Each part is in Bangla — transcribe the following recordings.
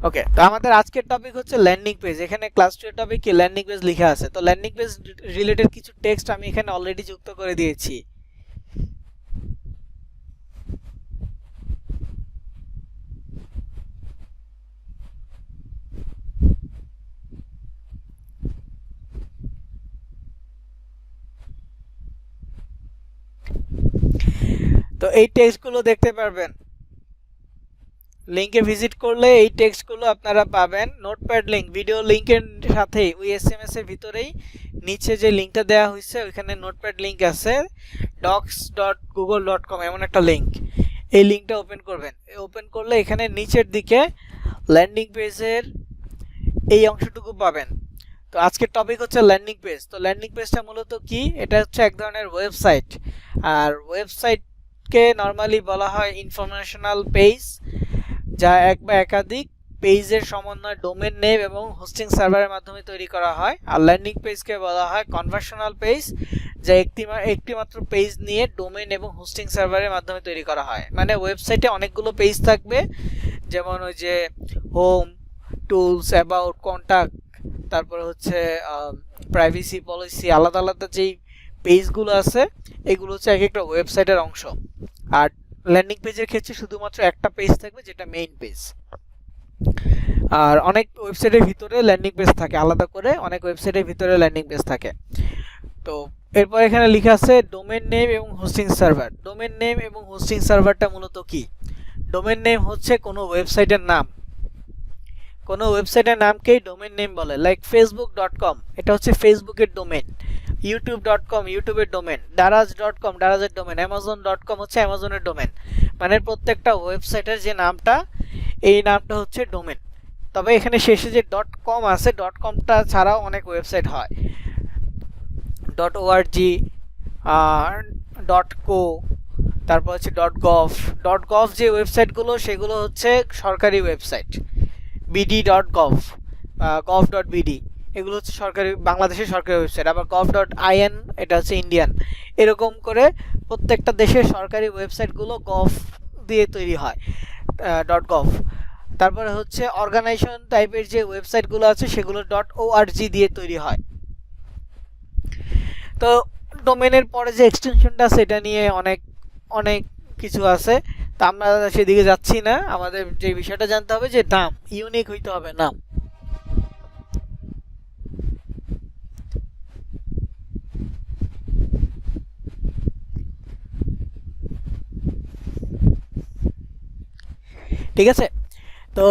ওকে, তো আমাদের আজকের টপিক হচ্ছে ল্যান্ডিং পেজ। এখানে ক্লাস 2 এর টপিক কি ল্যান্ডিং পেজ লেখা আছে। তো ল্যান্ডিং পেজ রিলেটেড কিছু টেক্সট আমি এখানে অলরেডি যুক্ত করে দিয়েছি। তো এই টেক্সটগুলো দেখতে পারবেন, লিংকে ভিজিট করলে এই টেক্সটগুলো আপনারা পাবেন। নোটপ্যাড লিংক, ভিডিও লিংকের সাথেই ওই এসএমএস এর ভিতরেই নিচে যে লিংকটা দেওয়া হয়েছে ওইখানে নোটপ্যাড লিংক আছে, docs.google.com এমন একটা লিংক। এই লিংকটা ওপেন করবেন। ওপেন করলে এখানে নিচের দিকে ল্যান্ডিং পেজের এই অংশটুকু পাবেন। তো আজকের টপিক হচ্ছে ল্যান্ডিং পেজ। তো ল্যান্ডিং পেজটা মূলত কি, এটা হচ্ছে এক ধরনের ওয়েবসাইট। আর ওয়েবসাইটকে নর্মালি বলা হয় ইনফরমেশনাল পেজ, যা এক বা একাধিক পেজের সমন্বয় ডোমেন নেম এবং হোস্টিং সার্ভারের মাধ্যমে তৈরি করা হয়। আর ল্যান্ডিং পেজকে বলা হয় কনভার্সনাল পেজ, যা একটি মাত্র পেজ নিয়ে ডোমেন এবং হোস্টিং সার্ভারের মাধ্যমে তৈরি করা হয়। মানে ওয়েবসাইটে অনেকগুলো পেজ থাকবে, যেমন ওই যে হোম, টুলস, অ্যাবাউট, কন্টাক্ট, তারপরে হচ্ছে প্রাইভেসি পলিসি, আলাদা আলাদা যেই পেজগুলো আছে এগুলো হচ্ছে এক একটা ওয়েবসাইটের অংশ। আর ল্যান্ডিং পেজের ক্ষেত্রে শুধুমাত্র একটা পেজ থাকবে, যেটা মেইন পেজ। আর অনেক ওয়েবসাইটের ভিতরে ল্যান্ডিং পেজ থাকে, আলাদা করে অনেক ওয়েবসাইটের ভিতরে ল্যান্ডিং পেজ থাকে। তো এরপর এখানে লেখা আছে ডোমেন নেম এবং হোস্টিং সার্ভার। ডোমেন নেম এবং হোস্টিং সার্ভারটা মূলত কি? ডোমেন নেম হচ্ছে কোনো ওয়েবসাইটের নাম। কোনো ওয়েবসাইটের নামকেই ডোমেন নেম বলে। লাইক facebook.com, এটা হচ্ছে ফেসবুকের ডোমেন। youtube.com, ইউটিউবের ডোমেন। daraz.com, দারাজের domain. amazon.com হচ্ছে অ্যামাজনের ডোমেন। মানে প্রত্যেকটা ওয়েবসাইটের যে নামটা, এই নামটা হচ্ছে ডোমেন। তবে এখানে শেষে যে .com আছে, .comটা ছাড়াও অনেক ওয়েবসাইট হয়। .org, .co, তারপর হচ্ছে .gov। .gov যে ওয়েবসাইটগুলো সেগুলো হচ্ছে সরকারি ওয়েবসাইট। bd.gov, gov.bd, এগুলো হচ্ছে সরকারি, বাংলাদেশের সরকারি ওয়েবসাইট। আবার gov.in, এটা হচ্ছে ইন্ডিয়ান। এরকম করে প্রত্যেকটা দেশের সরকারি ওয়েবসাইটগুলো গভ দিয়ে তৈরি হয়, .gov। তারপরে হচ্ছে অর্গানাইজেশন টাইপের যে ওয়েবসাইটগুলো আছে সেগুলো .org দিয়ে তৈরি হয়। তো ডোমেনের পরে যে এক্সটেনশনটা আছে এটা নিয়ে অনেক অনেক কিছু আছে, তা আমরা সেদিকে যাচ্ছি না। আমাদের যে বিষয়টা জানতে হবে যে নাম ইউনিক হইতে হবে, নাম। ঠিক আছে, তো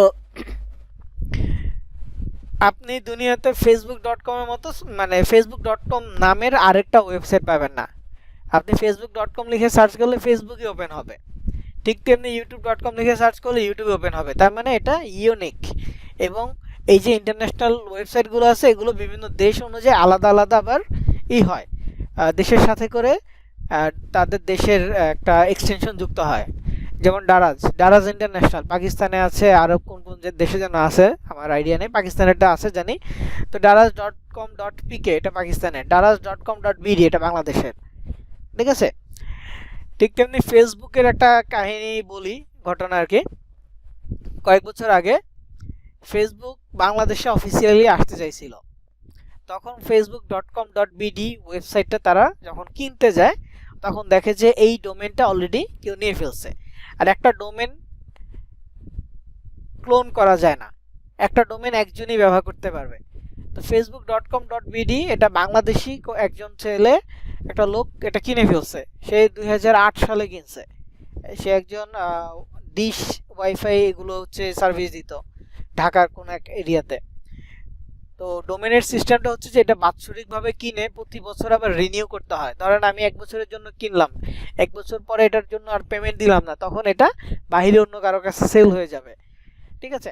আপনি দুনিয়াতে facebook.com এর মতো, মানে facebook.com নামের আরেকটা ওয়েবসাইট পাবেন না। আপনি facebook.com লিখে সার্চ করলে ফেসবুকই ওপেন হবে। ঠিক তেমনি youtube.com লিখে সার্চ করলে ইউটিউব ওপেন হবে। তার মানে এটা ইউনিক। এবং এই যে ইন্টারন্যাশনাল ওয়েবসাইটগুলো আছে এগুলো বিভিন্ন দেশ অনুযায়ী আলাদা আলাদা আবার হয়, দেশের সাথে করে তাদের দেশের একটা এক্সটেনশন যুক্ত হয়। যেমন দারাজ ইন্টারন্যাশনাল পাকিস্তানে আছে, আরও কোন কোন যে দেশে যেন আছে আমার আইডিয়া নেই, পাকিস্তানেরটা আছে জানি। তো daraz.com.pk এটা পাকিস্তানের, daraz.com.bd এটা বাংলাদেশের। ঠিক আছে, ঠিক তেমনি ফেসবুকের একটা কাহিনী বলি, ঘটনা আর কি। কয়েক বছর আগে ফেসবুক বাংলাদেশে অফিসিয়ালি আসতে চাইছিল। তখন facebook.com.bd ওয়েবসাইটটা তারা যখন কিনতে যায় তখন দেখে যে এই ডোমেনটা অলরেডি কেউ নিয়ে ফেলছে। আর একটা ডোমেন ক্লোন করা যায় না, একটা ডোমেন একজনই ব্যবহার করতে পারবে। তো facebook.com.bd এটা বাংলাদেশি একজন ছেলে, একটা লোক এটা কিনে ফেলছে। সে 2008 সালে কিনছে। সে একজন ডিশ ওয়াইফাই এগুলো হচ্ছে সার্ভিস দিত ঢাকার কোন এক এরিয়াতে। তো ডোমেনের সিস্টেমটা হচ্ছে যে এটা বাৎসরিকভাবে কিনে প্রতি বছর আবার রিনিউ করতে হয়। ধরেন আমি 1 বছরের জন্য কিনলাম, 1 বছর পরে এটার জন্য আর পেমেন্ট দিলাম না, তখন এটা বাইরে অন্য কারো কাছে সেল হয়ে যাবে। ঠিক আছে,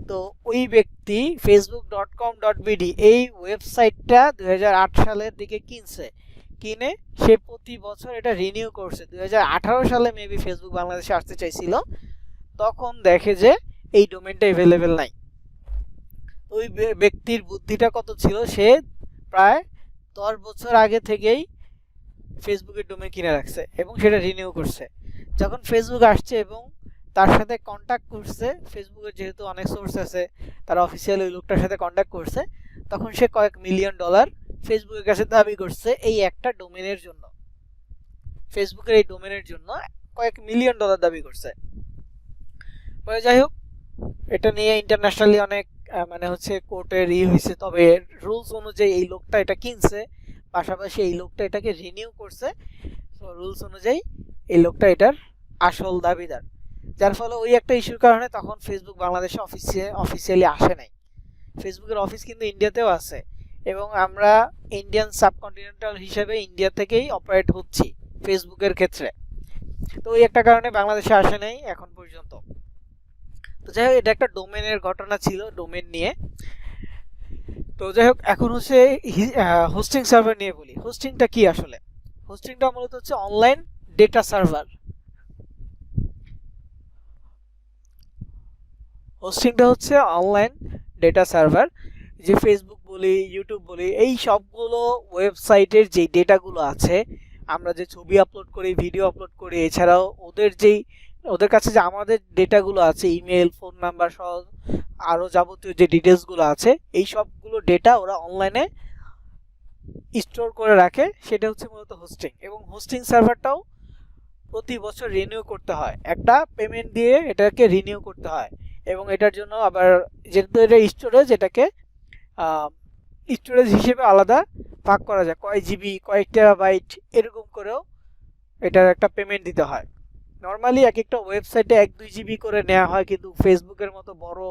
তো ওই ব্যক্তি facebook.com.bd এই ওয়েবসাইটটা 2008 সালের দিকে কিনছে। কিনে সে প্রতি বছর এটা রিনিউ করছে। 2018 সালে মেবি ফেসবুক বাংলাদেশে আসতে চাইছিল, তখন দেখে যে এই ডোমেনটা অ্যাভেলেবেল নাই। ওই ব্যক্তির বুদ্ধিটা কত ছিল, সে প্রায় 10 বছর আগে থেকেই ফেসবুকের ডোমেন কিনে রাখছে এবং সেটা রিনিউ করছে। যখন ফেসবুক আসছে এবং তার সাথে কন্ট্যাক্ট করছে, ফেসবুকের যেহেতু অনেক সোর্স আছে, তারা অফিসিয়াল ওই লোকটার সাথে কন্ট্যাক্ট করছে, তখন সে কয়েক মিলিয়ন ডলার ফেসবুকের কাছে দাবি করছে এই একটা ডোমেনের জন্য। ফেসবুকের এই ডোমেনের জন্য কয়েক মিলিয়ন ডলার দাবি করছে। যাই হোক, এটা নিয়ে ইন্টারন্যাশনালি অনেক মানে হচ্ছে কোর্টের হয়েছে, তবে রুলস অনুযায়ী এই লোকটা এটা কিনছে, পাশাপাশি এই লোকটা এটাকে রিনিউ করছে। তো রুলস অনুযায়ী এই লোকটা এটার আসল দাবিদার, যার ফলে ওই একটা ইস্যুর কারণে তখন ফেসবুক বাংলাদেশে অফিসিয়ালি আসে নাই। ফেসবুকের অফিস কিন্তু ইন্ডিয়াতেও আছে, এবং আমরা ইন্ডিয়ান সাবকন্টিনেন্টাল হিসেবে ইন্ডিয়া থেকেই অপারেট হচ্ছি ফেসবুকের ক্ষেত্রে। তো ওই একটা কারণে বাংলাদেশে আসে নাই এখন পর্যন্ত। তো যাই হোক, এটা একটা ডোমেনের ঘটনা ছিল, ডোমেন নিয়ে। তো যাই হোক, এখন হচ্ছে হোস্টিং সার্ভার নিয়ে বলি। হোস্টিংটা কি আসলে? হোস্টিংটা মূলত হচ্ছে অনলাইন ডেটা সার্ভার। হোস্টিংটা হচ্ছে অনলাইন ডেটা সার্ভার, যে ফেসবুক বলি, ইউটিউব বলি, এই সবগুলো ওয়েবসাইটের যে ডেটাগুলো আছে, আমরা যে ছবি আপলোড করি, ভিডিও আপলোড করি, এছাড়াও ওদের কাছে যে আমাদের ডেটাগুলো আছে, ইমেল, ফোন নাম্বার সহ আরও যাবতীয় যে ডিটেলসগুলো আছে, এই সবগুলো ডেটা ওরা অনলাইনে স্টোর করে রাখে, সেটা হচ্ছে মূলত হোস্টিং। এবং হোস্টিং সার্ভারটাও প্রতি বছর রিনিউ করতে হয়, একটা পেমেন্ট দিয়ে এটাকে রিনিউ করতে হয়। এবং এটার জন্য আবার যেহেতু এটা স্টোরেজ, এটাকে স্টোরেজ হিসেবে আলাদা ভাগ করা যায়, কয় জিবি, কয়েক টেরাবাইট, এরকম করেও এটার একটা পেমেন্ট দিতে হয়। নর্মালি এক একটা ওয়েবসাইটে 1-2 জিবি করে নেওয়া হয়, কিন্তু ফেসবুকের মতো বড়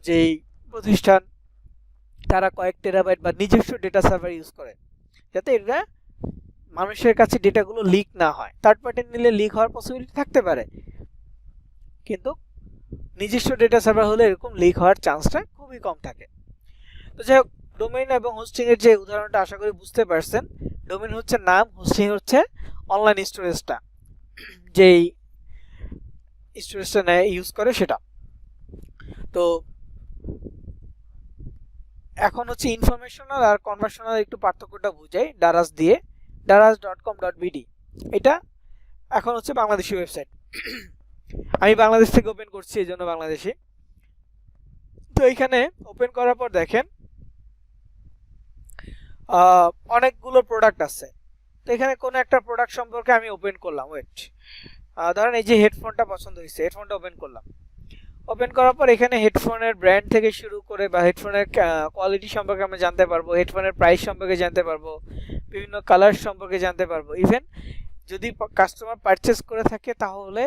যেই প্রতিষ্ঠান, তারা কয়েক টেরাবাইট বা নিজস্ব ডেটা সার্ভার ইউজ করে, যাতে এটা মানুষের কাছে ডেটাগুলো লিক না হয়। থার্ড পার্টি নিলে লিক হওয়ার পসিবিলিটি থাকতে পারে, কিন্তু নিজস্ব ডেটা সার্ভার হলে এরকম লিক হওয়ার চান্সটা খুবই কম থাকে। তো যাই হোক, ডোমেইন এবং হোস্টিং এর যে উদাহরণটা আশা করি বুঝতে পারছেন। ডোমেইন হচ্ছে নাম, হোস্টিং হচ্ছে অনলাইন স্টোরেজটা, যেই স্টোরেজটা নেয় ইউজ করে সেটা। তো এখন হচ্ছে ইনফরমেশনাল আর কনভার্সনাল একটু পার্থক্যটা বুঝাই ডারাস দিয়ে। daras.com.bd এটা এখন হচ্ছে বাংলাদেশি ওয়েবসাইট, আমি বাংলাদেশ থেকে ওপেন করছি, এই জন্য বাংলাদেশি। তো এইখানে ওপেন করার পর দেখেন অনেকগুলো প্রোডাক্ট আছে। তো এখানে কোনো একটা প্রোডাক্ট সম্পর্কে আমি ওপেন করলাম, ধরেন এই যে হেডফোনটা পছন্দ হয়েছে, হেডফোনটা ওপেন করলাম। ওপেন করার পর এখানে হেডফোনের ব্র্যান্ড থেকে শুরু করে বা হেডফোনের কোয়ালিটি সম্পর্কে আমরা জানতে পারবো, হেডফোনের প্রাইস সম্পর্কে জানতে পারবো, বিভিন্ন কালার সম্পর্কে জানতে পারবো। ইভেন যদি কাস্টমার পারচেস করে থাকে তাহলে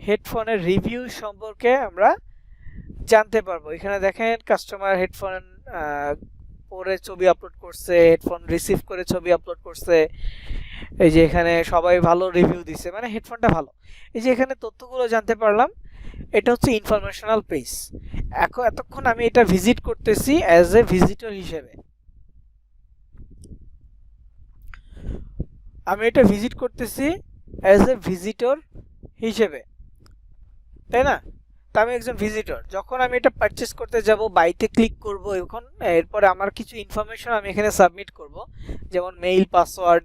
হেডফোনের রিভিউ সম্পর্কে আমরা জানতে পারবো। এখানে দেখেন কাস্টমার হেডফোন পরে ছবি আপলোড করছে, হেডফোন রিসিভ করে ছবি আপলোড করছে, এই যে এখানে সবাই ভালো রিভিউ দিছে, মানে হেডফোনটা ভালো। এই যে এখানে তথ্যগুলো জানতে পারলাম, এটা হচ্ছে ইনফরমেশনাল পেজ। এতক্ষণ আমি এটা ভিজিট করতেছি অ্যাজ এ ভিজিটর হিসেবে, তাই না? তো আমি একজন ভিজিটর, যখন আমি এটা পারচেস করতে যাব, বাইতে ক্লিক করব, এরপরে আমার কিছু ইনফরমেশন আমি এখানে সাবমিট করব, যেমন মেইল, পাসওয়ার্ড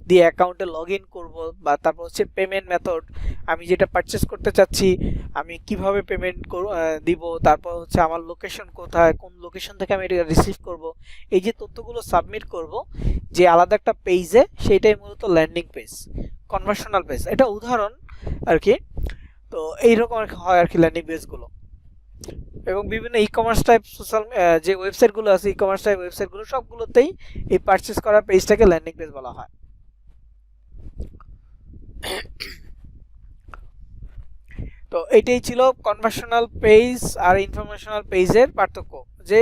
দিয়ে অ্যাকাউন্টে লগ ইন করবো, বা তারপর হচ্ছে পেমেন্ট মেথড, আমি যেটা পারচেস করতে চাচ্ছি আমি কিভাবে পেমেন্ট দিব, তারপর হচ্ছে আমার লোকেশন কোথায়, কোন লোকেশন থেকে আমি এটা রিসিভ করব, এই যে তথ্যগুলো সাবমিট করব যে আলাদা একটা পেজে, সেইটাই মূলত ল্যান্ডিং পেজ, কনভার্সনাল পেজ। এটা উদাহরণ আর কি। তো এইরকম হয় আর কি ল্যান্ডিং পেজগুলো। এবং বিভিন্ন ই কমার্স টাইপ সোশ্যাল যে ওয়েবসাইটগুলো আছে, ই কমার্স টাইপ ওয়েবসাইটগুলো সবগুলোতেই এই পারচেস করা পেজটাকে ল্যান্ডিং পেজ বলা হয়। তো এটাই ছিল কনভার্সনাল পেজ আর ইনফরমেশনাল পেজের পার্থক্য, যে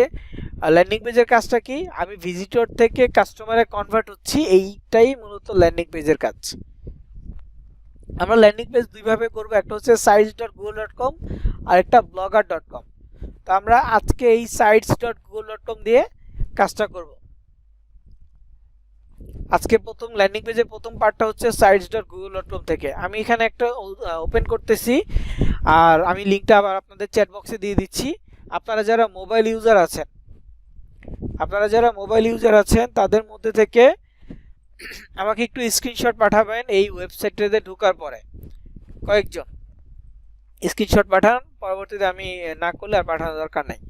ল্যান্ডিং পেজের কাজটা কি, আমি ভিজিটর থেকে কাস্টমারে কনভার্ট হচ্ছি, এইটাই মূলত ল্যান্ডিং পেজের কাজ। আমরা ল্যান্ডিং পেজ দুইভাবে করব, একটা হচ্ছে sites.google.com আর একটা blogger.com। তো আমরা আজকে এই sites.google.com দিয়ে কাজটা করব। আজকে প্রথম ল্যান্ডিং পেজের প্রথম পার্টটা হচ্ছে sites.google.com থেকে। আমি এখানে একটা ওপেন করতেছি, আর আমি লিঙ্কটা আবার আপনাদের চ্যাট বক্সে দিয়ে দিচ্ছি। আপনারা যারা মোবাইল ইউজার আছেন তাদের মধ্যে থেকে আমাকে একটু স্ক্রিনশট পাঠাবেন এই ওয়েবসাইটটাতে ঢোকার পরে, কয়েকজন স্ক্রিনশট পাঠান, পরবর্তীতে আমি না করলে আর পাঠানোর দরকার নাই।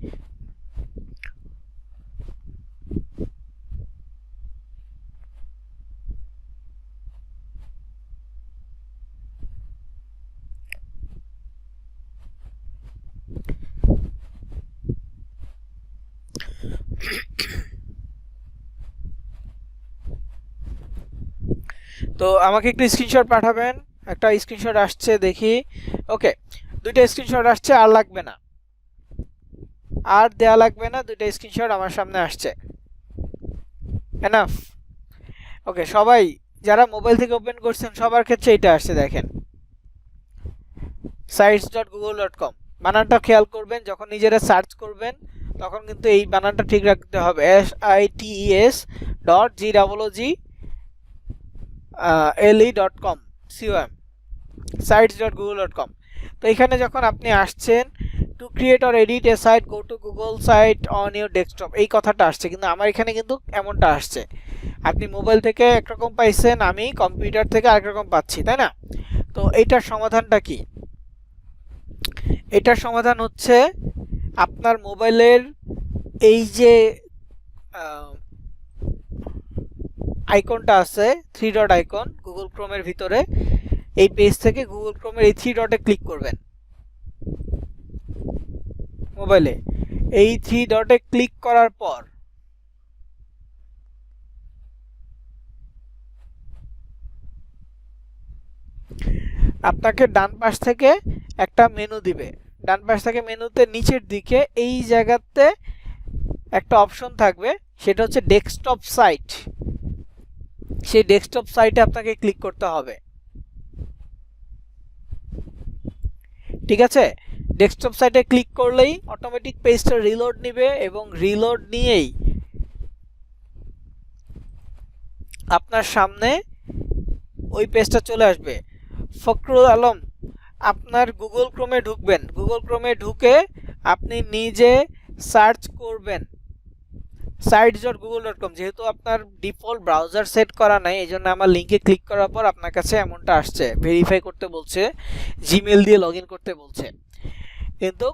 তো আমাকে একটু স্ক্রিনশট পাঠাবেন। একটা স্ক্রিনশট আসছে দেখি। ওকে, দুইটা স্ক্রিনশট আসছে, আর লাগবে না, আর দেয়া লাগবে না, দুইটা স্ক্রিনশট আমার সামনে আসছে, এনাফ। ওকে, সবাই যারা মোবাইল থেকে ওপেন করছেন সবার ক্ষেত্রে এটা আসছে, দেখেন sites.google.com। বানানটা খেয়াল করবেন, যখন নিজেরা সার্চ করবেন তখন কিন্তু এই বানানটা ঠিক রাখতে হবে, sites.le.com sites.google.com। তো এখানে যখন আপনি আসছেন, to create or edit a site go to Google site on your desktop, এই কথাটা আসছে, কিন্তু আমার এখানে কিন্তু এমনটা আসছে। আপনি মোবাইল থেকে একরকম পাইছেন, আমি কম্পিউটার থেকে আরেক রকম পাচ্ছি, তাই না? তো এইটার সমাধানটা কি? এটার সমাধান হচ্ছে আপনার মোবাইলের এই যে আইকনটা আছে, থ্রি ডট আইকন গুগল ক্রোমের ভিতরে, এই পেজ থেকে গুগল ক্রোমের এই থ্রি ডটে ক্লিক করবেন। মোবাইলে এই থ্রি ডটে ক্লিক করার পর আপনাকে ডান পাশ থেকে একটা মেনু দিবে। ডান পাশ থেকে মেনুতে নিচের দিকে এই জায়গাতে একটা অপশন থাকবে, সেটা হচ্ছে ডেস্কটপ সাইট। সেই ডেস্কটপ সাইটে আপনাকে ক্লিক করতে হবে, ঠিক আছে? ডেস্কটপ সাইটে ক্লিক করলেই অটোমেটিক পেজটা রিলোড নেবে, এবং রিলোড নিয়েই আপনার সামনে ওই পেজটা চলে আসবে। ফখরুল আলম, আপনার গুগল ক্রোমে ঢুকবেন, গুগল ক্রোমে ঢুকে আপনি নিজে সার্চ করবেন sites.google.com। যেহেতু আপনার ডিফল্ট ব্রাউজার সেট করা নাই, এই জন্য আমার লিঙ্কে ক্লিক করার পর আপনার কাছে এমনটা আসছে, ভেরিফাই করতে বলছে, জিমেল দিয়ে লগ ইন করতে বলছে। কিন্তু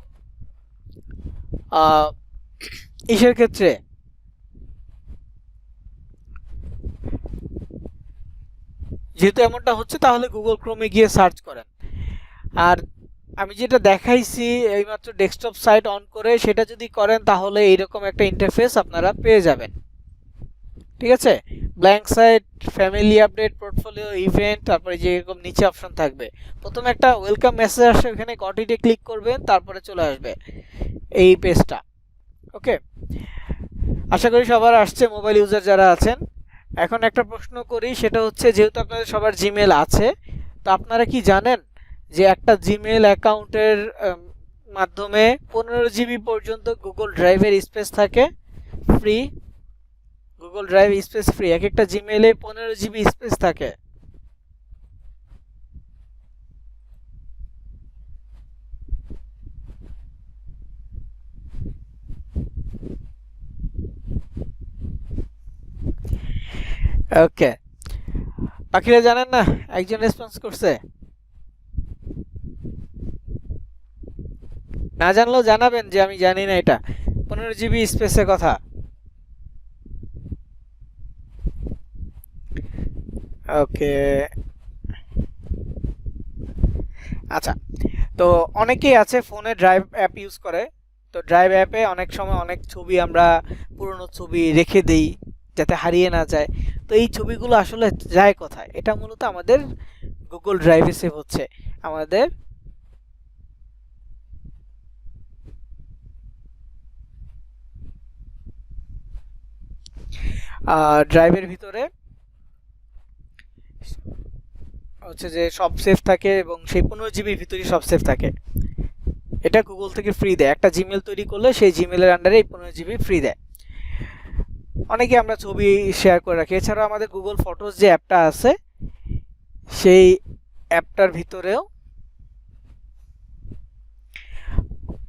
ইসের ক্ষেত্রে যেহেতু এমনটা হচ্ছে, তাহলে গুগল ক্রোমে গিয়ে সার্চ করেন। আর আমি যেটা দেখাইছি এইমাত্র ডেস্কটপ সাইট অন করে, সেটা যদি করেন তাহলে এইরকম একটা ইন্টারফেস আপনারা পেয়ে যাবেন, ঠিক আছে? Blank site, family update, portfolio, event, তারপরে যে এরকম নিচে অপশন থাকবে, প্রথমে একটা ওয়েলকাম মেসেজ আসবে, ওখানে গটিতে ক্লিক করবেন, তারপরে চলে আসবে এই পেজটা। ওকে, আশা করি সবার আসছে, মোবাইল ইউজার যারা আছেন। এখন একটা প্রশ্ন করি, সেটা হচ্ছে যেহেতু আপনাদের সবার জিমেল আছে, তো আপনারা কি জানেন যে একটা জিমেল অ্যাকাউন্টের মাধ্যমে 15 জিবি পর্যন্ত গুগল ড্রাইভের স্পেস থাকে free? Google drive space free, এক একটা জিমেলে 15 জিবি স্পেস থাকে। ওকে, বাকিরা জানেন না? একজন রেসপন্স করছে, না জানলেও জানাবেন যে আমি জানি না এটা 15 জিবি স্পেসের কথা। ওকে, আচ্ছা, তো অনেকেই আছে ফোনে ড্রাইভ অ্যাপ ইউজ করে। তো ড্রাইভ অ্যাপে অনেক সময় অনেক ছবি আমরা পুরনো ছবি রেখে দেই যাতে হারিয়ে না যায়। তো এই ছবিগুলো আসলে যায় কোথায়? এটা মূলত আমাদের গুগল ড্রাইভে সেভ হচ্ছে। আমাদের ড্রাইভের ভিতরে হচ্ছে যে সব সেভ থাকে, এবং সেই 15 জিবির ভিতরেই সব সেভ থাকে। এটা গুগল থেকে ফ্রি দেয়, একটা জিমেল তৈরি করলে সেই জিমেলের আন্ডারে এই 15 জিবি ফ্রি দেয়। অনেকে আমরা ছবি শেয়ার করে রাখি। এছাড়াও আমাদের গুগল ফটোস যে অ্যাপটা আছে, সেই অ্যাপটার ভিতরেও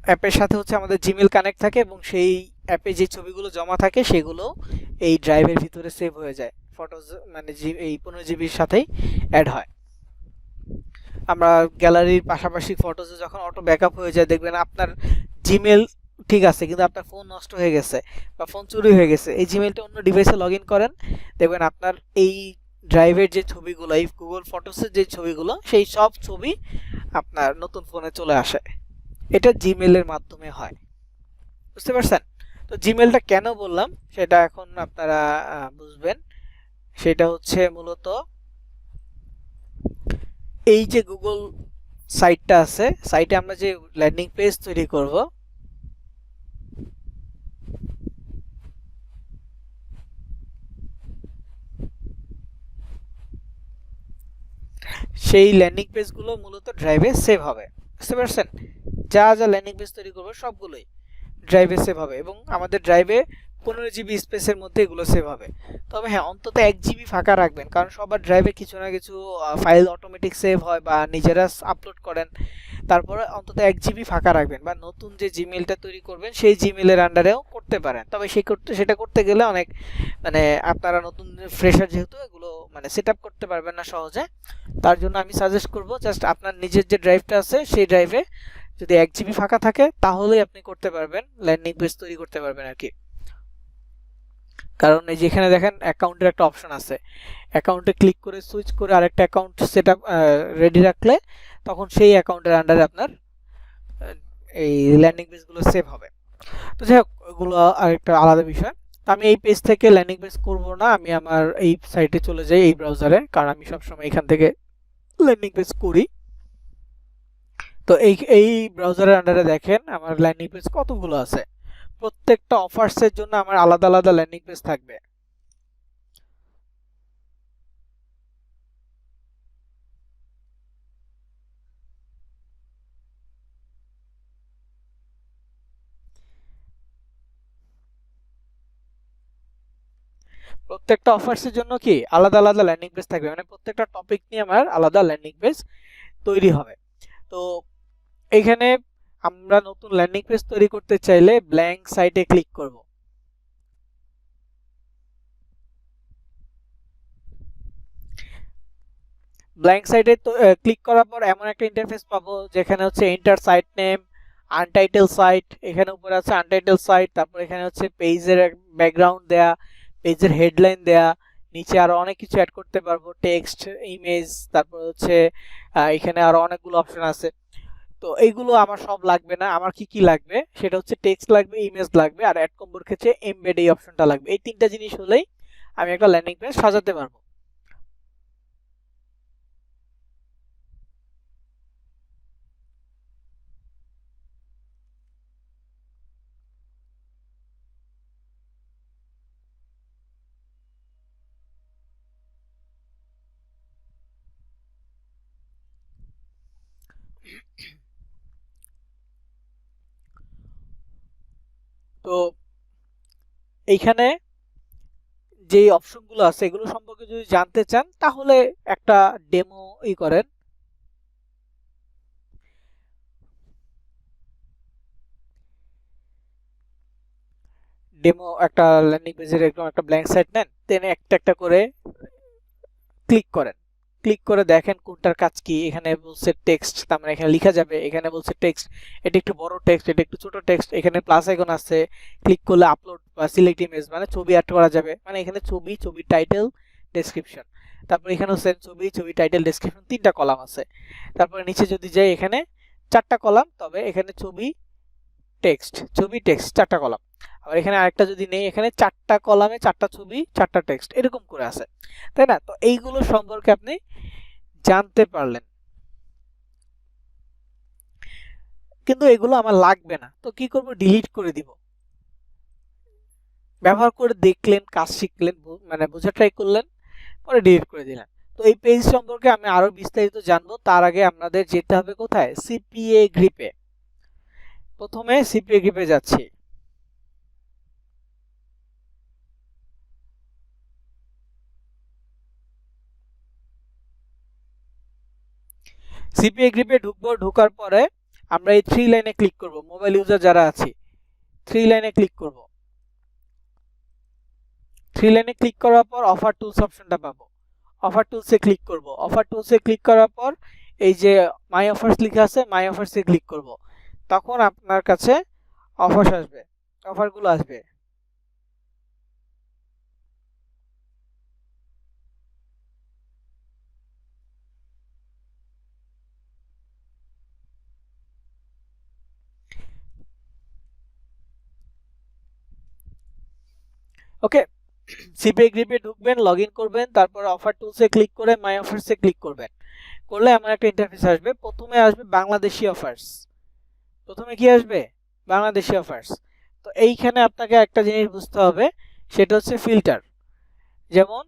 অ্যাপের সাথে হচ্ছে আমাদের জিমেল কানেক্ট থাকে, এবং সেই অ্যাপে যে ছবিগুলো জমা থাকে সেগুলো এই ড্রাইভের ভিতরে সেভ হয়ে যায়, ফটোজ মানে এই 15 জিবির সাথেই অ্যাড হয়। আমরা গ্যালারির পাশাপাশি ফটোজে যখন অটো ব্যাকআপ হয়ে যায়, দেখবেন আপনার জিমেল ঠিক আছে কিন্তু আপনার ফোন নষ্ট হয়ে গেছে বা ফোন চুরি হয়ে গেছে, এই জিমেলটা অন্য ডিভাইসে লগ ইন করেন, দেখবেন আপনার এই ড্রাইভের যে ছবিগুলো, এই গুগল ফটোসের যে ছবিগুলো, সেই সব ছবি আপনার নতুন ফোনে চলে আসে। এটা জিমেলের মাধ্যমে হয়, বুঝতে পারছেন? তো জিমেলটা কেন বললাম সেটা এখন আপনারা বুঝবেন। সেটা হচ্ছে মূলত এই যে গুগল সাইটটা আছে, সাইটে আমরা যে ল্যান্ডিং পেজ তৈরি করব, সেই ল্যান্ডিং পেজগুলো মূলত ড্রাইভে সেভ হবে, বুঝতে পারছেন? যা যা ল্যান্ডিং পেজ তৈরি করবো সবগুলোই ড্রাইভে সেভ হবে এবং আমাদের ড্রাইভে 15 GB স্পেসের মধ্যে এগুলো সেভ হবে। তবে হ্যাঁ, অন্তত 1 GB ফাঁকা রাখবেন, কারণ সবার ড্রাইভে কিছু না কিছু ফাইল অটোমেটিক সেভ হয় বা নিজেরা আপলোড করেন। তারপরে অন্তত 1 GB ফাঁকা রাখবেন, বা নতুন যে জিমেলটা তৈরি করবেন সেই জিমেলের আন্ডারেও করতে পারেন। তবে সেটা করতে গেলে অনেক মানে আপনারা নতুন ফ্রেশার যেহেতু, এগুলো মানে সেট আপ করতে পারবেন না সহজে। তার জন্য আমি সাজেস্ট করব জাস্ট আপনার নিজের যে ড্রাইভটা আছে সেই ড্রাইভে যদি 1 GB ফাঁকা থাকে তাহলেই আপনি করতে পারবেন, ল্যান্ডিং পেজ তৈরি করতে পারবেন আর কি। কারণ এই যেখানে দেখেন অ্যাকাউন্টের একটা অপশন আছে, অ্যাকাউন্টে ক্লিক করে সুইচ করে আরেকটা অ্যাকাউন্ট সেট আপ রেডি রাখলে তখন সেই অ্যাকাউন্টের আন্ডারে আপনার এই ল্যান্ডিং পেজগুলো সেভ হবে। তো যাই হোক, ওগুলো আরেকটা আলাদা বিষয়। তো আমি এই পেজ থেকে ল্যান্ডিং পেজ করব না, আমি আমার এই সাইটে চলে যাই, এই ব্রাউজারে, কারণ আমি সবসময় এখান থেকে ল্যান্ডিং পেজ করি। তো এই ব্রাউজারের আন্ডারে দেখেন আমার ল্যান্ডিং পেজ কতগুলো আছে। প্রত্যেকটা অফার্সের জন্য আমার আলাদা আলাদা ল্যান্ডিং পেজ থাকবে। প্রত্যেকটা অফার্সের জন্য কি আলাদা আলাদা ল্যান্ডিং পেজ থাকবে, মানে প্রত্যেকটা টপিক নিয়ে আমার আলাদা ল্যান্ডিং পেজ তৈরি হবে। তো এখানে আমরা নতুন ল্যান্ডিং পেজ তৈরি করতে চাইলে ব্ল্যাঙ্ক সাইটে ক্লিক করব। ব্ল্যাঙ্ক সাইটে তো ক্লিক করার পর এমন একটা ইন্টারফেস পাবো যেখানে হচ্ছে enter site name, untitled site, এখানে উপরে আছে আনটাইটেল সাইট, তারপর এখানে হচ্ছে পেজের ব্যাকগ্রাউন্ড দেয়া, পেজের হেডলাইন দেয়া, নিচে আরো অনেক কিছু অ্যাড করতে পারবো, টেক্সট, ইমেজ, তারপর হচ্ছে এখানে আরো অনেকগুলো অপশন আছে। তো এইগুলো আমার সব লাগবে না, আমার কি কি লাগবে সেটা হচ্ছে টেক্সট লাগবে, ইমেজ লাগবে, আর অ্যাড কম্বোর ক্ষেত্রে এমবেড এই অপশনটা লাগবে। এই তিনটা জিনিস হলেই আমি একটা ল্যান্ডিং পেজ সাজাতে পারবো। তো এইখানে যে অপশনগুলো আছে এগুলো সম্পর্কে যদি জানতে চান তাহলে একটা ডেমো করেন। ডেমো একটা ল্যান্ডিং পেজের একদম একটা ব্ল্যাঙ্ক সাইট নেন, দেন একটা একটা করে ক্লিক করেন, ক্লিক করে দেখেন কোনটার কাজ কি। এখানে বলছে টেক্সট, তার মানে এখানে লেখা যাবে, এখানে বলছে টেক্সট, এটা একটু বড় টেক্সট, এটা একটু ছোট টেক্সট, এখানে প্লাস আইকন আছে, ক্লিক করলে আপলোড বা সিলেক্ট ইমেজ মানে ছবি অ্যাড করা যাবে, মানে এখানে ছবি, ছবি টাইটেল, ডেসক্রিপশন, তারপর এখানেও সেম ছবি, ছবি টাইটেল, ডেসক্রিপশন, তিনটা কলাম আছে। তারপরে নিচে যদি যাই এখানে চারটা কলাম, তবে এখানে ছবি, টেক্সট, ছবি, টেক্সট, চারটা কলাম। আবার এখানে আরেকটা যদি নেই, এখানে চারটা কলামে চারটা ছবি, চারটা টেক্সট, এরকম করে আছে, তাই না? তো এইগুলো সম্পর্কে আপনি জানতে পারলেন, কিন্তু এগুলো আমার লাগবে না, তো কি করব, ডিলিট করে দিব। ব্যবহার করে দেখলেন, কাজ শিখলেন, মানে বোঝা ট্রাই করলেন, পরে ডিলিট করে দিলেন। তো এই পেজ সম্পর্কে আমি আরো বিস্তারিত জানবো, তার আগে আপনাদের যেতে হবে কোথায়, সিপিএ গ্রিপে। প্রথমে সিপিএ গ্রিপে যাচ্ছি। সিপিএ গ্রিপে ঢুকবো, ঢোকার পরে আমরা এই থ্রি লাইনে ক্লিক করব, মোবাইল ইউজার যারা আছি থ্রি লাইনে ক্লিক করব। থ্রি লাইনে ক্লিক করার পর অফার টুলস অপশনটা পাবো, অফার টুলসে ক্লিক করব। অফার টুলসে ক্লিক করার পর এই যে মাই অফার্স লেখা আছে, মাই অফার্সে ক্লিক করব, তখন আপনার কাছে অফার্স আসবে, অফারগুলো আসবে। ওকে, সিপিএ গ্রিপে ঢুকবেন, লগ ইন করবেন, তারপর অফার টুলসে ক্লিক করে মাই অফার্সে ক্লিক করবেন। করলে আমার একটা ইন্টারফেস আসবে, প্রথমে আসবে বাংলাদেশি অফার্স। প্রথমে কি আসবে? বাংলাদেশি অফার্স। তো এইখানে আপনাকে একটা জিনিস বুঝতে হবে, সেটা হচ্ছে ফিল্টার। যেমন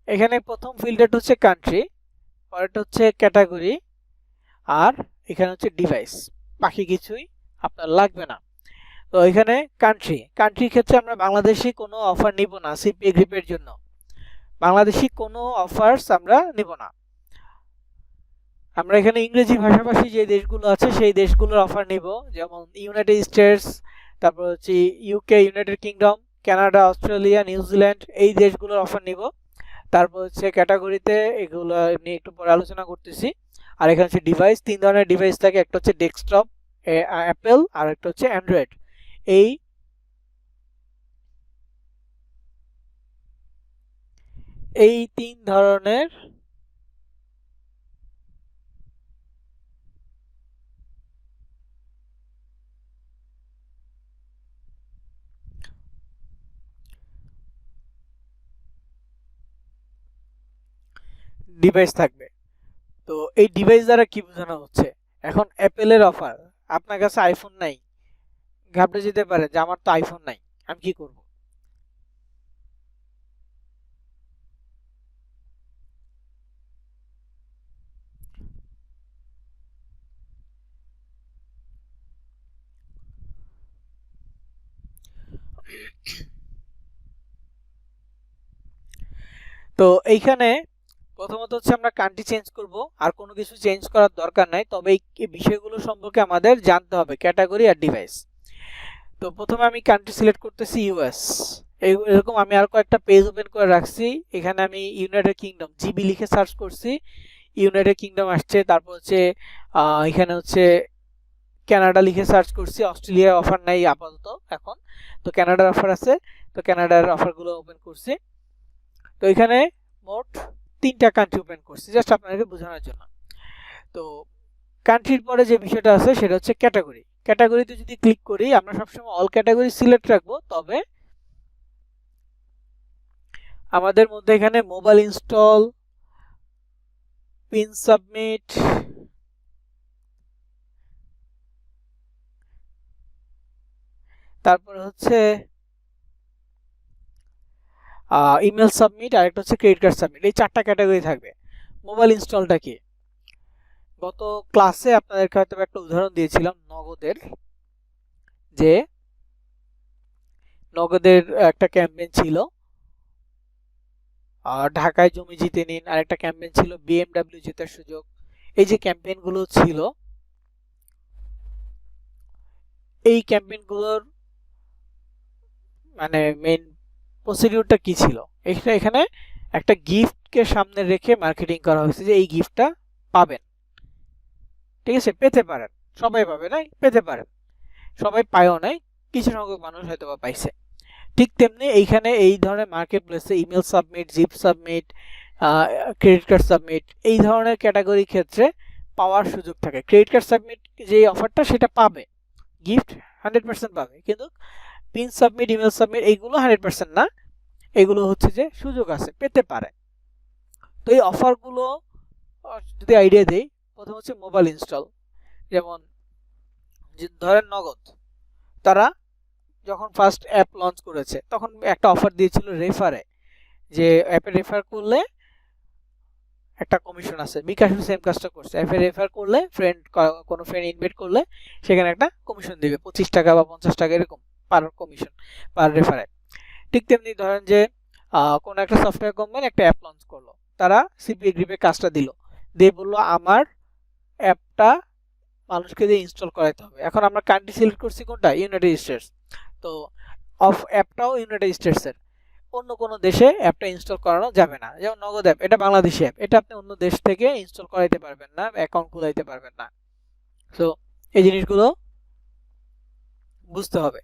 এখানে প্রথম ফিল্টারটা হচ্ছে কান্ট্রি, পরেরটা হচ্ছে ক্যাটাগরি, আর এখানে হচ্ছে ডিভাইস। বাকি কিছুই আপনার লাগবে না। তো এখানে কান্ট্রির ক্ষেত্রে আমরা বাংলাদেশি কোনো অফার নিব না। সিপিএ গ্রিপের জন্য বাংলাদেশি কোনো অফার্স আমরা নিব না। আমরা এখানে ইংরেজি ভাষাভাষী যে দেশগুলো আছে সেই দেশগুলোর অফার নিব, যেমন ইউনাইটেড স্টেটস, তারপর হচ্ছে UK, United kingdom, Canada, Australia, New Zealand, এই দেশগুলোর অফার নিব। তারপর হচ্ছে ক্যাটাগরিতে এগুলো নিয়ে একটু পরে আলোচনা করতেছি। আর এখানে হচ্ছে ডিভাইস, 3 ধরনের ডিভাইস থাকে, একটা হচ্ছে ডেস্কটপ অ্যাপেল, আর একটা হচ্ছে অ্যান্ড্রয়েড। এই এই 3 ধরনের ডিভাইস থাকবে। তো এই ডিভাইস দ্বারা কি বোঝানো হচ্ছে? এখন অ্যাপেলের অফার, আপনার কাছে আইফোন নাই, ঘাবড়ে যেতে পারে যে আমার তো আইফোন নাই, আমি কি করব? তো এইখানে প্রথমত হচ্ছে আমরা কান্ট্রি চেঞ্জ করব, আর কোনো কিছু চেঞ্জ করার দরকার নাই, তবে এই বিষয়গুলো সম্পর্কে আমাদের জানতে হবে, ক্যাটাগরি আর ডিভাইস। তো প্রথমে আমি কান্ট্রি সিলেক্ট করতেছি ইউএস। এরকম আমি আর কয়েকটা পেজ ওপেন করে রাখছি। এখানে আমি ইউনাইটেড কিংডম জিবি লিখে সার্চ করছি, ইউনাইটেড কিংডম আসছে। তারপর হচ্ছে এখানে হচ্ছে কানাডা লিখে সার্চ করছি। অস্ট্রেলিয়া অফার নাই আপাতত এখন, তো কানাডার অফার আছে, তো কানাডার অফারগুলো ওপেন করছি। তো এখানে মোট 3টা কান্ট্রি ওপেন করছি, জাস্ট আপনাদেরকে বোঝানোর জন্য। তো কান্ট্রির পরে যে বিষয়টা আছে সেটা হচ্ছে ক্যাটাগরি। ক্যাটাগরিতে যদি ক্লিক করি, আমরা সবসময় অল ক্যাটাগরি সিলেক্ট রাখবো, তবে আমাদের মধ্যে এখানে মোবাইল ইনস্টল, পিন সাবমিট, তারপরে হচ্ছে ইমেল সাবমিট, আর একটা হচ্ছে ক্রেডিট কার্ড সাবমিট, এই 4টা ক্যাটাগরি থাকবে। মোবাইল ইনস্টলটা কি? গত ক্লাসে আপনাদেরকে হয়তো একটা উদাহরণ দিয়েছিলাম নগদের, যে নগদের একটা ক্যাম্পেইন ছিল, ঢাকায় জমি জিতে নিন, আর একটা ক্যাম্পেইন ছিল বিএমডব্লিউ জেতার সুযোগ। এই যে ক্যাম্পেইনগুলো ছিল, এই ক্যাম্পেইনগুলোর মানে মেইন প্রসিডিউরটা কি ছিল? এখানে একটা গিফটকে সামনে রেখে মার্কেটিং করা হয়েছে, যে এই গিফটটা পাবেন, ঠিক আছে, পেতে পারেন, সবাই পাবে না, পেতে পারেন, সবাই পায়ও নাই, কিছু সংখ্যক মানুষ হয়তো বা পাইছে। ঠিক তেমনি এইখানে এই ধরনের মার্কেট প্লেসে email submit, zip submit, credit card submit, এই ধরনের ক্যাটাগরির ক্ষেত্রে পাওয়ার সুযোগ থাকে। ক্রেডিট কার্ড সাবমিট যে অফারটা সেটা পাবে, গিফট 100% পাবে, কিন্তু পিন সাবমিট, ইমেল সাবমিট এইগুলো 100% না, এগুলো হচ্ছে যে সুযোগ আছে, পেতে পারে। তো এই অফারগুলো যদি আইডিয়া দেই, প্রথম হচ্ছে মোবাইল ইনস্টল। যেমন ধরেন নগদ, তারা যখন ফার্স্ট অ্যাপ লঞ্চ করেছে তখন একটা অফার দিয়েছিল রেফারে, যে অ্যাপে রেফার করলে একটা কমিশন আছে। বিকাশও সেম কাজটা করছে, অ্যাপে রেফার করলে কোনো ফ্রেন্ড ইনভাইট করলে সেখানে একটা কমিশন দিবে, 25 টাকা বা 50 টাকা এরকম পার কমিশন, পার রেফারে। ঠিক তেমনি ধরেন যে কোনো একটা সফটওয়্যার কোম্পানি একটা অ্যাপ লঞ্চ করলো, তারা সিপিএ গ্রিপে কাজটা দিল, দিয়ে বললো আমার অ্যাপটা মানুষকে দিয়ে ইনস্টল করাতে হবে। এখন আমরা কান্ট্রি সিলেক্ট করছি কোনটা? United states. তো অফ অ্যাপটাও ইউনাইটেড স্টেটসের, অন্য কোনো দেশে অ্যাপটা ইনস্টল করানো যাবে না। যেমন নগদ অ্যাপ, এটা বাংলাদেশি অ্যাপ, এটা আপনি অন্য দেশ থেকে ইনস্টল করাইতে পারবেন না, অ্যাকাউন্ট খুলাইতে পারবেন না। সো এই জিনিসগুলো বুঝতে হবে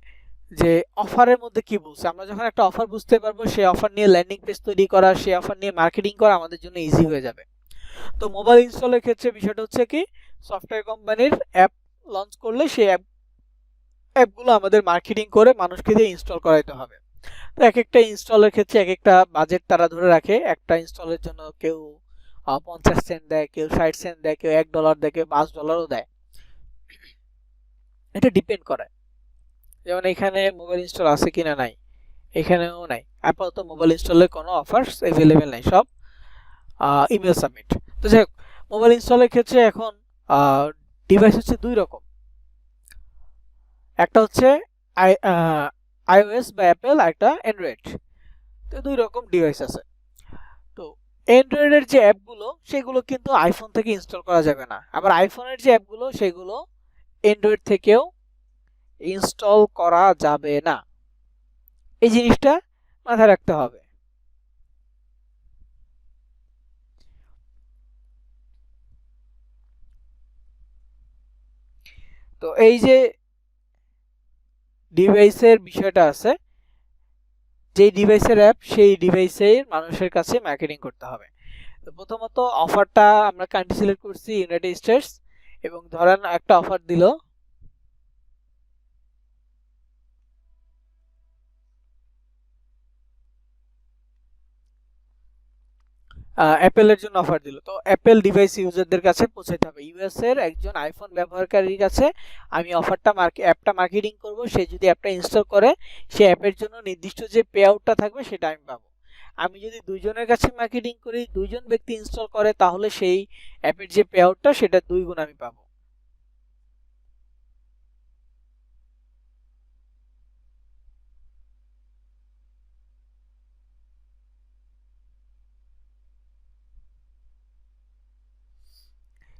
যে অফারের মধ্যে কি বলছে। আমরা যখন একটা অফার বুঝতে পারবো, সেই অফার নিয়ে ল্যান্ডিং পেজ তৈরি করা, সেই অফার নিয়ে মার্কেটিং করা আমাদের জন্য ইজি হয়ে যাবে। তো মোবাইল ইনস্টলের ক্ষেত্রে বিষয়টা হচ্ছে কি, সফটওয়্যার কোম্পানির অ্যাপ লঞ্চ করলে সেই অ্যাপগুলো আমাদের মার্কেটিং করে মানুষকে দিয়ে ইনস্টল করাইতে হবে। তো এক একটা ইনস্টলের ক্ষেত্রে এক একটা বাজেট তারা ধরে রাখে। একটা ইনস্টলের জন্য কেউ 50 সেন্ট দেয়, কেউ 60 সেন্ট দেয়, কেউ $1 দেয়, কেউ $5ও দেয়। এটা ডিপেন্ড করে। যেমন এখানে মোবাইল ইনস্টল আছে কিনা নাই, এখানেও নাই। আপাতত মোবাইল ইনস্টলের কোনো অফার্স অ্যাভেলেবেল নাই, সব ইমেল সাবমিট। তো যাই হোক, মোবাইল ইনস্টলের ক্ষেত্রে এখন ডিভাইস হচ্ছে দুই রকম। একটা হচ্ছে আইওএস বা অ্যাপেল, আর একটা অ্যান্ড্রয়েড। তো দুই রকম ডিভাইস আছে। তো অ্যান্ড্রয়েডের যে অ্যাপগুলো সেগুলো কিন্তু আইফোন থেকে ইনস্টল করা যাবে না, আবার আইফোনের যে অ্যাপগুলো সেগুলো অ্যান্ড্রয়েড থেকেও ইনস্টল করা যাবে না। এই জিনিসটা মাথায় রাখতে হবে। তো এই যে ডিভাইসের বিষয়টা আছে, যেই ডিভাইসের অ্যাপ সেই ডিভাইসের মানুষের কাছে মার্কেটিং করতে হবে। তো প্রথমত অফারটা আমরা কান্ট্রি সিলেক্ট করছি ইউনাইটেড স্টেটস, এবং ধরেন একটা অফার দিল অ্যাপেলের জন্য অফার দিল। তো অ্যাপেল ডিভাইস ইউজারদের কাছে পৌঁছাতে হবে। ইউএস এর একজন আইফোন ব্যবহারকারীর কাছে আমি অ্যাপটা মার্কেটিং করব। সে যদি অ্যাপটা ইনস্টল করে, সে অ্যাপের জন্য নির্দিষ্ট যে পে আউটটা থাকবে সেটা আমি পাবো। আমি যদি দুইজনের কাছে মার্কেটিং করি, দুইজন ব্যক্তি ইনস্টল করে, তাহলে সেই অ্যাপের যে পে আউটটা সেটা 2 গুণ আমি পাবো।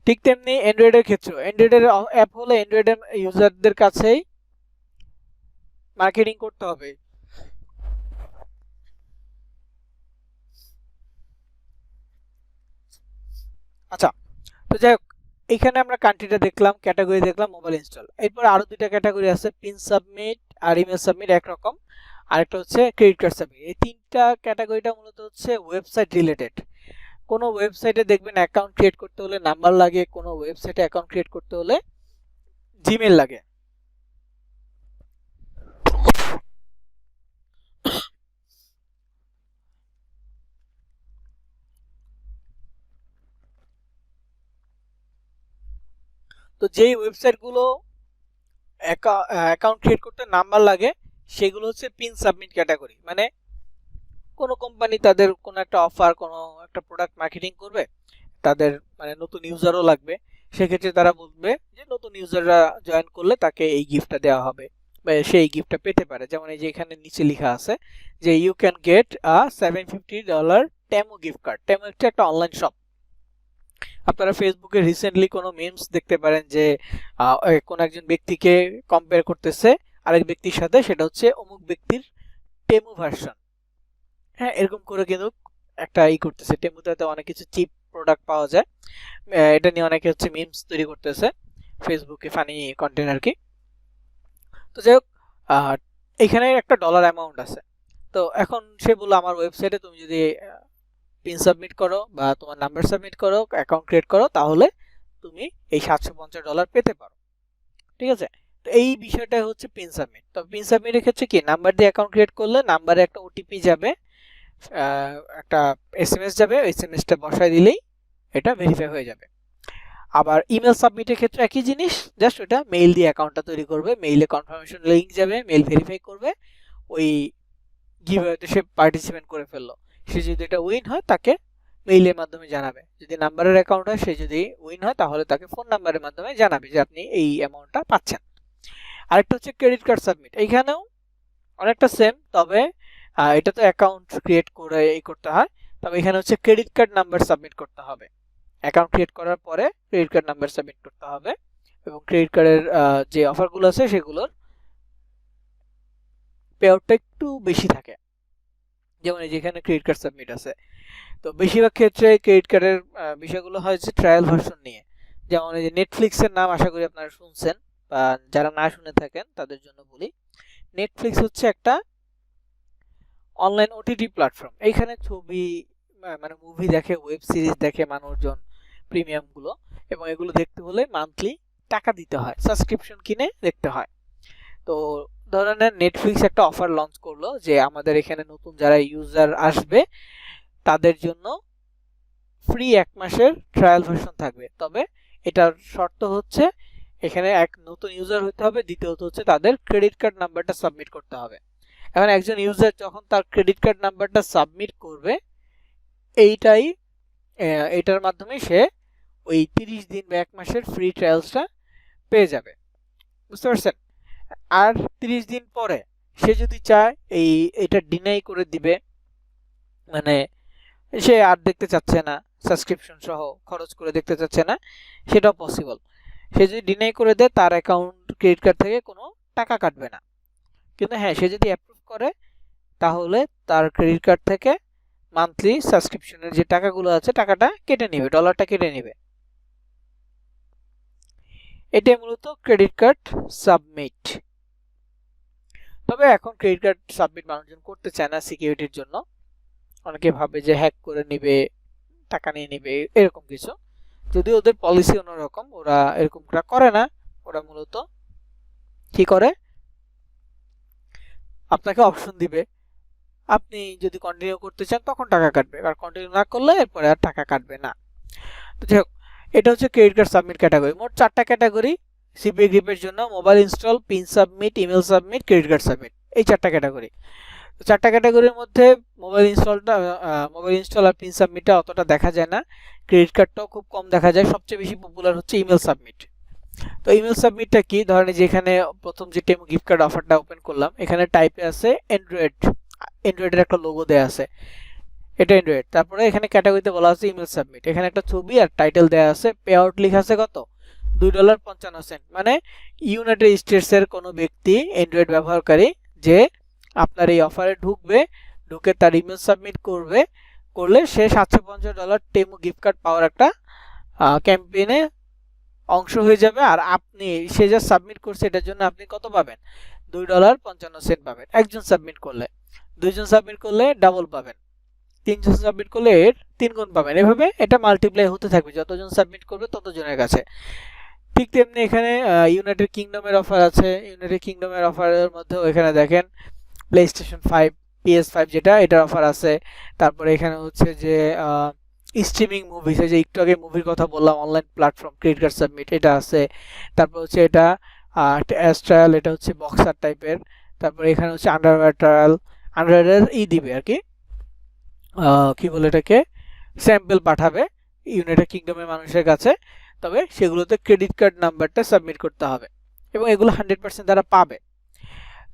ঠিক তেমনি অ্যান্ড্রয়েডের ক্ষেত্রে, অ্যান্ড্রয়েডের অ্যাপ হলে অ্যান্ড্রয়েডের ইউজারদের কাছেই মার্কেটিং করতে হবে। আচ্ছা, তো যাই হোক, এখানে আমরা কান্ট্রিটা দেখলাম, ক্যাটাগরি দেখলাম, মোবাইল ইনস্টল। এরপর আরো দুইটা ক্যাটাগরি আছে, পিন সাবমিট আর ইমেল সাবমিট একরকম, আরেকটা হচ্ছে ক্রেডিট কার্ড সাবমিট। এই তিনটা ক্যাটাগরিটা মূলত হচ্ছে ওয়েবসাইট রিলেটেড। কোনো ওয়েবসাইটে দেখবেন অ্যাকাউন্ট ক্রিয়েট করতে হলে নাম্বার লাগে, কোনো ওয়েবসাইটে অ্যাকাউন্ট ক্রিয়েট করতে হলে জিমেল লাগে। তো যেই ওয়েবসাইটগুলো অ্যাকাউন্ট ক্রিয়েট করতে নাম্বার লাগে, সেগুলো হচ্ছে পিন সাবমিট ক্যাটাগরি। মানে কোনো কোম্পানি তাদের কোনো একটা অফার, কোনো একটা প্রোডাক্ট মার্কেটিং করবে, তাদের মানে নতুন ইউজারও লাগবে, সেক্ষেত্রে তারা বলবে যে নতুন ইউজাররা জয়েন করলে তাকে এই গিফটটা দেওয়া হবে, বা সে এই গিফটটা পেতে পারে। যেমন এই যে এখানে নিচে লেখা আছে যে you can get $750 Temu gift card. Temu হচ্ছে একটা অনলাইন শপ। আপনারা ফেসবুকে রিসেন্টলি কোনো মিমস দেখতে পারেন যে কোন একজন ব্যক্তিকে কম্পেয়ার করতেছে আরেক ব্যক্তির সাথে, সেটা হচ্ছে অমুক ব্যক্তির টেমো ভার্সন। হ্যাঁ, এরকম করে কিন্তু একটা করতেছে। টেমুতে অনেক কিছু চিপ প্রোডাক্ট পাওয়া যায়। এটা নিয়ে অনেকে হচ্ছে মিমস তৈরি করতেছে ফেসবুকে, ফানি কন্টেন্ট আর কি। তো যাই হোক, এখানে একটা ডলার অ্যামাউন্ট আছে। তো এখন সে বললো আমার ওয়েবসাইটে তুমি যদি পিন সাবমিট করো বা তোমার নাম্বার সাবমিট করো, অ্যাকাউন্ট ক্রিয়েট করো, তাহলে তুমি এই $750 পেতে পারো। ঠিক আছে, তো এই বিষয়টা হচ্ছে পিন সাবমিট। তো পিন সাবমিটের ক্ষেত্রে কি, নাম্বার দিয়ে অ্যাকাউন্ট ক্রিয়েট করলে নাম্বারে একটা ওটিপি যাবে, একটা এসএমএস যাবে, এসএমএসটা বসায় দিলেই এটা ভেরিফাই হয়ে যাবে। আবার ইমেল সাবমিটের ক্ষেত্রে একই জিনিস, জাস্ট ওটা মেইল দিয়ে অ্যাকাউন্টটা তৈরি করবে, মেইলে কনফার্মেশন লিংক যাবে, মেইল ভেরিফাই করবে, ওই গিভঅ্যাওয়েতে সে পার্টিসিপেট করে ফেললো। সে যদি এটা উইন হয় তাকে মেইলের মাধ্যমে জানাবে। যদি নাম্বারের অ্যাকাউন্ট হয়, সে যদি উইন হয় তাহলে তাকে ফোন নাম্বারের মাধ্যমে জানাবে যে আপনি এই অ্যামাউন্টটা পাচ্ছেন। আরেকটা হচ্ছে ক্রেডিট কার্ড সাবমিট। এইখানেও অনেকটা সেম, তবে এটা তো অ্যাকাউন্ট ক্রিয়েট করে করতে হয়, তবে এখানে হচ্ছে ক্রেডিট কার্ড নাম্বার সাবমিট করতে হবে। অ্যাকাউন্ট ক্রিয়েট করার পরে ক্রেডিট কার্ড নাম্বার সাবমিট করতে হবে, এবং ক্রেডিট কার্ডের যে অফারগুলো আছে সেগুলোর পে আউটটা একটু বেশি থাকে। যেমন এই যেখানে ক্রেডিট কার্ড সাবমিট আছে। তো বেশিরভাগ ক্ষেত্রে ক্রেডিট কার্ডের বিষয়গুলো হয় যে ট্রায়াল ভার্সন নিয়ে। যেমন এই যে নেটফ্লিক্সের নাম আশা করি আপনারা শুনছেন, বা যারা না শুনে থাকেন তাদের জন্য বলি। নেটফ্লিক্স হচ্ছে একটা অনলাইন ওটিটি প্ল্যাটফর্ম। এইখানে ছবি মানে মুভি দেখে, ওয়েব সিরিজ দেখে মানুষজন, প্রিমিয়াম গুলো, এবং এগুলো দেখতে হলে মান্থলি টাকা দিতে হয়, সাবস্ক্রিপশন কিনে দেখতে হয়। তো ধরেন নেটফ্লিক্স একটা অফার লঞ্চ করলো যে আমাদের এখানে নতুন যারা ইউজার আসবে তাদের জন্য ফ্রি 1 মাসের ট্রায়াল ভার্সন থাকবে। তবে এটার শর্ত হচ্ছে এখানে এক নতুন ইউজার হতে হবে, দ্বিতীয়ত হচ্ছে তাদের ক্রেডিট কার্ড নাম্বারটা সাবমিট করতে হবে। এখন একজন ইউজার যখন তার ক্রেডিট কার্ড নাম্বারটা সাবমিট করবে, এইটাই এটার মাধ্যমে সে ওই 30 দিন বা 1 মাসের ফ্রি ট্রায়ালসটা পেয়ে যাবে। বুঝতে পারছেন? আর 30 দিন পরে সে যদি চায় এটা ডিনাই করে দিবে, মানে সে আর দেখতে চাচ্ছে না, সাবস্ক্রিপশন সহ খরচ করে দেখতে চাচ্ছে না, সেটাও পসিবল। সে যদি ডিনাই করে দেয় তার অ্যাকাউন্ট ক্রেডিট কার্ড থেকে কোনো টাকা কাটবে না। কিন্তু হ্যাঁ, সে যদি অ্যাপ্রুভ করে তাহলে তার ক্রেডিট কার্ড থেকে মান্থলি সাবস্ক্রিপশনের যে টাকাগুলো আছে টাকাটা কেটে নেবে, ডলারটা কেটে নেবে। এটাই মূলত ক্রেডিট কার্ড সাবমিট। তবে এখন ক্রেডিট কার্ড সাবমিট মানুষজন করতে চায় না সিকিউরিটির জন্য। অনেকে ভাবে যে হ্যাক করে নেবে, টাকা নিয়ে নেবে, এরকম কিছু। যদিও ওদের পলিসি অন্যরকম, ওরা এরকমটা করে না। ওরা মূলত কি করে, আপনাকে অপশন দিবে, আপনি যদি কন্টিনিউ করতে চান তখন টাকা কাটবে, আর কন্টিনিউ না করলে এরপরে আর টাকা কাটবে না। তো যাই হোক, এটা হচ্ছে ক্রেডিট কার্ড সাবমিট ক্যাটাগরি। মোট 4টা ক্যাটাগরি সিপিএ গ্রিপের জন্য: mobile install, pin submit, email submit, credit card submit. এই 4টা ক্যাটাগরি। 4টা ক্যাটাগরির মধ্যে মোবাইল ইনস্টল আর পিন সাবমিটটা অতটা দেখা যায় না। ক্রেডিট কার্ডটাও খুব কম দেখা যায়। সবচেয়ে বেশি পপুলার হচ্ছে ইমেল সাবমিট। তো ইমেল সাবমিটটা কি, ধরেন যেখানে প্রথম যে টেমো গিফট কার্ড অফারটা ওপেন করলাম, এখানে টাইপে আছে অ্যান্ড্রয়েডের একটা লোগো দেয়া আছে, এটা অ্যান্ড্রয়েড। তারপরে এখানে ক্যাটাগরিতে বলা আছে ইমেল সাবমিট। এখানে একটা ছবি আর টাইটেল দেয়া আছে, পে আউট লেখা আছে কত, $2.55। মানে ইউনাইটেড স্টেটসের কোনো ব্যক্তি অ্যান্ড্রয়েড ব্যবহারকারী যে আপনার এই অফারে ঢুকে তার ইমেল সাবমিট করলে সে $750 টেমো গিফট কার্ড পাওয়ার একটা ক্যাম্পেইনে অংশ হয়ে যাবে। আর সে যা সাবমিট করছে এটার জন্য আপনি কত পাবেন, $2.55 পাবেন একজন সাবমিট করলে। 2জন সাবমিট করলে ডাবল পাবেন, 3জন সাবমিট করলে এর 3 গুণ পাবেন। এভাবে এটা মাল্টিপ্লাই হতে থাকবে, যতজন সাবমিট করবে ততজনের কাছে। ঠিক তেমনি এখানে ইউনাইটেড কিংডমের অফার আছে। ইউনাইটেড কিংডমের অফারের মধ্যে এখানে দেখেন প্লেস্টেশন 5, PS5 যেটা, এটার অফার আছে। তারপরে এখানে হচ্ছে যে স্ট্রিমিং মুভিজ, যে একটু আগে মুভির কথা বললাম, online platform credit card submit, এটা আছে। তারপর হচ্ছে এটা ট্রায়াল, এটা হচ্ছে বক্সার টাইপের। তারপরে এখানে হচ্ছে আন্ডারওয়্যার ট্রায়াল, আন্ডারওয়্যার দিবে আর কি, কি বলে এটাকে, স্যাম্পল পাঠাবে ইউনাইটেড কিংডমের মানুষের কাছে। তবে সেগুলোতে ক্রেডিট কার্ড নাম্বারটা সাবমিট করতে হবে, এবং এগুলো 100% তারা পাবে।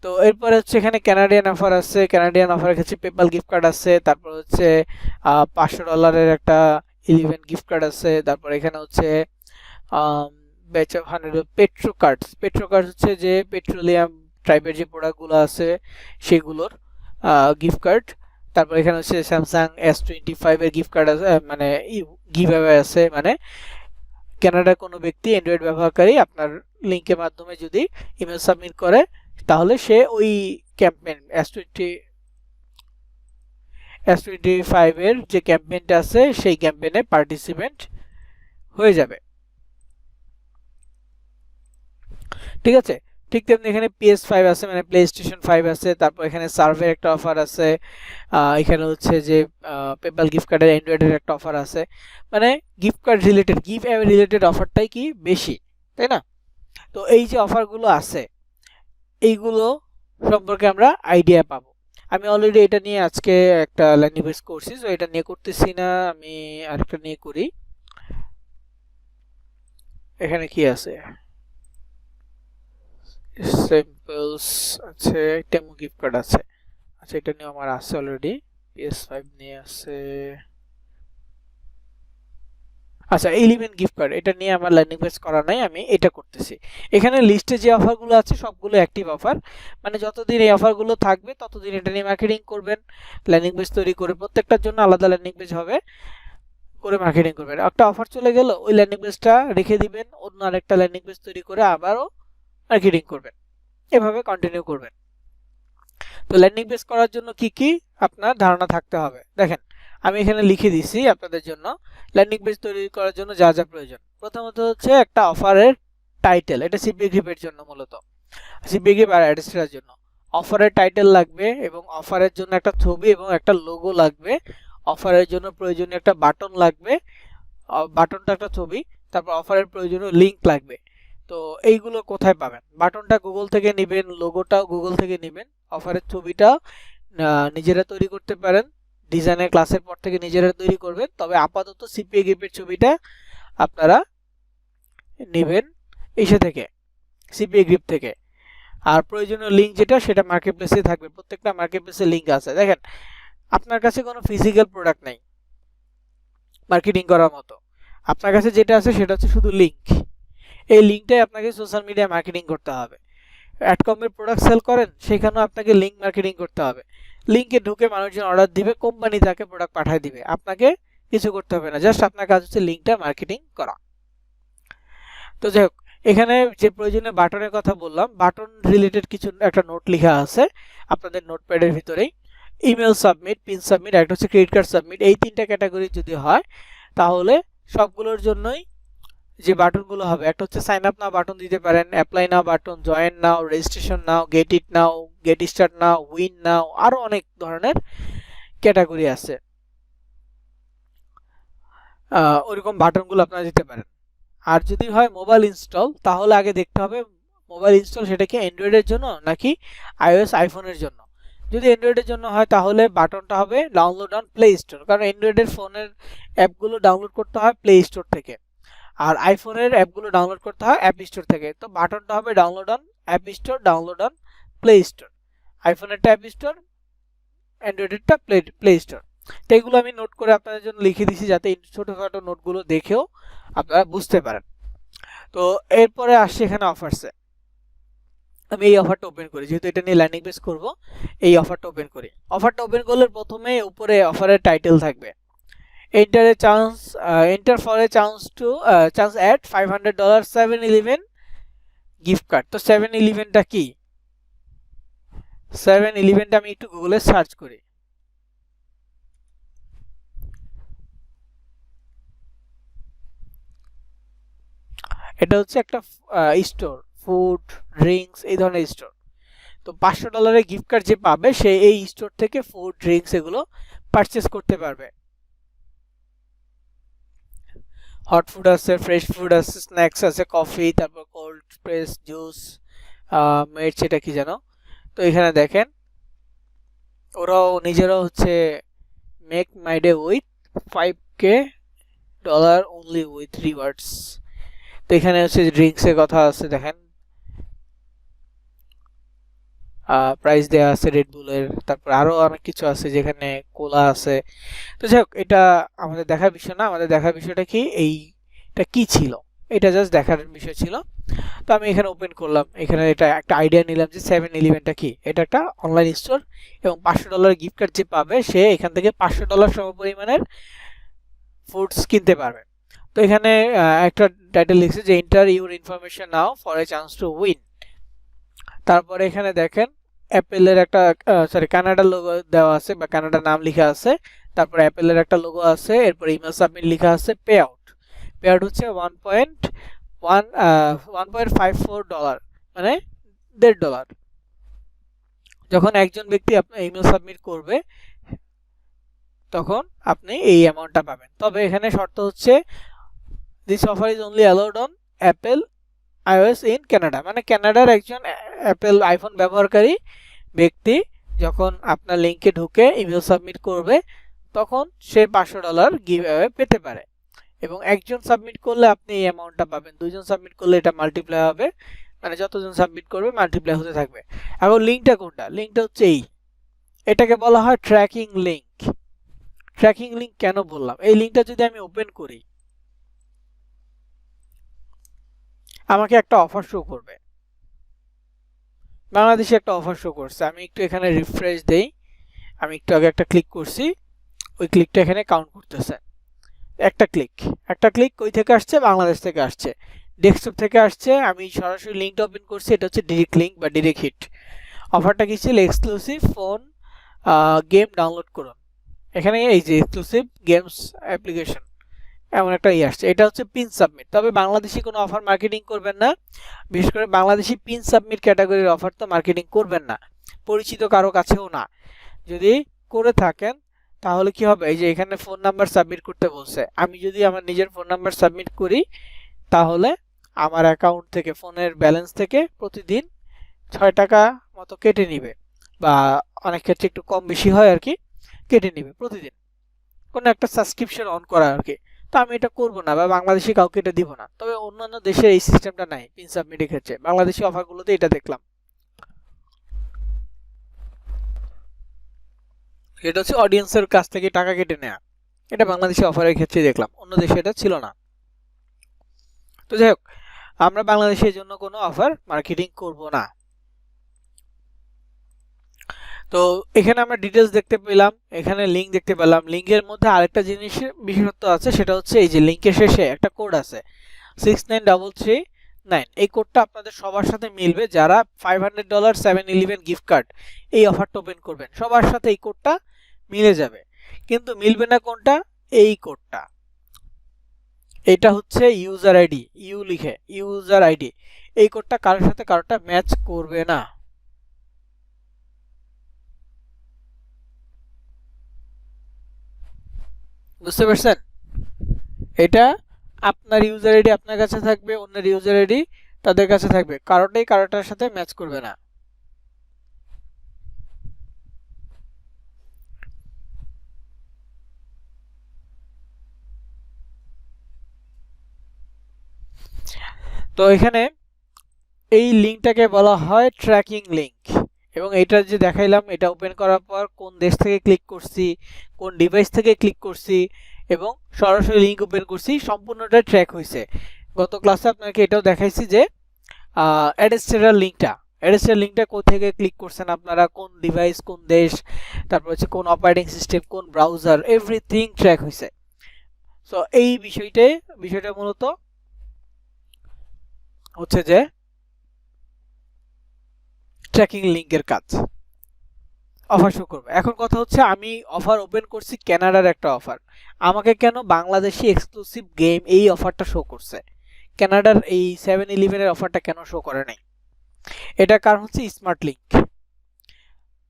তো এরপরে হচ্ছে এখানে কানাডিয়ান অফার আছে। কানাডিয়ান অফারের কাছে পেপাল গিফট কার্ড আছে। তারপর হচ্ছে $500 একটা 11 গিফট কার্ড আছে। তারপর এখানে হচ্ছে ব্যাচ অফ 100 পেট্রো কার্ড হচ্ছে যে পেট্রোলিয়াম টাইপের যে প্রোডাক্টগুলো আছে সেগুলোর গিফট কার্ড। তারপর এখানে হচ্ছে স্যামসাং S25 এর গিফট কার্ড আছে, মানে গিভঅ্যাওয়ে আছে। মানে কানাডার কোনো ব্যক্তি অ্যান্ড্রয়েড ব্যবহারকারী আপনার লিংকের মাধ্যমে যদি ইমেল সাবমিট করে তাহলে সে ওই ক্যাম্পেইন S25 এর যে ক্যাম্পেইনটা আছে সেই ক্যাম্পেইনে পার্টিসিপেন্ট হয়ে যাবে। ঠিক আছে? ঠিক তেমনি এখানে PS5 আছে, মানে প্লেস্টেশন 5 আছে। তারপর এখানে সার্ভের একটা অফার আছে। এখানে হচ্ছে যে পেপাল গিফট কার্ডের অ্যান্ড্রয়েডের একটা অফার আছে। মানে gift card related, gift away related অফারটাই কি বেশি, তাই না? তো এই যে অফারগুলো আছে এইগুলো সম্পর্কে আমরা আইডিয়া পাবো। আমি অলরেডি এটা নিয়ে আজকে একটা ল্যান্ডিং পেজ করছি, তো এটা নিয়ে করতেছি না, আমি আরেকটা নিয়ে করি। এখানে কি আছে, স্যাম্পলস আছে, টেমো গিফট কার্ড আছে। আচ্ছা, এটা নিয়ে আমার আছে অলরেডি, PS5 নিয়ে আছে। আচ্ছা 11 গিফট কার্ড, এটা নিয়ে আমার ল্যান্ডিং পেজ করা নাই, আমি এটা করতেছি। এখানে লিস্টে যে অফারগুলো আছে সবগুলো অ্যাক্টিভ অফার, মানে যতদিন এই অফারগুলো থাকবে ততদিন এটা নিয়ে মার্কেটিং করবেন, ল্যান্ডিং পেজ তৈরি করে প্রত্যেকটার জন্য আলাদা ল্যান্ডিং পেজ হবে, করে মার্কেটিং করবেন। একটা অফার চলে গেল, ওই ল্যান্ডিং পেজটা রেখে দিবেন, অন্য আরেকটা ল্যান্ডিং পেজ তৈরি করে আবারও মার্কেটিং করবেন, এভাবে কন্টিনিউ করবেন। তো ল্যান্ডিং পেজ করার জন্য কি কি আপনার ধারণা থাকতে হবে দেখেন, আমি এখানে লিখে দিছি আপনাদের জন্য। ল্যান্ডিং পেজ তৈরি করার জন্য যা যা প্রয়োজন, প্রথমত হচ্ছে একটা অফারের টাইটেল, এটা সিপি গ্রিপের জন্য, মূলত সিপি গ্রিপ আর অ্যাডস্টারের জন্য অফারের টাইটেল লাগবে, এবং অফারের জন্য একটা ছবি এবং একটা লোগো লাগবে। অফারের জন্য প্রয়োজনীয় একটা বাটন লাগবে, বাটনটা একটা ছবি, তারপর অফারের প্রয়োজনীয় লিংক লাগবে। তো এইগুলো কোথায় পাবেন? বাটনটা গুগল থেকে নেবেন, লোগোটাও গুগল থেকে নেবেন, অফারের ছবিটা নিজেরা তৈরি করতে পারেন, ডিজাইনের ক্লাসের পর থেকে নিজেরা তৈরি করবেন। তবে আপাতত সিপিএ গ্রিপের ছবিটা আপনারা নেবেন এসে থেকে, সিপিএ গ্রিপ থেকে। আর প্রয়োজনীয় লিঙ্ক যেটা, সেটা মার্কেট প্লেসে থাকবে, প্রত্যেকটা মার্কেট প্লেসে লিঙ্ক আছে। দেখেন আপনার কাছে কোনো ফিজিক্যাল প্রোডাক্ট নেই মার্কেটিং করার মতো, আপনার কাছে যেটা আছে সেটা হচ্ছে শুধু লিঙ্ক। এই লিঙ্কটাই আপনাকে সোশ্যাল মিডিয়ায় মার্কেটিং করতে হবে। অ্যাডকমের প্রোডাক্ট সেল করেন, সেখানেও আপনাকে লিঙ্ক মার্কেটিং করতে হবে। লিঙ্কে ঢুকে মানুষজন অর্ডার দিবে, কোম্পানি তাকে প্রোডাক্ট পাঠিয়ে দিবে, আপনাকে কিছু করতে হবে না, জাস্ট আপনার কাজ হচ্ছে লিঙ্কটা মার্কেটিং করা। তো যাই হোক, এখানে যে প্রয়োজনীয় বাটনের কথা বললাম, বাটন রিলেটেড কিছু একটা নোট লেখা আছে আপনাদের নোটপ্যাডের ভিতরেই। ইমেল সাবমিট, পিন সাবমিট, একটা হচ্ছে ক্রেডিট কার্ড সাবমিট, এই তিনটা ক্যাটাগরি যদি হয় তাহলে সবগুলোর জন্যই যে বাটনগুলো হবে, একটা হচ্ছে সাইন আপ নাও বাটন দিতে পারেন, apply now button, join now, registration now, get it now, get start now, win now, আরো অনেক ধরনের ক্যাটাগরি আছে। ওইরকম বাটনগুলো আপনারা দিতে পারেন। আর যদি হয় মোবাইল ইনস্টল, তাহলে আগে দেখতে হবে মোবাইল ইনস্টল সেটা কি অ্যান্ড্রয়েডের জন্য নাকি আইওএস আইফোনের জন্য। যদি অ্যান্ড্রয়েডের জন্য হয় তাহলে বাটনটা হবে ডাউনলোড অন প্লে স্টোর, কারণ অ্যান্ড্রয়েডের ফোনের অ্যাপগুলো ডাউনলোড করতে হয় প্লে স্টোর থেকে, আর আইফোনের অ্যাপগুলো ডাউনলোড করতে হয় অ্যাপ স্টোর থেকে। তো বাটনটা হবে download on App Store, download on Play Store, আইফোনেরটা অ্যাপ স্টোর, অ্যান্ড্রয়েডেরটা প্লে স্টোর। তো এগুলো আমি নোট করে আপনাদের জন্য লিখে দিছি, যাতে এই ছোটোখাটো নোটগুলো দেখেও আপনারা বুঝতে পারেন। তো এরপরে আসছে এখানে অফারসে, আমি এই অফারটা ওপেন করি, যেহেতু এটা নিয়ে ল্যান্ডিং পেজ করব, এই অফারটা ওপেন করি। অফারটা ওপেন করলে প্রথমে উপরে অফারের টাইটেল থাকবে, enter a chance, enter for a chance to chance at $500 7-Eleven gift card. তো 7-Elevenটা কি? 7-Elevenটা আমি একটু গুগলে সার্চ করি। এটা হচ্ছে একটা স্টোর, ফুড, ড্রিঙ্কস, এই ধরনের স্টোর। তো $500 গিফট কার্ড যে পাবে, সে এই স্টোর থেকে ফুড, ড্রিঙ্কস এগুলো পারচেস করতে পারবে। হট ফুড আছে, ফ্রেশ ফুড আছে, স্ন্যাক্স আছে, কফি, তারপর কোল্ড প্রেস জুস, মেডস, এটা কি জানো। তো এখানে দেখেন ওরাও নিজেরাও হচ্ছে make my day with $5K only with rewards. তো এখানে হচ্ছে ড্রিঙ্কসের কথা আছে, দেখেন প্রাইস দেওয়া আছে রেড বুলের, তারপর আরো অনেক কিছু আছে, যেখানে কোলা আছে। তো যাই হোক, এটা আমাদের দেখার বিষয় না, আমাদের দেখার বিষয়টা কি, এইটা কি ছিল, এটা জাস্ট দেখার বিষয় ছিল। তো আমি এখানে ওপেন করলাম, এখানে এটা একটা আইডিয়া নিলাম যে 7-Elevenটা কি, এটা একটা অনলাইন স্টোর, এবং $500 গিফট কার্ড যে পাবে সে এখান থেকে $500 সম পরিমাণের ফুডস কিনতে পারবে। তো এখানে একটা টাইটেল লিখছে যে enter your information now for a chance to win. তারপরে এখানে দেখেন অ্যাপেলের একটা সরি কানাডার লোগো দেওয়া আছে, বা কানাডার নাম লেখা আছে, তারপর অ্যাপেলের একটা লোগো আছে, এরপর ইমেল সাবমিট লেখা আছে। পে আউট, পে আউট হচ্ছে $1.54, মানে $1.50। যখন একজন ব্যক্তি আপনার ইমেল সাবমিট করবে তখন আপনি এই অ্যামাউন্টটা পাবেন। তবে এখানে শর্ত হচ্ছে this offer is only allowed on Apple iOS in Canada, মানে কানাডার একজন অ্যাপেল আইফোন ব্যবহারকারী ব্যক্তি যখন আপনার লিঙ্কে ঢুকে ইমেল সাবমিট করবে তখন সে $500 গিভঅ্যাওয়ে পেতে পারে, এবং একজন সাবমিট করলে আপনি এই অ্যামাউন্টটা পাবেন, দুইজন সাবমিট করলে এটা মাল্টিপ্লাই হবে, মানে যতজন সাবমিট করবে মাল্টিপ্লাই হতে থাকবে। এখন লিঙ্কটা কোনটা? লিঙ্কটা হচ্ছে এটাকে বলা হয় ট্র্যাকিং লিঙ্ক। ট্র্যাকিং লিঙ্ক কেন বললাম? এই লিঙ্কটা যদি আমি ওপেন করি, আমাকে একটা অফার শো করবে, বাংলাদেশে একটা অফার শো করছে। আমি একটু এখানে রিফ্রেশ দেই, আমি একটু আগে একটা ক্লিক করছি, ওই ক্লিকটা এখানে কাউন্ট করতেছে। একটা ক্লিক কই থেকে আসছে? বাংলাদেশ থেকে আসছে, ডেস্কটপ থেকে আসছে। আমি সরাসরি লিঙ্কটা ওপেন করছি, এটা হচ্ছে ডিরেক্ট লিঙ্ক বা ডিরেক্ট হিট। অফারটা কি ছিল? এক্সক্লুসিভ ফোন গেম ডাউনলোড করুন। এখানে এই যে এক্সক্লুসিভ গেমস অ্যাপ্লিকেশন এমন একটা আসছে, এটা হচ্ছে পিন সাবমিট। তবে বাংলাদেশি কোনো অফার মার্কেটিং করবেন না, বিশেষ করে বাংলাদেশি পিন সাবমিট ক্যাটাগরির অফার তো মার্কেটিং করবেন না, পরিচিত কারো কাছেও না। যদি করে থাকেন তাহলে কি হবে, এই যে এখানে ফোন নাম্বার সাবমিট করতে বলছে, আমি যদি আমার নিজের ফোন নাম্বার সাবমিট করি তাহলে আমার অ্যাকাউন্ট থেকে, ফোনের ব্যালেন্স থেকে প্রতিদিন 6 টাকা মতো কেটে নিবে, বা অনেক ক্ষেত্রে একটু কম বেশি হয় আর কি, কেটে নিবে প্রতিদিন, কোনো একটা সাবস্ক্রিপশন অন করা আর কি। তো আমি এটা করব না, বা বাংলাদেশি কাউকে এটা দিব না। তবে অন্যান্য দেশে এই সিস্টেমটা নাই পিন সাবমিটের ক্ষেত্রে, বাংলাদেশি অফারগুলোতে এটা দেখলাম। এটা হচ্ছে অডিয়েন্সের কাছ থেকে টাকা কেটে নেওয়া, এটা বাংলাদেশি অফারের ক্ষেত্রে দেখলাম, অন্য দেশে এটা ছিল না। তো যাই হোক, আমরা বাংলাদেশের জন্য কোনো অফার মার্কেটিং করব না। তো এখানে আমরা ডিটেলস দেখতে পেলাম, এখানে লিংক দেখতে পেলাম। লিংকের মধ্যে আরেকটা জিনিসের বিশেষত্ব আছে, সেটা হচ্ছে এই যে লিংকের শেষে একটা কোড আছে 69339। এই কোডটা আপনাদের সবার সাথে মিলবে যারা $500 7-Eleven গিফট কার্ড এই অফারটা ওপেন করবেন, সবার সাথে এই কোডটা মিলে যাবে। কিন্তু মিলবে না কোনটা? এই কোডটা, এটা হচ্ছে ইউজার আইডি, ইউ লিখে ইউজার আইডি, এই কোডটা কারোর সাথে কারোটা ম্যাচ করবে না। বুঝতে পারছেন? এটা আপনার ইউজার আইডি আপনার কাছে থাকবে, অন্যের ইউজার আইডি তাদের কাছে থাকবে, কারোটাই কারোটার সাথে ম্যাচ করবে না। তো এখানে এই লিঙ্কটাকে বলা হয় ট্র্যাকিং লিঙ্ক, এবং এটা যে দেখাইলাম, এটা ওপেন করার পর কোন দেশ থেকে ক্লিক করছি, কোন ডিভাইস থেকে ক্লিক করছি, এবং সরাসরি লিঙ্ক ওপেন করছি, সম্পূর্ণটা ট্র্যাক হয়েছে। গত ক্লাসে আপনাকে এটাও দেখাইছি যে অ্যাডেস্টেরার লিঙ্কটা কোথেকে ক্লিক করছেন আপনারা, কোন ডিভাইস, কোন দেশ, তারপর হচ্ছে কোন অপারেটিং সিস্টেম, কোন ব্রাউজার, এভরিথিং ট্র্যাক হয়েছে। সো এই বিষয়টা মূলত হচ্ছে যে ট্র্যাকিং লিঙ্কের কাজ, অফার শো করবে। এখন কথা হচ্ছে, আমি অফার ওপেন করছি কানাডার একটা অফার, আমাকে কেন বাংলাদেশি এক্সক্লুসিভ গেম এই অফারটা শো করছে, কানাডার এই 7-Eleven অফারটা কেন শো করে নাই? এটার কারণ হচ্ছে স্মার্ট লিঙ্ক।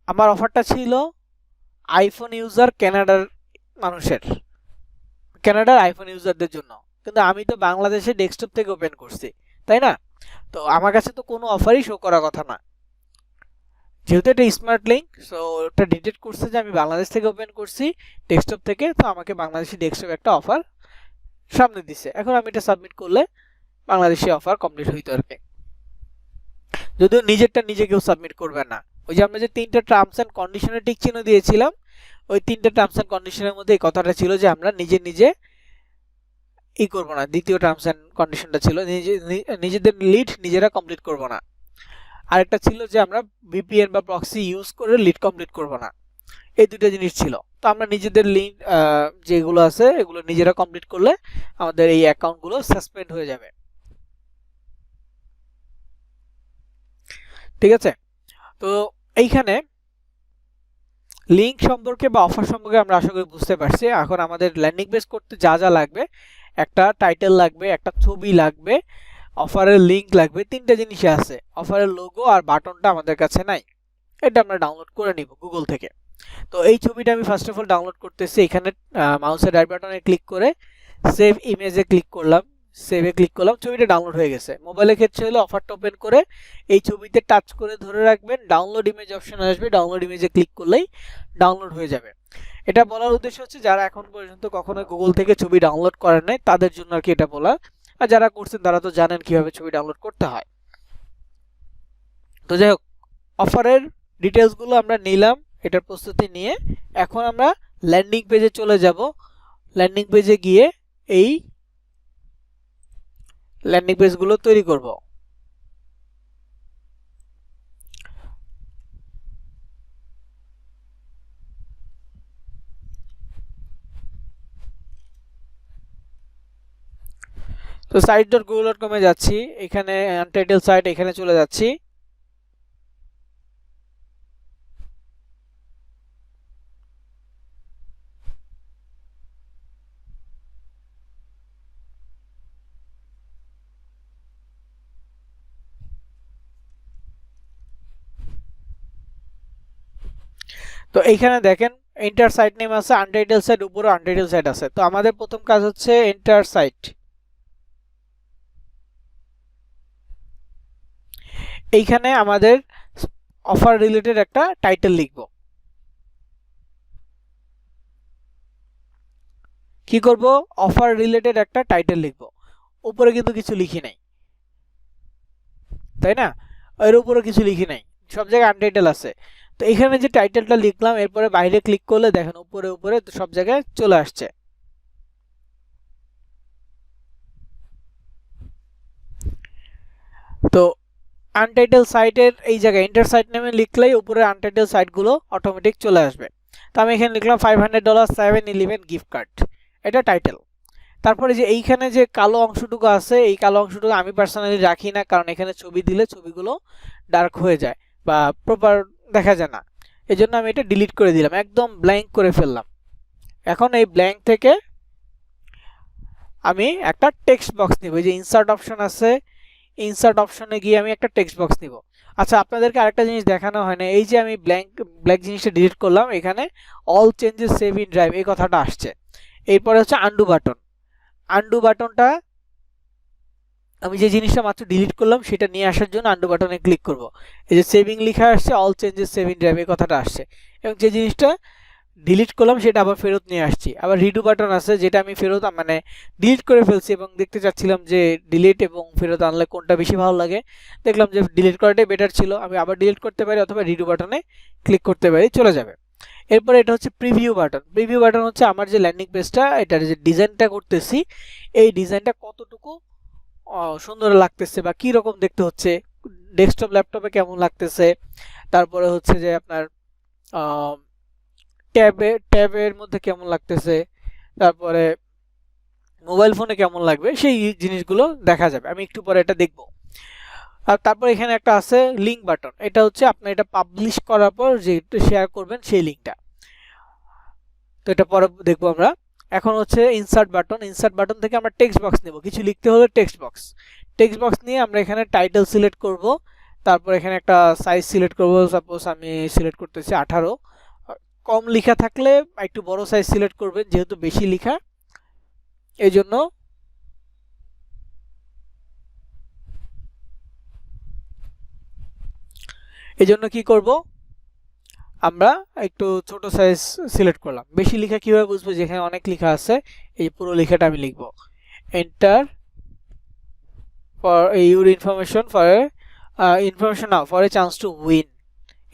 আমার অফারটা ছিল আইফোন ইউজার কানাডার আইফোন ইউজারদের জন্য, কিন্তু আমি তো বাংলাদেশে ডেস্কটপ থেকে ওপেন করছি, তাই না? তো আমার কাছে তো কোনো অফারই শো করার কথা না, যেহেতু এটা স্মার্ট লিঙ্ক। সো ওটা ডিটেক্ট করছে যে আমি বাংলাদেশ থেকে ওপেন করছি ডেস্কটপ থেকে, তো আমাকে বাংলাদেশি ডেস্কটপ একটা অফার সামনে দিছে। এখন আমি এটা সাবমিট করলে বাংলাদেশি অফার কমপ্লিট হইতো আর কি, যদিও নিজেরটা নিজে কেউ সাবমিট করবে না। ওই যে আমরা যে 3টা টার্মস অ্যান্ড কন্ডিশনের টিক চিহ্ন দিয়েছিলাম, ওই 3টা টার্মস অ্যান্ড কন্ডিশনের মধ্যে এই কথাটা ছিল যে আমরা নিজে করব না। দ্বিতীয় টার্মস অ্যান্ড কন্ডিশনটা ছিল নিজেদের লিড নিজেরা কমপ্লিট করব না। আরেকটা ছিল যে আমরা ভিপিএন বা প্রক্সি ইউজ করে লিড কমপ্লিট করব না। এই দুটো জিনিস ছিল। তো আমরা নিজেদের লিড যেগুলো আছে এগুলো নিজেরা কমপ্লিট করলে আমাদের এই অ্যাকাউন্টগুলো সাসপেন্ড হয়ে যাবে। ঠিক আছে? তো এইখানে লিঙ্ক সম্পর্কে বা অফার সম্পর্কে আমরা আশা করি বুঝতে পারছি। এখন আমাদের ল্যান্ডিং পেজ করতে যা যা লাগবে, একটা টাইটেল লাগবে, একটা ছবি লাগবে, অফারের লিঙ্ক লাগবে, 3টা জিনিসই আছে। অফারের লোগো আর বাটনটা আমাদের কাছে নাই, এটা আমরা ডাউনলোড করে নিব গুগল থেকে। তো এই ছবিটা আমি ফার্স্ট অফ অল ডাউনলোড করতেছি। এখানে মাউসের রাইট বাটনে ক্লিক করে সেভ ইমেজে ক্লিক করলাম, ছবিটা ডাউনলোড হয়ে গেছে। মোবাইলের ক্ষেত্রে হলে অফারটা ওপেন করে এই ছবিতে টাচ করে ধরে রাখবেন, ডাউনলোড ইমেজ অপশন আসবে, ডাউনলোড ইমেজে ক্লিক করলেই ডাউনলোড হয়ে যাবে। এটা বলার উদ্দেশ্য হচ্ছে যারা এখন পর্যন্ত কখনো গুগল থেকে ছবি ডাউনলোড করেন নাই তাদের জন্য আর কি এটা বলা, আর যারা করছেন তারা তো জানেন কিভাবে ছবি ডাউনলোড করতে হয়। তো যাই হোক, অফারের ডিটেলসগুলো আমরা নিলাম, এটার প্রস্তুতি নিয়ে এখন আমরা ল্যান্ডিং পেজে চলে যাব। ল্যান্ডিং পেজে গিয়ে এই ল্যান্ডিং পেজগুলো তৈরি করব। তো site.google.com এ যাচ্ছি, এখানে আনটাইটেল সাইট, এখানে চলে যাচ্ছি। তো এইখানে দেখেন এন্টার সাইট নেম আছে, আনটাইটেল সাইট, উপরে আনটাইটেল সাইট আছে। তো আমাদের প্রথম কাজ হচ্ছে এন্টার সাইট। এইখানে আমাদের অফার রিলেটেড একটা টাইটেল লিখব। কি করব? অফার রিলেটেড একটা টাইটেল লিখব। উপরে কিন্তু কিছু লিখি নাই, তাই না? এর উপরে কিছু লিখি নাই, সব জায়গায় আনটাইটেল আছে। তো এখানে যে টাইটেলটা লিখলাম, এরপরে বাইরে ক্লিক করলে দেখেন উপরে উপরে সব জায়গায় চলে আসছে। তো আনটাইটেল সাইটের এই জায়গায় এন্টার সাইট নেমে লিখলেই উপরে আনটাইটেল সাইটগুলো অটোমেটিক চলে আসবে। তো আমি এখানে লিখলাম $500 7-11 গিফট কার্ড, এটা টাইটেল। তারপরে যে এইখানে যে কালো অংশটুকু আছে, এই কালো অংশটুকু আমি পার্সোনালি রাখি না, কারণ এখানে ছবি দিলে ছবিগুলো ডার্ক হয়ে যায় বা প্রপার দেখা যায় না। এই জন্য আমি এটা ডিলিট করে দিলাম, একদম ব্ল্যাঙ্ক করে ফেললাম। এখন এই ব্ল্যাঙ্ক থেকে আমি একটা টেক্সট বক্স নিব। এই যে ইনসার্ট অপশন আছে, ইনসার্ট অপশনে গিয়ে আমি একটা টেক্সট বক্স নিব। আচ্ছা, আপনাদেরকে আরেকটা জিনিস দেখানো হয় না, এই যে আমি ব্ল্যাঙ্ক জিনিসটা ডিলিট করলাম, এখানে all changes save in drive এই কথাটা আসছে। এরপরে হচ্ছে আন্ডু বাটন। আন্ডু বাটনটা আমি যে জিনিসটা মাত্র ডিলিট করলাম সেটা নিয়ে আসার জন্য আন্ডু বাটনে ক্লিক করব। এই যে সেভিং লেখা আসছে, all changes save in drive এই কথাটা আসছে, এবং যে জিনিসটা ডিলিট করলাম সেটা আবার ফেরত নিয়ে আসছি। আবার রিডু বাটন আছে, যেটা আমি ফেরত মানে ডিলিট করে ফেলছি এবং দেখতে চাচ্ছিলাম যে ডিলিট এবং ফেরত আনলে কোনটা বেশি ভালো লাগে। দেখলাম যে ডিলিট করাটাই বেটার ছিল, আমি আবার ডিলিট করতে পারি অথবা রিডু বাটনে ক্লিক করতে পারি, চলে যাবে। এরপরে এটা হচ্ছে প্রিভিউ বাটন। প্রিভিউ বাটন হচ্ছে আমার যে ল্যান্ডিং পেজটা, এটার যে ডিজাইনটা করতেছি, এই ডিজাইনটা কতটুকু সুন্দর লাগতেছে বা কি রকম দেখতে হচ্ছে, ডেস্কটপ ল্যাপটপে কেমন লাগতেছে, তারপরে হচ্ছে যে আপনার ট্যাবের মধ্যে কেমন লাগতেছে, তারপরে মোবাইল ফোনে কেমন লাগবে, সেই জিনিসগুলো দেখা যাবে। আমি একটু পরে এটা দেখব। আর তারপর এখানে একটা আছে লিঙ্ক বাটন, এটা হচ্ছে আপনি এটা পাবলিশ করার পর যে শেয়ার করবেন সেই লিঙ্কটা। তো এটা পরে দেখবো আমরা। এখন হচ্ছে ইনসার্ট বাটন। ইনসার্ট বাটন থেকে আমরা টেক্সট বক্স নেব, কিছু লিখতে হলে টেক্সট বক্স। টেক্সট বক্স নিয়ে আমরা এখানে টাইটেল সিলেক্ট করব, তারপর এখানে একটা সাইজ সিলেক্ট করব, সাপোজ আমি সিলেক্ট করতেছি 18। কম লেখা থাকলে একটু বড় সাইজ সিলেক্ট করবেন, যেহেতু বেশি লেখা এই জন্য। কি করব, আমরা একটু ছোট সাইজ সিলেক্ট করলাম। বেশি লেখা কিভাবে বুঝবো? যেখানে অনেক লেখা আছে, এই পুরো লেখাটা আমি লিখব, enter for your information for information now for a chance to win,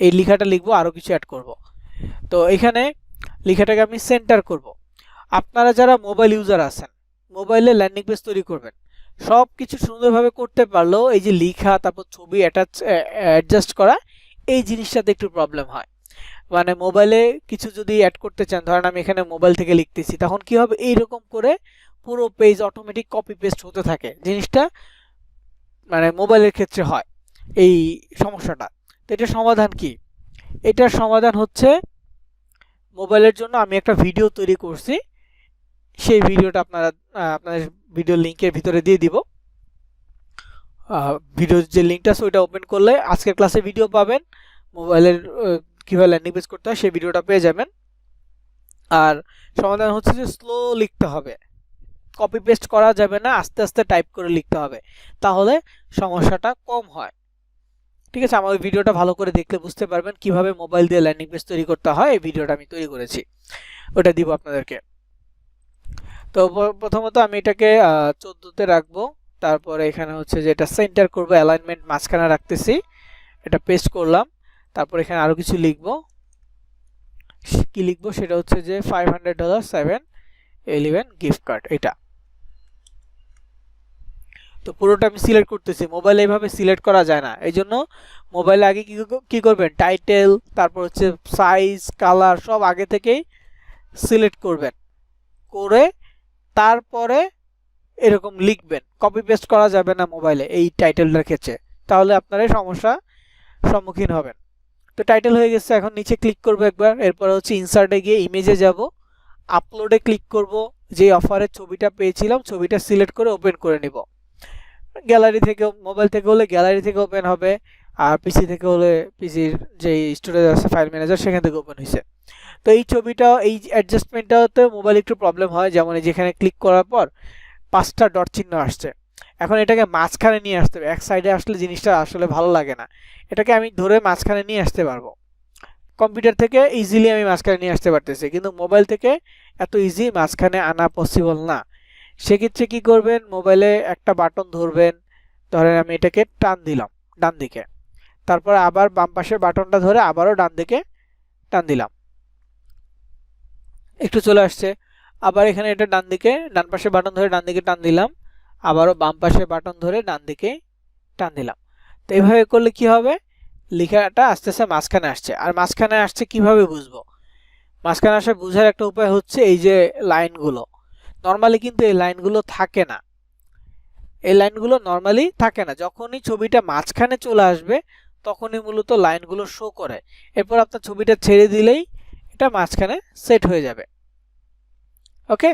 এই লেখাটা লিখবো, আরো কিছু অ্যাড করব। তো এখানে লেখাটাকে আমি সেন্টার করব। আপনারা যারা মোবাইল ইউজার আছেন, মোবাইলে ল্যান্ডিং পেজ তৈরি করবেন, সব কিছু সুন্দরভাবে করতে পারলেও এই যে লেখা, তারপর ছবি অ্যাডজাস্ট করা, এই জিনিসটাতে একটু প্রবলেম হয়। মানে মোবাইলে কিছু যদি অ্যাড করতে চান, ধরেন আমি এখানে মোবাইল থেকে লিখতেছি, তখন কি হবে, এইরকম করে পুরো পেজ অটোমেটিক কপি পেস্ট হতে থাকে। জিনিসটা মানে মোবাইলের ক্ষেত্রে হয় এই সমস্যাটা। তো এটার সমাধান কি? এটার সমাধান হচ্ছে, মোবাইলের জন্য আমি একটা ভিডিও তৈরি করছি, সেই ভিডিওটা আপনাদের ভিডিও লিংকের ভিতরে দিয়ে দিব। ভিডিওর যে লিঙ্কটা আছে ওইটা ওপেন করলে আজকের ক্লাসে ভিডিও পাবেন, মোবাইলের কীভাবে ল্যান্ডিং পেজ করতে হয় সেই ভিডিওটা পেয়ে যাবেন। আর সমাধান হচ্ছে যে স্লো লিখতে হবে, কপি পেস্ট করা যাবে না, আস্তে আস্তে টাইপ করে লিখতে হবে, তাহলে সমস্যাটা কম হয়। ঠিক আছে, আমার ওই ভিডিওটা ভালো করে দেখলে বুঝতে পারবেন কিভাবে মোবাইল দিয়ে ল্যান্ডিং পেজ তৈরি করতে হয়। এই ভিডিওটা আমি তৈরি করেছি, ওটা দিব আপনাদেরকে। তো প্রথমত আমি এটাকে 14তে রাখবো, তারপরে এখানে হচ্ছে যে এটা সেন্টার করব, অ্যালাইনমেন্ট মাঝখানে রাখতেছি, এটা পেস্ট করলাম। তারপর এখানে আরো কিছু লিখবো, কি লিখবো সেটা হচ্ছে যে $500 7-11 গিফট কার্ড, এটা। তো পুরোটা আমি সিলেক্ট করতেছি, মোবাইলে এইভাবে সিলেক্ট করা যায় না। এই জন্য মোবাইলে আগে কি করবেন, টাইটেল, তারপর হচ্ছে সাইজ, কালার সব আগে থেকেই সিলেক্ট করবেন, করে তারপরে এরকম লিখবেন। কপি পেস্ট করা যাবে না মোবাইলে এই টাইটেলটার ক্ষেত্রে, তাহলে আপনারা সমস্যা সম্মুখীন হবেন। তো টাইটেল হয়ে গেছে, এখন নিচে ক্লিক করবো একবার, এরপর হচ্ছে ইনসার্টে গিয়ে ইমেজে যাব, আপলোডে ক্লিক করব, যে অফারের ছবিটা পেয়েছিলাম ছবিটা সিলেক্ট করে ওপেন করে নিব। গ্যালারি থেকে, মোবাইল থেকে হলে গ্যালারি থেকে ওপেন হবে, আর পিসি থেকে হলে পিসির যে স্টোরেজ আছে ফাইল ম্যানেজার সেখান থেকে ওপেন হয়েছে। তো এই ছবিটা, এই অ্যাডজাস্টমেন্টটাতে মোবাইল একটু প্রবলেম হয়, যেমন যেখানে ক্লিক করার পর 5টা ডট চিহ্ন আসছে, এখন এটাকে মাঝখানে নিয়ে আসতে হবে। এক সাইডে আসলে জিনিসটা আসলে ভালো লাগে না, এটাকে আমি ধরে মাঝখানে নিয়ে আসতে পারবো। কম্পিউটার থেকে ইজিলি আমি মাঝখানে নিয়ে আসতে পারতেছি, কিন্তু মোবাইল থেকে এত ইজি মাঝখানে আনা পসিবল না। সেক্ষেত্রে কি করবেন, মোবাইলে একটা বাটন ধরবেন, ধরেন আমি এটাকে টান দিলাম ডান দিকে, তারপর আবার বাম পাশের বাটনটা ধরে আবারও ডান দিকে টান দিলাম, একটু চলে আসছে। আবার এখানে এটা ডান পাশে বাটন ধরে ডান দিকে টান দিলাম, আবারও বাম পাশে বাটন ধরে ডান দিকে টান দিলাম। তো এইভাবে করলে কি হবে, লেখাটা আস্তে আস্তে মাঝখানে আসছে। আর মাঝখানে আসছে কিভাবে বুঝবো, মাঝখানে আসা বোঝার একটা উপায় হচ্ছে এই যে লাইনগুলো, নর্মালি কিন্তু এই লাইনগুলো থাকে না, এই লাইনগুলো নর্মালি থাকে না, যখনই ছবিটা মাঝখানে চলে আসবে তখনই মূলত লাইনগুলো শো করে। এরপর আপনার ছবিটা ছেড়ে দিলেই এটা মাঝখানে সেট হয়ে যাবে। ওকে,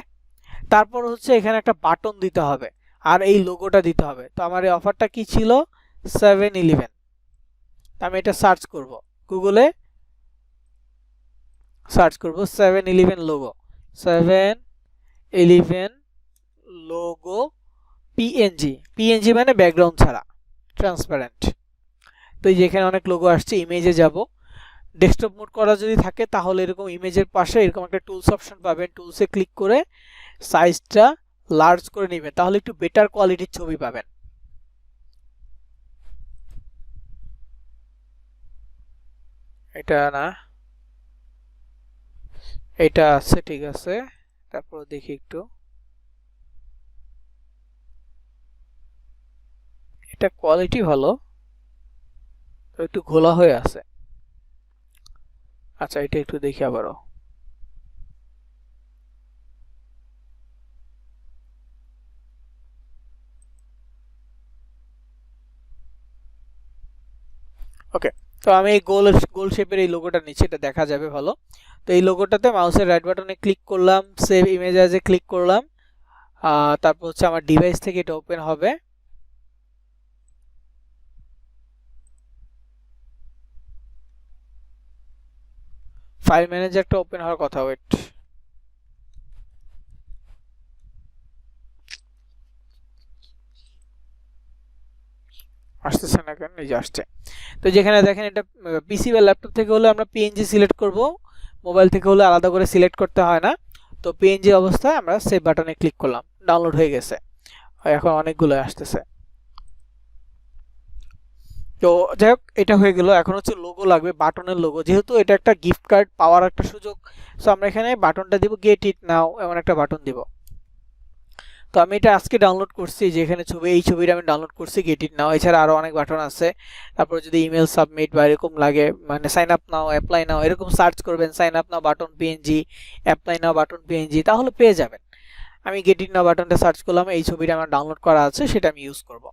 তারপর হচ্ছে এখানে একটা বাটন দিতে হবে আর এই লোগোটা দিতে হবে। তো আমার এই অফারটা কি ছিল, 7-11। আমি এটা সার্চ করব, গুগলে সার্চ করব 7-11 লোগো, 7-11 লোগো পিএনজি মানে ব্যাকগ্রাউন্ড ছাড়া, ট্রান্সপারেন্ট। তো এই যেখানে অনেক লোগো আসছে, ইমেজে যাব, ডেস্কটপ মোড করা যদি থাকে তাহলে এরকম ইমেজের পাশে এরকম একটা টুলস অপশন পাবেন, টুলসে ক্লিক করে সাইজটা লার্জ করে নেবেন, তাহলে একটু বেটার কোয়ালিটির ছবি পাবেন। এটা না, এটা আছে, ঠিক আছে, তারপর দেখি একটু, এটা কোয়ালিটি ভালো, তো একটু ঘোলা হয়ে আছে। আচ্ছা, এটা একটু দেখি আবারও। ওকে, তো আমি এই গোল শেপের এই লোগোটা নিচে, এটা দেখা যাবে ভালো। তো এই লোগোটাতে মাউসের রাইট বাটনে ক্লিক করলাম, সেভ ইমেজ অ্যাজে ক্লিক করলাম, তারপর হচ্ছে আমার ডিভাইস থেকে এটা ওপেন হবে। ফাইল ম্যানেজারটা ওপেন হওয়ার কথা, ওয়েট, আসতেছে না কেন, এই যে আসছে। তো যেখানে দেখেন এটা পিসি বা ল্যাপটপ থেকে হলে আমরা পিএনজি সিলেক্ট করব, মোবাইল থেকে হলে আলাদা করে সিলেক্ট করতে হয় না। তো পিএনজি অবস্থায় আমরা সেভ বাটনে ক্লিক করলাম, ডাউনলোড হয়ে গেছে, এখন অনেকগুলো আসতেছে। তো যাই হোক, এটা হয়ে গেল। এখন হচ্ছে লোগো লাগবে, বাটনের লোগো, যেহেতু এটা একটা গিফট কার্ড পাওয়ার একটা সুযোগ, সো আমরা এখানে বাটনটা দিব গেট ইট নাও, এমন একটা বাটন দিব। তো আমি এটা আজকে ডাউনলোড করছি, যে এখানে ছবি, এই ছবিটা আমি ডাউনলোড করছি গেট ইট নাও। এছাড়া আরও অনেক বাটন আছে। তারপর যদি ইমেল সাবমিট বা এরকম লাগে, মানে sign up now, apply now, এরকম সার্চ করবেন sign up now button PNG, apply now button PNG, তাহলে পেয়ে যাবেন। আমি গেট ইট নাও বাটনটা সার্চ করলাম, এই ছবিটা আমার ডাউনলোড করা আছে, সেটা আমি ইউজ করব।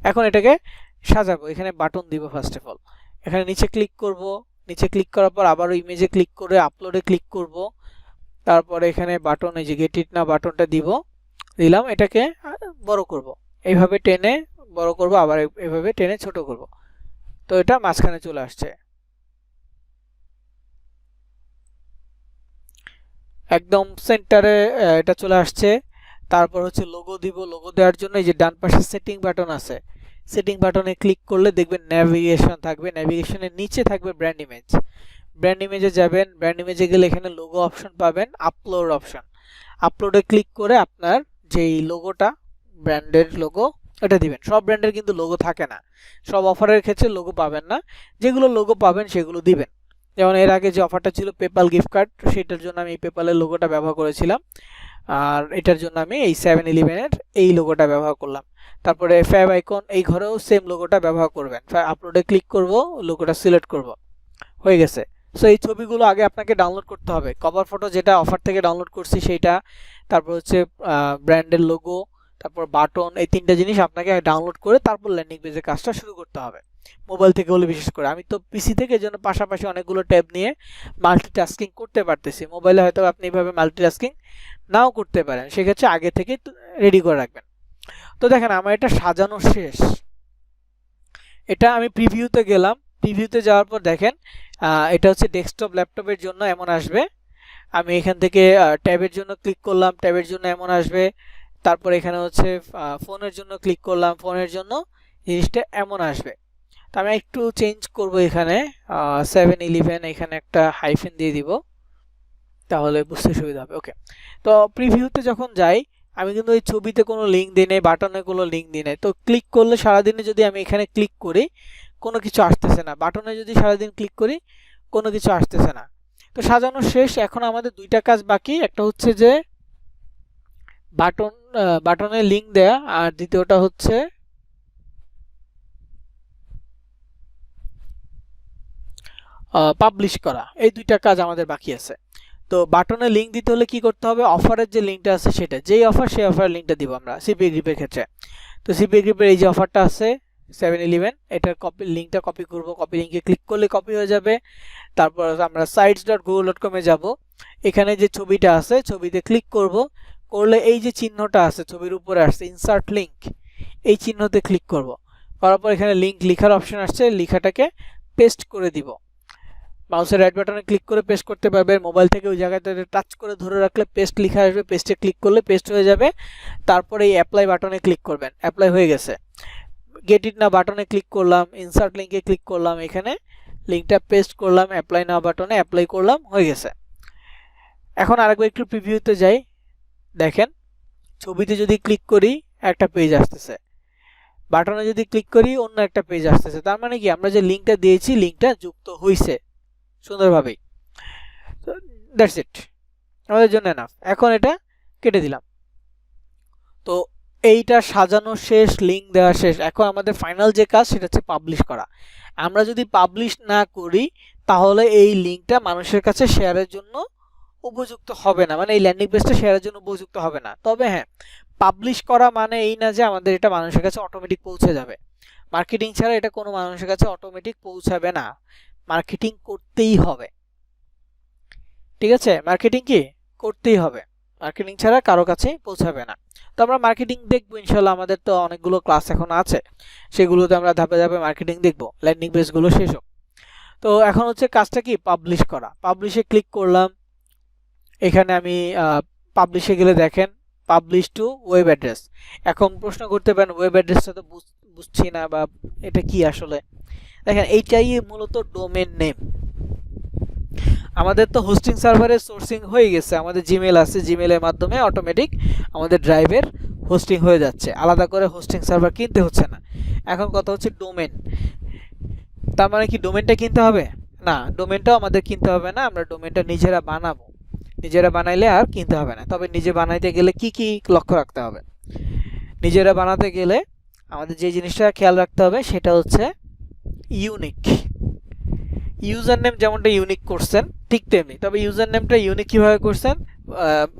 এখন এটাকে সাজাবো, এখানে বাটন দিব ফার্স্ট অফ অল, এখানে নিচে ক্লিক করব, নিচে ক্লিক করার পর আবারও ইমেজে ক্লিক করে আপলোডে ক্লিক করব, তারপরে এখানে বাটন, এই যে গেট ইট নাও বাটনটা দিলাম, এটাকে বড় করব, এইভাবে টেনে বড় করব, আবার এইভাবে টেনে ছোট করব। তো এটা মাঝখানে চলে আসছে, একদম সেন্টারে এটা চলে আসছে। তারপর হচ্ছে লোগো দিব, লোগো দেওয়ার জন্য এই যে ডান পাশে সেটিং বাটন আছে, সেটিং বাটনে ক্লিক করলে দেখবেন ন্যাভিগেশন থাকবে, ন্যাভিগেশনের নিচে থাকবে ব্র্যান্ড ইমেজ, ব্র্যান্ড ইমেজে যাবেন, ব্র্যান্ড ইমেজে গেলে এখানে লোগো অপশন পাবেন, আপলোড অপশন, আপলোডে ক্লিক করে আপনার যেই লোগোটা, ব্র্যান্ডের লোগো, এটা দিবেন। সব ব্র্যান্ডের কিন্তু লোগো থাকে না, সব অফারের ক্ষেত্রে লোগো পাবেন না, যেগুলো লোগো পাবেন সেগুলো দিবেন। যেমন এর আগে যে অফারটা ছিল পেপাল গিফট কার্ড, সেটার জন্য আমি এই পেপালের লোগোটা ব্যবহার করেছিলাম, আর এটার জন্য আমি এই 7-11-এর এই লোগোটা ব্যবহার করলাম। তারপরে ফ্যাব আইকন, এই ঘরেও সেম লোগোটা ব্যবহার করবেন। আপলোডে ক্লিক করব, লোগোটা সিলেক্ট করব, হয়ে গেছে। সো এই ছবিগুলো আগে আপনাকে ডাউনলোড করতে হবে। কভার ফটো যেটা অফার থেকে ডাউনলোড করছি সেইটা, তারপর হচ্ছে ব্র্যান্ডের লোগো, তারপর বাটন, এই তিনটা জিনিস আপনাকে ডাউনলোড করে তারপর ল্যান্ডিং পেজের কাজটা শুরু করতে হবে, মোবাইল থেকে হলে বিশেষ করে। আমি তো পিসি থেকে এজন্য পাশাপাশি অনেকগুলো ট্যাব নিয়ে মাল্টিটাস্কিং করতে পারতেছি। মোবাইলে হয়তো আপনি এইভাবে মাল্টিটাস্কিং নাও করতে পারেন, সেক্ষেত্রে আগে থেকে রেডি করে রাখবেন। তো দেখেন আমার এটা সাজানো শেষ। এটা আমি প্রিভিউতে গেলাম, প্রিভিউতে যাওয়ার পর দেখেন এটা হচ্ছে ডেস্কটপ ল্যাপটপের জন্য এমন আসবে। আমি এখান থেকে ট্যাবের জন্য ক্লিক করলাম, ট্যাবের জন্য এমন আসবে। তারপর এখানে হচ্ছে ফোনের জন্য ক্লিক করলাম, ফোনের জন্য জিনিসটা এমন আসবে। তো আমি একটু চেঞ্জ করব, এখানে 7-11 এখানে একটা হাইফেন দিয়ে দিব, তাহলে বুঝতে সুবিধা হবে। ওকে, তো প্রিভিউতে যখন যাই আমি কিন্তু এই ছবিতে কোনো লিঙ্ক দিই নাই, বাটনে কোনো লিঙ্ক দিই নাই। তো ক্লিক করলে সারাদিনে যদি আমি এখানে ক্লিক করি কোনো কিছু আসতেছে না, বাটনে যদি সারাদিন ক্লিক করি কোনো কিছু আসতেছে না। তো সাজানো শেষ। এখন আমাদের দুইটা কাজ বাকি, একটা হচ্ছে যে বাটনে লিঙ্ক দেয়া, আর দ্বিতীয়টা হচ্ছে পাবলিশ করা। এই দুইটা কাজ আমাদের বাকি আছে। তো বাটনে লিঙ্ক দিতে হলে কি করতে হবে, অফারের যে লিঙ্কটা আছে সেটা, যেই অফার সেই অফারের লিঙ্কটা দিব আমরা সিপিএ গ্রিপের ক্ষেত্রে। তো সিপিএ গ্রিপের এই যে অফারটা আছে 7-11, এটার লিঙ্কটা কপি করব, কপি লিঙ্কে ক্লিক করলে কপি হয়ে যাবে। তারপর আমরা sites.google.com এ যাব, এখানে যে ছবিটা আছে ছবিতে ক্লিক করব, করলে এই যে চিহ্নটা আছে ছবির উপরে আসছে ইনসার্ট লিঙ্ক, এই চিহ্নতে ক্লিক করব, করার পর এখানে লিঙ্ক লেখার অপশন আসছে, লেখাটাকে পেস্ট করে দিব। মাউসের রাইট বাটনে ক্লিক করে পেস্ট করতে পারবেন, মোবাইল থেকে ওই জায়গাতে টাচ করে ধরে রাখলে পেস্ট লেখা আসবে, পেস্টে ক্লিক করলে পেস্ট হয়ে যাবে। তারপরে এই অ্যাপ্লাই বাটনে ক্লিক করবেন, অ্যাপ্লাই হয়ে গেছে। গেট ইট না বাটনে ক্লিক করলাম, ইনসার্ট লিঙ্কে ক্লিক করলাম, এখানে লিঙ্কটা পেস্ট করলাম, অ্যাপ্লাই না বাটনে অ্যাপ্লাই করলাম, হয়ে গেছে। এখন আরেকবার একটু প্রিভিউতে যাই, দেখেন ছবিতে যদি ক্লিক করি একটা পেজ আসতেছে, বাটনে যদি ক্লিক করি অন্য একটা পেজ আসতেছে। তার মানে কি আমরা যে লিঙ্কটা দিয়েছি লিঙ্কটা যুক্ত হয়েছে সুন্দরভাবেই। দ্যাটস ইট, আমাদের জন্য এনাফ। এখন এটা কেটে দিলাম। তো এইটা সাজানো শেষ, লিঙ্ক দেওয়া শেষ। এখন আমাদের ফাইনাল যে কাজ সেটা হচ্ছে পাবলিশ করা। আমরা যদি পাবলিশ না করি তাহলে এই লিঙ্কটা মানুষের কাছে শেয়ারের জন্য উপযুক্ত হবে না, মানে এই ল্যান্ডিং পেজটা শেয়ারের জন্য উপযুক্ত হবে না। তবে হ্যাঁ, পাবলিশ করা মানে এই না যে আমাদের এটা মানুষের কাছে অটোমেটিক পৌঁছে যাবে। মার্কেটিং ছাড়া এটা কোনো মানুষের কাছে অটোমেটিক পৌঁছাবে না, মার্কেটিং করতেই হবে। ঠিক আছে, মার্কেটিং কি করতেই হবে, মার্কেটিং ছাড়া কারো কাছে পৌঁছাবে না। তো আমরা মার্কেটিং দেখবো ইনশাল্লাহ, আমাদের তো অনেকগুলো ক্লাস এখন আছে, সেগুলোতে আমরা ধাপে ধাপে মার্কেটিং দেখবো, ল্যান্ডিং পেজগুলো শেষ হোক। তো এখন হচ্ছে কাজটা কি, পাবলিশ করা। পাবলিশে ক্লিক করলাম, এখানে আমি পাবলিশে গেলে দেখেন পাবলিশ টু ওয়েব অ্যাড্রেস। এখন প্রশ্ন করতে পারেন ওয়েব অ্যাড্রেসটা তো বুঝছি না, বা এটা কি আসলে। দেখেন এইটাই মূলত ডোমেন নেম। আমাদের তো হোস্টিং সার্ভারের সোর্সিং হয়ে গেছে, আমাদের জিমেল আছে, জিমেলের মাধ্যমে অটোমেটিক আমাদের ড্রাইভের হোস্টিং হয়ে যাচ্ছে, আলাদা করে হোস্টিং সার্ভার কিনতে হচ্ছে না। এখন কথা হচ্ছে ডোমেন। তার মানে কি ডোমেনটা কিনতে হবে না, ডোমেনটাও আমাদের কিনতে হবে না, আমরা ডোমেনটা নিজেরা বানাবো। নিজেরা বানাইলে আর কিনতে হবে না। তবে নিজে বানাইতে গেলে কি কি লক্ষ্য রাখতে হবে, নিজেরা বানাতে গেলে আমাদের যে জিনিসটা খেয়াল রাখতে হবে সেটা হচ্ছে ইউনিক। ইউজার নেম যেমনটা ইউনিক করছেন ঠিক তেমনি, তবে ইউজার নেমটা ইউনিক কীভাবে করছেন,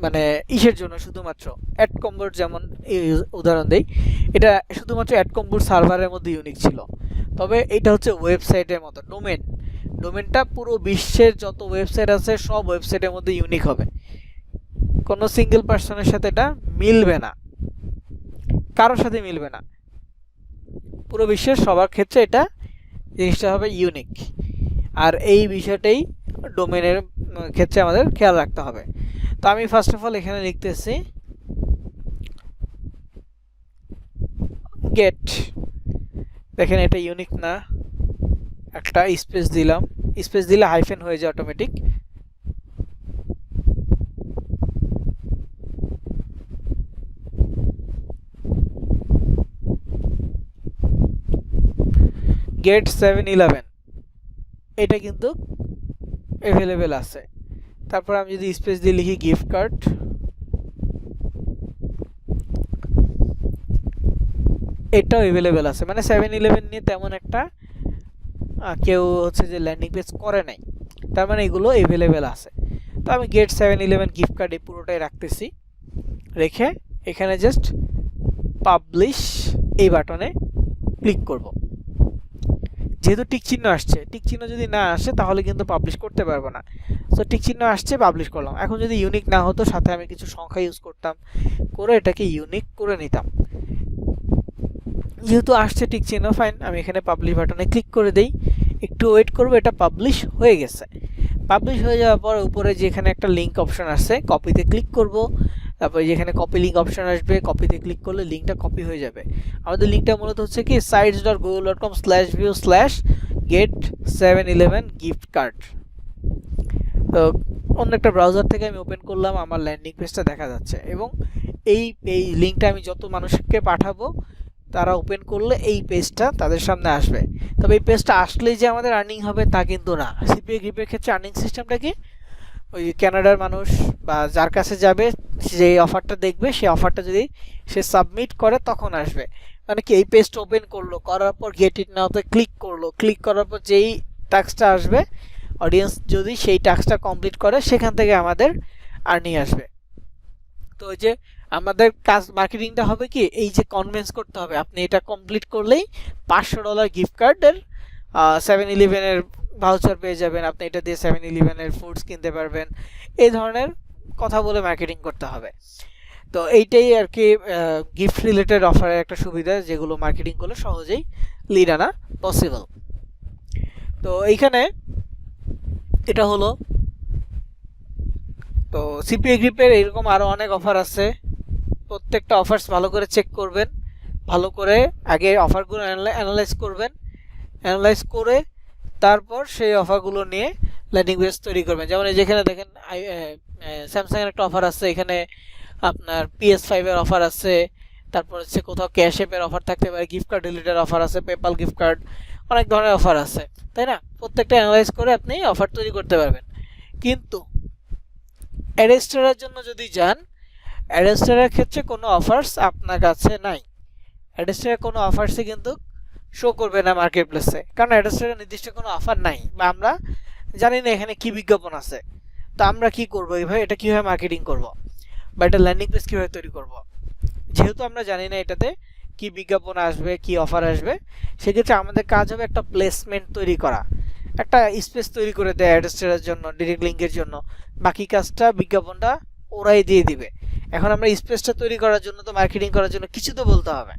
মানে ইসের জন্য শুধুমাত্র অ্যাড কম্বোর, যেমন উদাহরণ দেই, এটা শুধুমাত্র অ্যাড কম্বোর সার্ভারের মধ্যে ইউনিক ছিল। তবে এটা হচ্ছে ওয়েবসাইটের মতো ডোমেন, ডোমেনটা পুরো বিশ্বের যত ওয়েবসাইট আছে সব ওয়েবসাইটের মধ্যে ইউনিক হবে, কোনো সিঙ্গেল পার্সনের সাথে এটা মিলবে না, কারোর সাথে মিলবে না, পুরো বিশ্বের সবার ক্ষেত্রে এটা জিনিসটা হবে ইউনিক। আর এই বিষয়টাই ডোমেনের ক্ষেত্রে আমাদের খেয়াল রাখতে হবে। তো আমি ফার্স্ট অফ অল এখানে লিখতেছি গেট, দেখেন এটা ইউনিক না, একটা স্পেস দিলাম, স্পেস দিলে হাইফেন হয়ে যায় অটোমেটিক। গেট 7-11 এটা কিন্তু অ্যাভেলেবেল আছে। তারপর আমি যদি স্পেস দিয়ে লিখি গিফট কার্ড, এটাও অ্যাভেলেবেল আছে, মানে 7-11 নিয়ে তেমন একটা কেউ হচ্ছে যে ল্যান্ডিং পেজ করে নাই, তার মানে এগুলো অ্যাভেলেবেল আছে। তো আমি গেট 7-11 গিফট কার্ড এই পুরোটাই রাখতেছি, রেখে এখানে জাস্ট পাবলিশ এই বাটনে ক্লিক করব। যেহেতু টিক চিহ্ন আসছে, টিক চিহ্ন যদি না আসে তাহলে কিন্তু পাবলিশ করতে পারবো না। সো টিক চিহ্ন আসছে, পাবলিশ করলাম। এখন যদি ইউনিক না হতো, সাথে আমি কিছু সংখ্যা ইউজ করতাম, করে এটাকে ইউনিক করে নিতাম। যেহেতু আসছে টিক চিহ্ন, ফাইন, আমি এখানে পাবলিশ বাটনে ক্লিক করে দেই, একটু ওয়েট করবো, এটা পাবলিশ হয়ে গেছে। পাবলিশ হয়ে যাওয়ার পর উপরে যেখানে একটা লিঙ্ক অপশন আছে, কপিতে ক্লিক করব। তারপরে যেখানে কপি লিঙ্ক অপশন আসবে, কপিতে ক্লিক করলে লিঙ্কটা কপি হয়ে যাবে। আমাদের লিঙ্কটা মূলত হচ্ছে কি sites.google.com/view/get711 gift card। তো অন্য একটা ব্রাউজার থেকে আমি ওপেন করলাম, আমার ল্যান্ডিং পেজটা দেখা যাচ্ছে, এবং এই এই লিঙ্কটা আমি যত মানুষকে পাঠাবো তারা ওপেন করলে এই পেজটা তাদের সামনে আসবে। তবে এই পেজটা আসলেই যে আমাদের আর্নিং হবে তা কিন্তু না। সিপিএ গ্রিপের ক্ষেত্রে আর্নিং সিস্টেমটা কি, ওই কানাডার মানুষ বা যার কাছে যাবে, যে অফারটা দেখবে, সেই অফারটা যদি সে সাবমিট করে তখন আসবে। মানে কি, এই পেজটা ওপেন করলো, করার পর গেট ইট নাওতে ক্লিক করলো, ক্লিক করার পর যেই টাস্কটা আসবে, অডিয়েন্স যদি সেই টাস্কটা কমপ্লিট করে, সেখান থেকে আমাদের আর্নিং আসবে। তো ওই যে আমাদের কাজ মার্কেটিংটা হবে কি, এই যে কনভিন্স করতে হবে, আপনি এটা কমপ্লিট করলেই $500 গিফট কার্ডের 7-11-এর ভাউচার পেয়ে যাবেন, আপনি এটা দিয়ে 7-11-এর ফুডস কিনতে পারবেন, এই ধরনের কথা বলে মার্কেটিং করতে হবে। তো এইটাই আর কি গিফট রিলেটেড অফারের একটা সুবিধা, যেগুলো মার্কেটিং করলে সহজেই লিড আনা পসিবল। তো এইখানে এটা হলো। তো সিপিএ গ্রিপের এরকম আরও অনেক অফার আছে, প্রত্যেকটা অফার্স ভালো করে চেক করবেন, ভালো করে আগে অফারগুলো অ্যানালাইজ করবেন, অ্যানালাইজ করে তারপর সেই অফারগুলো নিয়ে ল্যান্ডিং পেজ তৈরি করবেন। যেমন এই যেখানে দেখেন স্যামসাংয়ের একটা অফার আছে, এখানে আপনার PS5-এর অফার আছে, তারপর হচ্ছে কোথাও ক্যাশ অ্যাপের অফার থাকতে পারে, গিফট কার্ড রিলেটেড অফার আছে, পেপাল গিফট কার্ড, অনেক ধরনের অফার আছে, তাই না? প্রত্যেকটা অ্যানালাইজ করে আপনি অফার তৈরি করতে পারবেন। কিন্তু অ্যাডেস্টারের জন্য যদি যান, অ্যাডেস্টারের ক্ষেত্রে কোনো অফার্স আপনার কাছে নাই। অ্যাডেস্টারের কোনো অফার্সই কিন্তু শো করবে না মার্কেট প্লেসে, কারণ অ্যাডেস্টারের নির্দিষ্ট কোনো অফার নাই, বা আমরা জানি না এখানে কি বিজ্ঞাপন আছে। তো আমরা কি করবো, এইভাবে এটা কীভাবে মার্কেটিং করব, বা এটা ল্যান্ডিং পেজ কীভাবে তৈরি করব? যেহেতু আমরা জানি না এটাতে কি বিজ্ঞাপন আসবে, কি অফার আসবে, সেক্ষেত্রে আমাদের কাজ হবে একটা প্লেসমেন্ট তৈরি করা, একটা স্পেস তৈরি করে দেয় অ্যাডেস্টারের জন্য, ডিরেক্ট লিঙ্কের জন্য। বাকি কাজটা বিজ্ঞাপনটা ওরাই দিয়ে দিবে। এখন আমরা স্পেসটা তৈরি করার জন্য, তো মার্কেটিং করার জন্য কিছু তো বলতে হবে।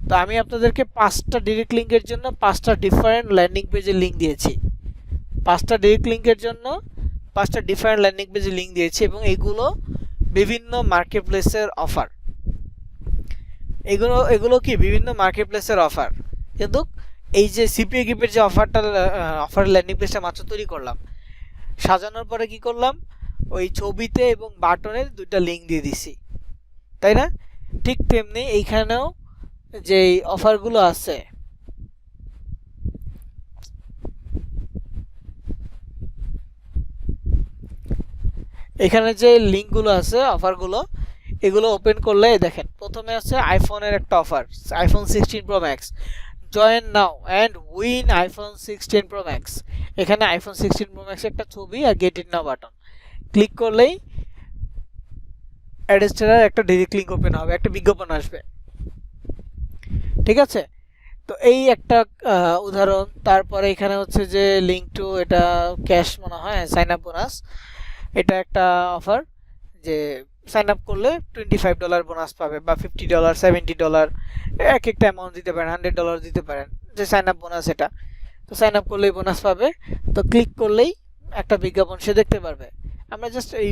তো আমি আপনাদেরকে 5টা ডিরেক্ট লিঙ্কের জন্য 5টা ডিফারেন্ট ল্যান্ডিং পেজের লিঙ্ক দিয়েছি। 5টা ডিরেক্ট লিঙ্কের জন্য 5টা ডিফারেন্ট ল্যান্ডিং পেজের লিঙ্ক দিয়েছি, এবং এগুলো বিভিন্ন মার্কেট প্লেসের অফার। এগুলো কি বিভিন্ন মার্কেট প্লেসের অফার। কিন্তু এই যে সিপিএ গ্রিপের যে অফার ল্যান্ডিং পেজটা মাত্র তৈরি করলাম, সাজানোর পরে কি করলাম, ওই ছবিতে এবং বাটনে 2টা লিঙ্ক দিয়ে দিছি, তাই না? ঠিক তেমনি এইখানেও যে অফারগুলো আছে, এখানে যে লিঙ্কগুলো আছে, অফারগুলো, এগুলো ওপেন করলে দেখেন প্রথমে আছে আইফোনের একটা offer, iPhone 16 Pro Max, join now and win iPhone 16 Pro Max। এখানে আইফোন 16 Pro Max একটা ছবি আর get it now button, click করলেই অ্যাডেস্টারের একটা ডিরেক্ট লিঙ্ক ওপেন হবে, একটা বিজ্ঞাপন আসবে, ঠিক আছে? তো এই একটা উদাহরণ। তারপরে এখানে হচ্ছে যে লিঙ্ক টু, এটা ক্যাশ মনে হয়, সাইন আপ বোনাস, এটা একটা অফার, যে সাইন আপ করলে $25 বোনাস পাবে, বা $50, $70, এক একটা অ্যামাউন্ট দিতে পারেন, $100 দিতে পারেন, যে সাইন আপ বোনাস এটা। তো সাইন আপ করলেই বোনাস পাবে। তো ক্লিক করলেই একটা বিজ্ঞাপন সে দেখতে পারবে। আমরা জাস্ট এই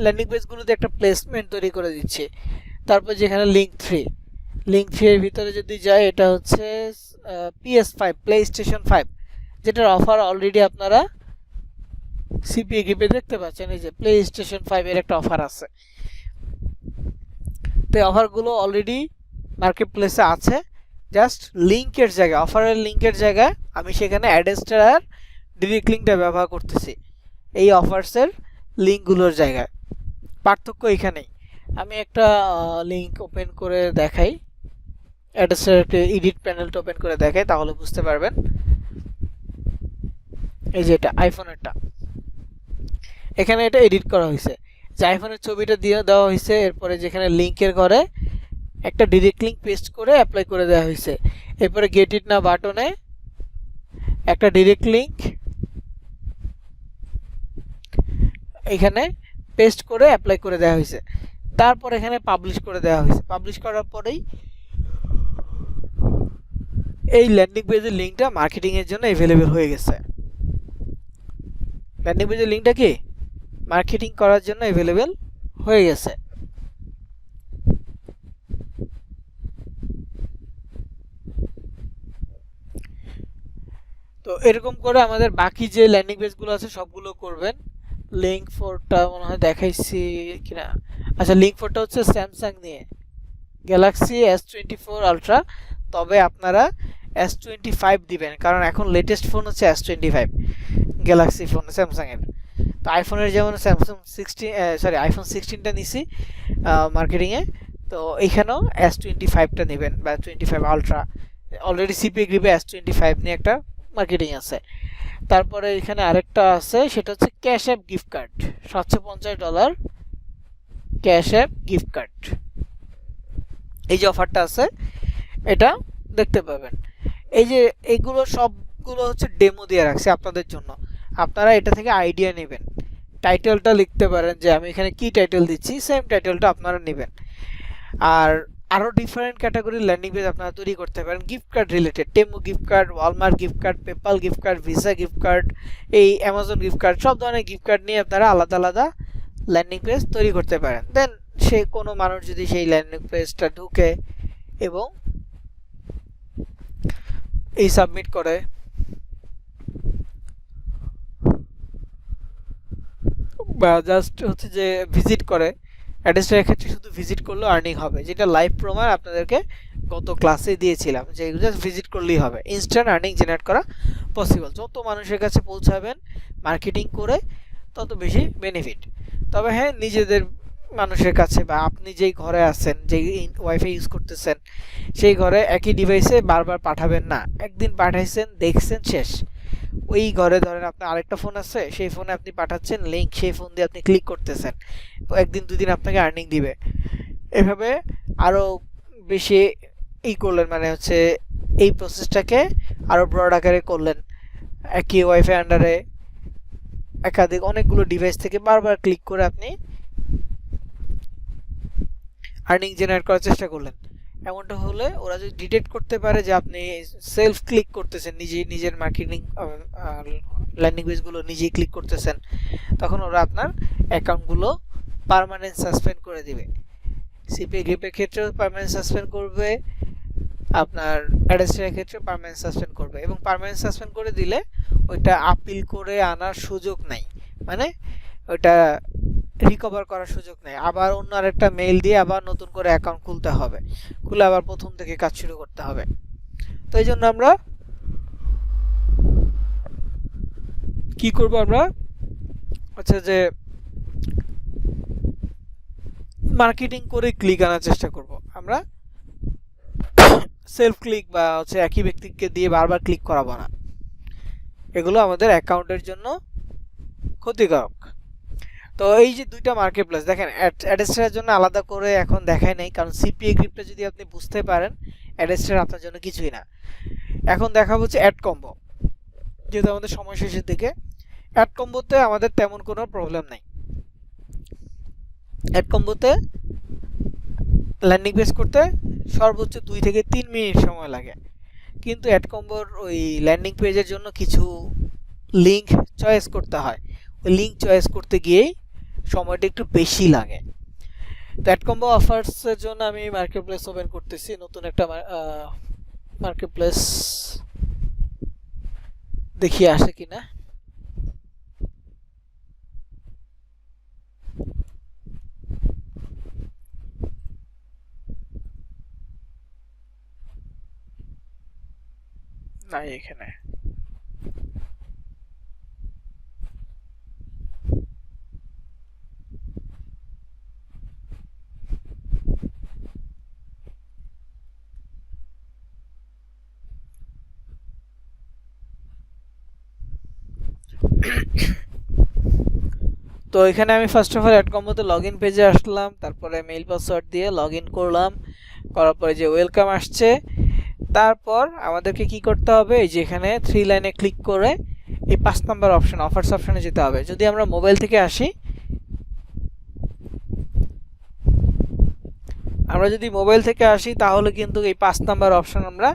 ল্যান্ডিং পেজগুলোতে একটা প্লেসমেন্ট তৈরি করে দিচ্ছি। তারপর যেখানে লিঙ্ক 3 এর ভিতরে যদি যায়, এটা হচ্ছে PS5, PlayStation 5, যেটার অফার অলরেডি আপনারা সিপিএ গ্রিপে দেখতে পাচ্ছেন। এই যে PlayStation 5 এর একটা অফার আছে। তো অফারগুলো অলরেডি মার্কেট প্লেসে আছে, জাস্ট লিঙ্কের জায়গায়, অফারের লিঙ্কের জায়গায় আমি সেখানে অ্যাডেস্টার ডিরেক্ট লিঙ্কটা ব্যবহার করতেছি এই অফার্সের লিঙ্কগুলোর জায়গায়। পার্থক্য এখানেই। আমি একটা লিঙ্ক ওপেন করে দেখাই। অ্যাড্রেসের একটা এডিট প্যানেলটা ওপেন করে দেখাই তাহলে বুঝতে পারবেন। এই যে এটা আইফোনেরটা, এখানে এটা এডিট করা হয়েছে, যে আইফোনের ছবিটা দিয়ে দেওয়া হয়েছে, এরপরে যেখানে লিঙ্কের ঘরে একটা ডিরেক্ট লিঙ্ক পেস্ট করে অ্যাপ্লাই করে দেওয়া হয়েছে, এরপরে গেট ইট না বাটনে একটা ডিরেক্ট লিঙ্ক এখানে পেস্ট করে অ্যাপ্লাই করে দেওয়া হয়েছে, তারপর এখানে পাবলিশ করে দেওয়া হয়েছে। পাবলিশ করার পরেই এই ল্যান্ডিং পেজের লিঙ্কটা মার্কেটিং এর জন্য অ্যাভেলেবেল হয়ে গেছে। ল্যান্ডিং পেজের লিঙ্কটা কি মার্কেটিং করার জন্য অ্যাভেলেবেল হয়ে গেছে। তো এরকম করে আমাদের বাকি যে ল্যান্ডিং পেজগুলো আছে সবগুলো করবেন। লিঙ্ক ফোরটা মনে হয় দেখাইছি কিনা, আচ্ছা লিঙ্ক ফোরটা হচ্ছে স্যামসাং নিয়ে, গ্যালাক্সি S24 আলট্রা, তবে আপনারা S25 দিবেন, কারণ এখন লেটেস্ট ফোন হচ্ছে S25 গ্যালাক্সি ফোন স্যামসাংয়ের। তো আইফোনের যেমন স্যামসাং 16 আইফোন 16টা নিছি মার্কেটিংয়ে, তো এইখানেও S25টা নেবেন বা 25 আলট্রা। অলরেডি সিপি গ্রিপে S25 নিয়ে একটা মার্কেটিং আছে। তারপরে এখানে আরেকটা আছে, সেটা হচ্ছে cash app gift card, $750 cash app gift card. এই যে অফারটা আছে এটা দেখতে পাবেন। এই যে এইগুলো সবগুলো হচ্ছে ডেমো দিয়ে রাখছি আপনাদের জন্য, আপনারা এটা থেকে আইডিয়া নেবেন। টাইটেলটা লিখতে পারেন যে আমি এখানে কি টাইটেল দিচ্ছি, সেম টাইটেলটা আপনারা নেবেন। আর আরও ডিফারেন্ট ক্যাটাগরির ল্যান্ডিং পেজ আপনারা তৈরি করতে পারেন gift card related, Temu gift card, Walmart gift card, PayPal gift card, Visa gift card, এই অ্যামাজন গিফট কার্ড, সব ধরনের গিফট কার্ড নিয়ে আপনারা আলাদা আলাদা ল্যান্ডিং পেজ তৈরি করতে পারেন। দেন সে কোনো মানুষ যদি সেই ল্যান্ডিং পেজটা ঢুকে এবং এই সাবমিট করে বা জাস্ট হচ্ছে যে ভিজিট করে, অ্যাড্রেসটার ক্ষেত্রে শুধু ভিজিট করলেও আর্নিং হবে, যেটা লাইভ প্রমাণ আপনাদেরকে গত ক্লাসে দিয়েছিলাম, যে জাস্ট ভিজিট করলেই হবে, ইনস্ট্যান্ট আর্নিং জেনারেট করা পসিবল। যত মানুষের কাছে পৌঁছাবেন মার্কেটিং করে তত বেশি বেনিফিট। তবে হ্যাঁ, নিজেদের মানুষের কাছে বা আপনি যেই ঘরে আছেন, যেই ওয়াইফাই ইউজ করতেছেন, সেই ঘরে একই ডিভাইসে বারবার পাঠাবেন না। একদিন পাঠাইছেন, দেখছেন, শেষ। ওই ঘরে ধরেন আপনার আরেকটা ফোন আছে, সেই ফোনে আপনি পাঠাচ্ছেন লিঙ্ক, সেই ফোন দিয়ে আপনি ক্লিক করতেছেন, একদিন দুদিন আপনাকে আর্নিং দিবে। এভাবে আরও বেশি করলেন, মানে হচ্ছে এই প্রসেসটাকে আরও ব্রড আকারে করলেন। একই ওয়াইফাই আন্ডারে একাধিক অনেকগুলো ডিভাইস থেকে বারবার ক্লিক করে আপনি আর্নিং জেনারেট করার চেষ্টা করলেন। এমনটা হলে ওরা যদি ডিটেক্ট করতে পারে যে আপনি সেলফ ক্লিক করতেছেন, নিজের মার্কেটিং ল্যান্ডিং পেজগুলো নিজেই ক্লিক করতেছেন, তখন ওরা আপনার অ্যাকাউন্টগুলো পার্মানেন্ট সাসপেন্ড করে দিবে। সিপি গ্রিপের ক্ষেত্রেও পার্মানেন্ট সাসপেন্ড করবে, আপনার অ্যাড্রেসের ক্ষেত্রে পার্মানেন্ট সাসপেন্ড করবে, এবং পার্মানেন্ট সাসপেন্ড করে দিলে ওইটা আপিল করে আনার সুযোগ নাই, মানে ওইটা রিকভার করার সুযোগ নেই। আবার অন্য আরেকটা মেইল দিয়ে আবার নতুন করে অ্যাকাউন্ট খুলতে হবে, খুলে আবার প্রথম থেকে কাজ শুরু করতে হবে। তো এই জন্য আমরা কি করব, আমরা হচ্ছে যে মার্কেটিং করে ক্লিক আনার চেষ্টা করব। আমরা সেলফ ক্লিক বা হচ্ছে একই ব্যক্তিকে দিয়ে বারবার ক্লিক করাবো না, এগুলো আমাদের অ্যাকাউন্টের জন্য ক্ষতিকারক। তো এই যে দুইটা মার্কেট প্লেস দেখেন, অ্যাড্রেসটার জন্য আলাদা করে এখন দেখাই নাই, কারণ সিপিএ গ্রিপটা যদি আপনি বুঝতে পারেন অ্যাড্রেসটার আপনার জন্য কিছুই না। এখন দেখা হচ্ছে অ্যাড কম্বো, যেহেতু আমাদের সময় শেষের দিকে। অ্যাড কম্বোতে আমাদের তেমন কোনো প্রবলেম নাই। অ্যাড কম্বোতে ল্যান্ডিং পেজ করতে সর্বোচ্চ 2 থেকে 3 মিনিট সময় লাগে, কিন্তু অ্যাড কম্বোর ওই ল্যান্ডিং পেজের জন্য কিছু লিঙ্ক চয়েস করতে হয়, ওই লিঙ্ক চয়েস করতে গিয়েই সময়টা একটু বেশি লাগে। তো অ্যাড কম্বো অফার্সের জন্য আমি মার্কেট প্লেস ওপেন করতেছি, নতুন একটা মার্কেট প্লেস, দেখি আসে কিনা। নাই এখানে। তো এখানে আমি ফার্স্ট অফ অল অ্যাড কম্বোতে লগ ইন পেজে আসলাম, তারপরে মেইল পাসওয়ার্ড দিয়ে লগ ইন করলাম, করার পরে যে ওয়েলকাম আসছে। তারপর আমাদেরকে কি করতে হবে, এই যে এখানে 3 লাইনে ক্লিক করে এই 5 নাম্বার অপশন অফার্স অপশনে যেতে হবে। যদি আমরা মোবাইল থেকে আসি, তাহলে কিন্তু এই 5 নাম্বার অপশন আমরা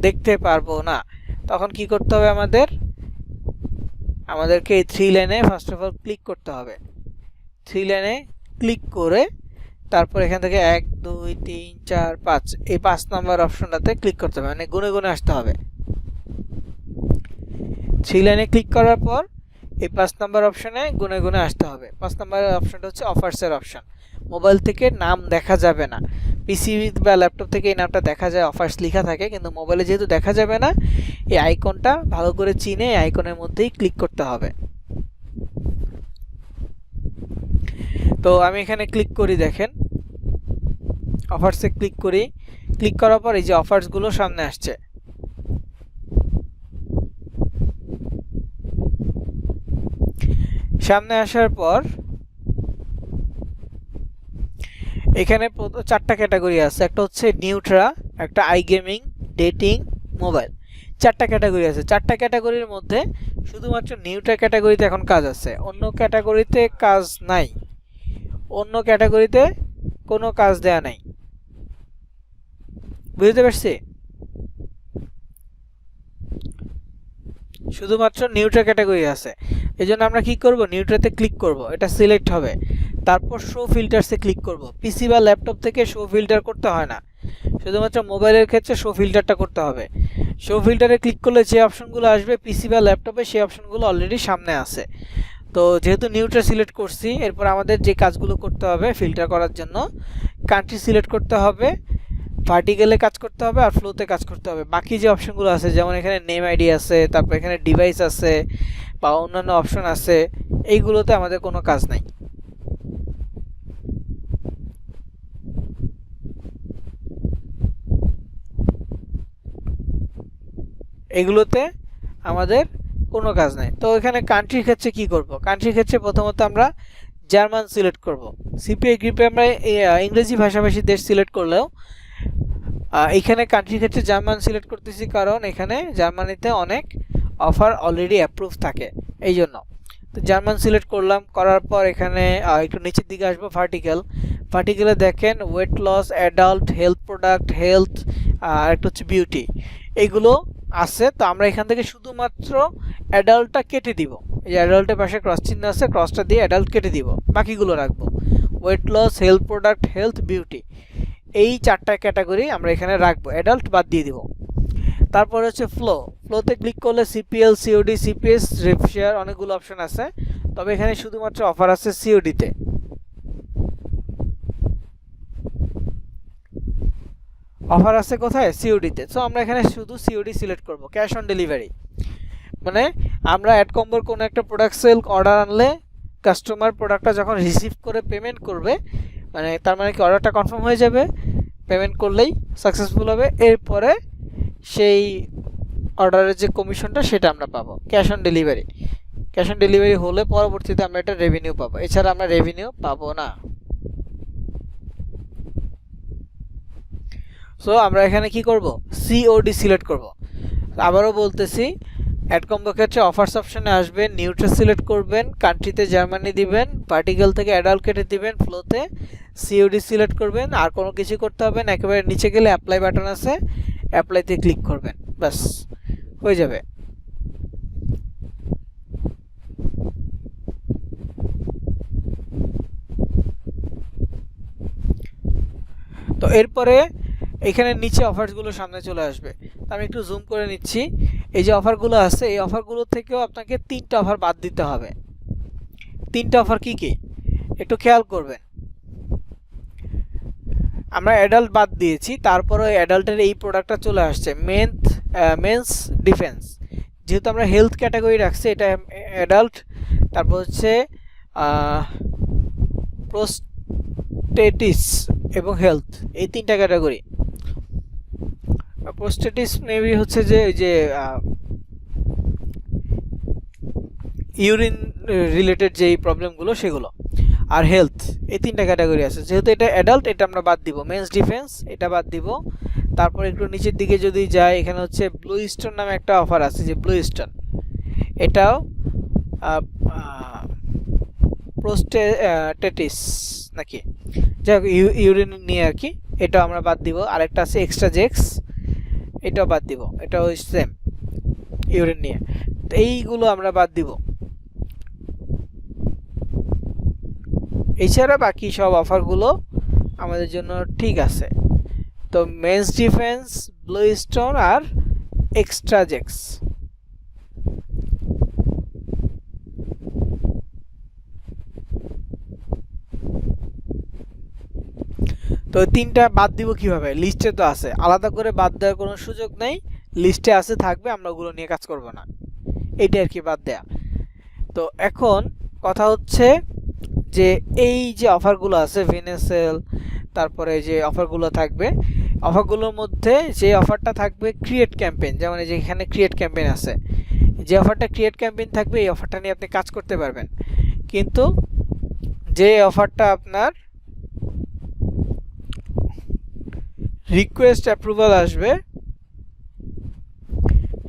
দেখতে পারবো না। তখন কি করতে হবে, আমাদেরকে এই 3 লাইনে ফার্স্ট অফ অল ক্লিক করতে হবে। 3 লাইনে ক্লিক করে তারপর এখান থেকে 1 2 3 4 5 এই 5 নাম্বার অপশনটাতে ক্লিক করতে হবে, মানে গুনে গুনে আসতে হবে। 3 লাইনে ক্লিক করার পর এই 5 নাম্বার অপশনে গুনে গুনে আসতে হবে। 5 নাম্বার অপশনটা হচ্ছে অফার্সের অপশন। মোবাইল থেকে নাম দেখা যাবে না, পিসি বা ল্যাপটপ থেকে এই নামটা দেখা যায়, অফার্স লেখা থাকে, কিন্তু মোবাইলে যেহেতু দেখা যাবে না, এই আইকনটা ভালো করে চিনে এই আইকনের মধ্যেই ক্লিক করতে হবে। তো আমি এখানে ক্লিক করি, দেখেন অফার্সে ক্লিক করি। ক্লিক করার পর এই যে অফার্সগুলো সামনে আসছে। সামনে আসার পর এখানে 4টা ক্যাটাগরি আছে। একটা হচ্ছে নিউট্রা, একটা আই গেমিং, ডেটিং, মোবাইল, 4টা ক্যাটাগরি আছে। 4টা ক্যাটাগরির মধ্যে শুধুমাত্র নিউট্রা ক্যাটাগরিতে এখন কাজ আছে, অন্য ক্যাটাগরিতে কাজ নাই, অন্য ক্যাটাগরিতে কোনো কাজ দেয়া নাই। বুঝতে পারছি? শুধুমাত্র নিউট্রা ক্যাটাগরি আছে। এই জন্য আমরা কি করব, নিউট্রাতে ক্লিক করব, এটা সিলেক্ট হবে। তারপর শো ফিল্টারসে ক্লিক করব। পিসি বা ল্যাপটপ থেকে শো ফিল্টার করতে হয় না, শুধুমাত্র মোবাইলের ক্ষেত্রে শো ফিল্টারটা করতে হবে। শো ফিল্টারে ক্লিক করলে যে অপশনগুলো আসবে পিসি বা ল্যাপটপে, সেই অপশনগুলো অলরেডি সামনে আছে। তো যেহেতু নিউট্রা সিলেক্ট করছি, এরপর আমাদের যে কাজগুলো করতে হবে ফিল্টার করার জন্য, কান্ট্রি সিলেক্ট করতে হবে, ভার্টিক্যালে কাজ করতে হবে, আর ফ্লোতে কাজ করতে হবে। বাকি যে অপশনগুলো আছে, যেমন এখানে নেম আইডি আছে, তারপর এখানে ডিভাইস আছে বা অন্যান্য অপশন আছে, এইগুলোতে আমাদের কোনো কাজ নাই। এগুলোতে আমাদের কোনো কাজ নাই। তো এখানে কান্ট্রির ক্ষেত্রে কি করব, কান্ট্রির ক্ষেত্রে প্রথমত আমরা জার্মান সিলেক্ট করব। সিপিআই গ্রুপে আমরা ইংরেজি ভাষাভাষী দেশ সিলেক্ট করলেও এখানে কান্ট্রির ক্ষেত্রে জার্মান সিলেক্ট করতেছি, কারণ এখানে জার্মানিতে অনেক অফার অলরেডি অ্যাপ্রুভ থাকে, এই জন্য। তো জার্মান সিলেক্ট করলাম, করার পর এখানে একটু নিচের দিকে আসবো, ভার্টিক্যালে দেখেন weight loss, adult, health product, health, আর একটা হচ্ছে বিউটি, এইগুলো আছে। তো আমরা এখান থেকে শুধুমাত্র অ্যাডাল্টটা কেটে দিব। এই যে অ্যাডাল্টের পাশে ক্রস চিহ্ন আছে, ক্রসটা দিয়ে অ্যাডাল্ট কেটে দিব, বাকিগুলো রাখবো। Weight loss, health product, health, beauty, এই 4টা ক্যাটাগরি আমরা এখানে রাখবো, অ্যাডাল্ট বাদ দিয়ে দিব। তারপর হচ্ছে ফ্লোতে ক্লিক করলে সিপিএল, সিওডি, সিপিএস, শেয়ার, অনেকগুলো অপশন আছে, তবে এখানে শুধুমাত্র অফার আছে সিওডিতে। অফার আছে কোথায়, সিওডিতে। সো আমরা এখানে শুধু সিওডি সিলেক্ট করব। ক্যাশ অন ডেলিভারি মানে আমরা অ্যাড কম্বোর কোনো একটা প্রোডাক্ট সেল অর্ডার আনলে কাস্টমার প্রোডাক্টটা যখন রিসিভ করে পেমেন্ট করবে, মানে তার মানে কি অর্ডারটা কনফার্ম হয়ে যাবে, পেমেন্ট করলেই সাকসেসফুল হবে, এরপরে সেই অর্ডারের যে কমিশনটা সেটা আমরা পাবো। ক্যাশ অন ডেলিভারি হলে পরবর্তীতে আমরা এটা রেভিনিউ পাবো, এছাড়া আমরা রেভিনিউ পাবো না। সো আমরা এখানে কি করব, সিওডি সিলেক্ট করব। আবারও বলতেছি, অ্যাড কম্বো ক্ষেত্রে অফার্স অপশনে আসবেন, নিউট্রাল সিলেক্ট করবেন, কান্ট্রিতে জার্মানি দিবেন, পার্টিকেল থেকে অ্যাডাল্ট কেটে দিবেন, ফ্লোতে সিওডি সিলেক্ট করবেন, আর কোনো কিছু করতে হবে না। একেবারে নিচে গেলে অ্যাপ্লাই বাটন আছে, অ্যাপ্লাইতে ক্লিক করবেন, ব্যাস হয়ে যাবে। তো এরপরে এখানে নিচে অফারগুলো সামনে চলে আসবে। আমি একটু জুম করে নিচ্ছি। এই যে অফারগুলো আছে, এই অফারগুলো থেকেও আপনাকে 3টা অফার বাদ দিতে হবে। 3টা অফার কি কি একটু খেয়াল করবেন। আমরা অ্যাডাল্ট বাদ দিয়েছি, তারপরে অ্যাডাল্টের এই প্রোডাক্টটা চলে আসছে, মেন্স ডিফেন্স। যেহেতু আমরা হেলথ ক্যাটাগরি রাখছি, এটা অ্যাডাল্ট। তারপর হচ্ছে প্রোস্টেটিস এবং হেলথ, এই 3টা ক্যাটাগরি। প্রোস্টেটিস মেবি হচ্ছে যে ওই যে ইউরিন রিলেটেড যেই প্রবলেমগুলো সেগুলো, আর হেলথ, এই তিনটা ক্যাটাগরি আছে। যেহেতু এটা অ্যাডাল্ট, এটা আমরা বাদ দিব। মেন্স ডিফেন্স এটা বাদ দিব। তারপর একটু নিচের দিকে যদি যাই, এখানে হচ্ছে ব্লু স্টোন নামে একটা অফার আছে, যে ব্লু স্টোন, এটাও প্রোস্টেটিস নাকি, যাই হোক ইউরিন নিয়ে আর কি, এটাও আমরা বাদ দিব। আরেকটা আছে এক্সট্রা জেক্স, এটাও বাদ দিব, এটা ওই সেম ইউরিন নিয়ে। তো এইগুলো আমরা বাদ দিব। এছাড়া বাকি সব অফারগুলো আমাদের জন্য ঠিক আছে। তো মেন্স ডিফেন্স, ব্লু স্টোন আর এক্সট্রা জেক্স। তো তিনটা বাদ দিব কিভাবে? লিস্টে তো আছে, আলাদা করে বাদ দেওয়ার কোনো সুযোগ নেই। লিস্টে আছে, থাকবে, আমরা ওগুলো নিয়ে কাজ করব না, এইটা আর কি বাদ দেয়া। তো এখন কথা হচ্ছে যে এই যে অফারগুলো আছে ভেনেসেল, তারপরে যে অফারগুলো থাকবে, অফারগুলোর মধ্যে যে অফারটা থাকবে ক্রিয়েট ক্যাম্পেইন, যেমন এই যে এখানে ক্রিয়েট ক্যাম্পেইন আছে, যে অফারটা ক্রিয়েট ক্যাম্পেইন থাকবে এই অফারটা নিয়ে আপনি কাজ করতে পারবেন। কিন্তু যে অফারটা আপনার রিকোয়েস্ট অ্যাপ্রুভাল আসবে,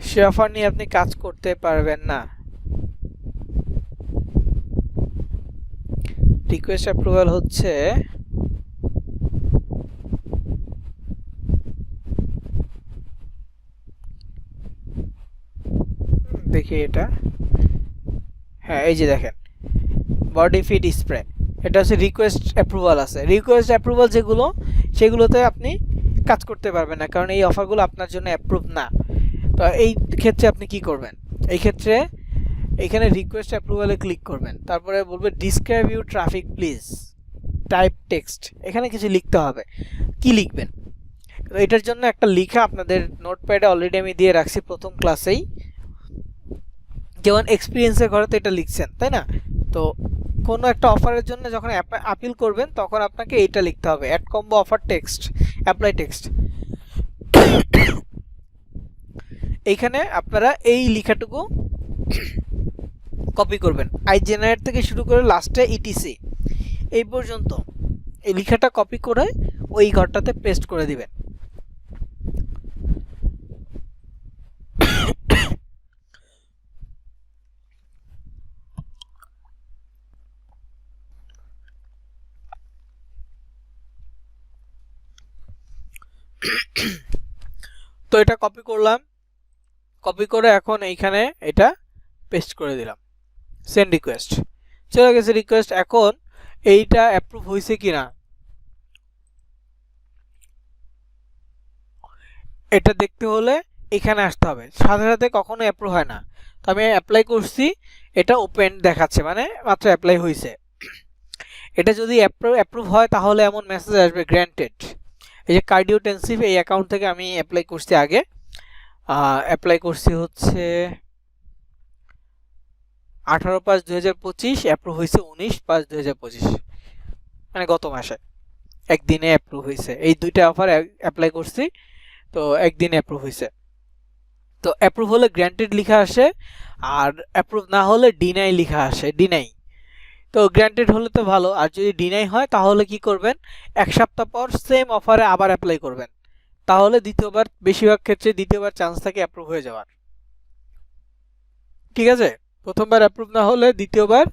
সে অফার নিয়ে আপনি কাজ করতে পারবেন না। রিকোয়েস্ট অ্যাপ্রুভাল হচ্ছে দেখি এটা, হ্যাঁ এই যে দেখেন বডি ফিট স্প্রে, এটা হচ্ছে রিকোয়েস্ট অ্যাপ্রুভাল আছে। রিকোয়েস্ট অ্যাপ্রুভাল যেগুলো, সেগুলোতে আপনি কাজ করতে পারবেন না, কারণ এই অফারগুলো আপনার জন্য অ্যাপ্রুভ না। তো এই ক্ষেত্রে আপনি কি করবেন? এই ক্ষেত্রে এখানে রিকোয়েস্ট অ্যাপ্রুভালে ক্লিক করবেন, তারপরে বলবে describe you traffic please type text, এখানে কিছু লিখতে হবে। কি লিখবেন? তো এটার জন্য একটা লিখা আপনাদের নোটপ্যাডে অলরেডি আমি দিয়ে রাখছি প্রথম ক্লাসেই, যেমন এক্সপিরিয়েন্সের ঘরে তো এটা লিখছেন, তাই না? তো কোনো একটা অফারের জন্য যখন আপিল করবেন, তখন আপনাকে এইটা লিখতে হবে, add combo offer text, apply text. এইখানে আপনারা এই লেখাটুকু কপি করবেন, আই জেনারেট থেকে শুরু করে লাস্টে ইটিসি এই পর্যন্ত এই লেখাটা কপি করে ওই ঘরটাতে পেস্ট করে দিবেন। তো এটা কপি করলাম, কপি করে এখন এইখানে এটা পেস্ট করে দিলাম, সেন্ড রিকোয়েস্ট, চলে গেছে রিকোয়েস্ট। এখন এইটা অ্যাপ্রুভ হয়েছে কিনা এটা দেখতে হলে এখানে আসতে হবে, সাথে সাথে কখনো অ্যাপ্রুভ হয় না। তো আমি অ্যাপ্লাই করছি, এটা ওপেন দেখাচ্ছে, মানে মাত্র অ্যাপ্লাই হয়েছে। এটা যদি অ্যাপ্রুভ হয় তাহলে এমন মেসেজ আসবে গ্র্যান্টেড। এই যে কার্ডিওটেনসিভ, এই অ্যাকাউন্ট থেকে আমি অ্যাপ্লাই করছি আগে, অ্যাপ্লাই করছি হচ্ছে 18/5/2025, অ্যাপ্রুভ হয়েছে 19/5/2025, মানে গত মাসে একদিনে অ্যাপ্রুভ হয়েছে। এই দুইটা অফার অ্যাপ্লাই করছি, তো একদিনে অ্যাপ্রুভ হয়েছে। তো অ্যাপ্রুভ হলে গ্র্যান্টেড লেখা আসে, আর অ্যাপ্রুভ না হলে ডিনাই লেখা আসে, ডিনাই। তো গ্র্যান্টেড হলে তো ভালো, আর যদি ডিনাই হয় তাহলে কি করবেন, এক সপ্তাহ পর সেম অফারে আবার অ্যাপ্লাই করবেন, তাহলে দ্বিতীয়বার, বেশিরভাগ ক্ষেত্রে দ্বিতীয়বার চান্স থাকে অ্যাপ্রুভ হয়ে যাওয়ার। ঠিক আছে, প্রথমবার অ্যাপ্রুভ না হলে দ্বিতীয়বার